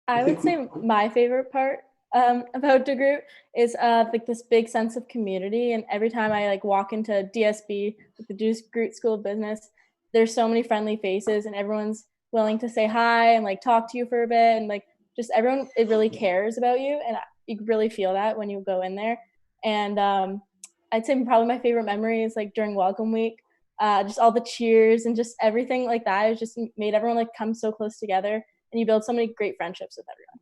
I would say my favorite part about DeGroote is like this big sense of community. And every time I like walk into DSB, like the DeGroote School of Business, there's so many friendly faces, and everyone's willing to say hi and like talk to you for a bit, and like just everyone, it really cares about you, and you really feel that when you go in there. And I'd say probably my favorite memory is like during Welcome Week, just all the cheers and just everything like that. It just made everyone like come so close together, and you build so many great friendships with everyone.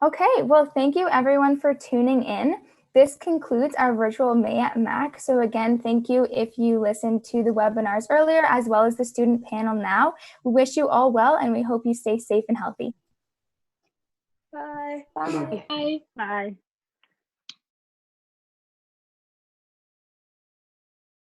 Okay, well, thank you everyone for tuning in. This concludes our virtual May at Mac. So again, thank you if you listened to the webinars earlier, as well as the student panel now. We wish you all well, and we hope you stay safe and healthy. Bye. Bye. Bye. Bye.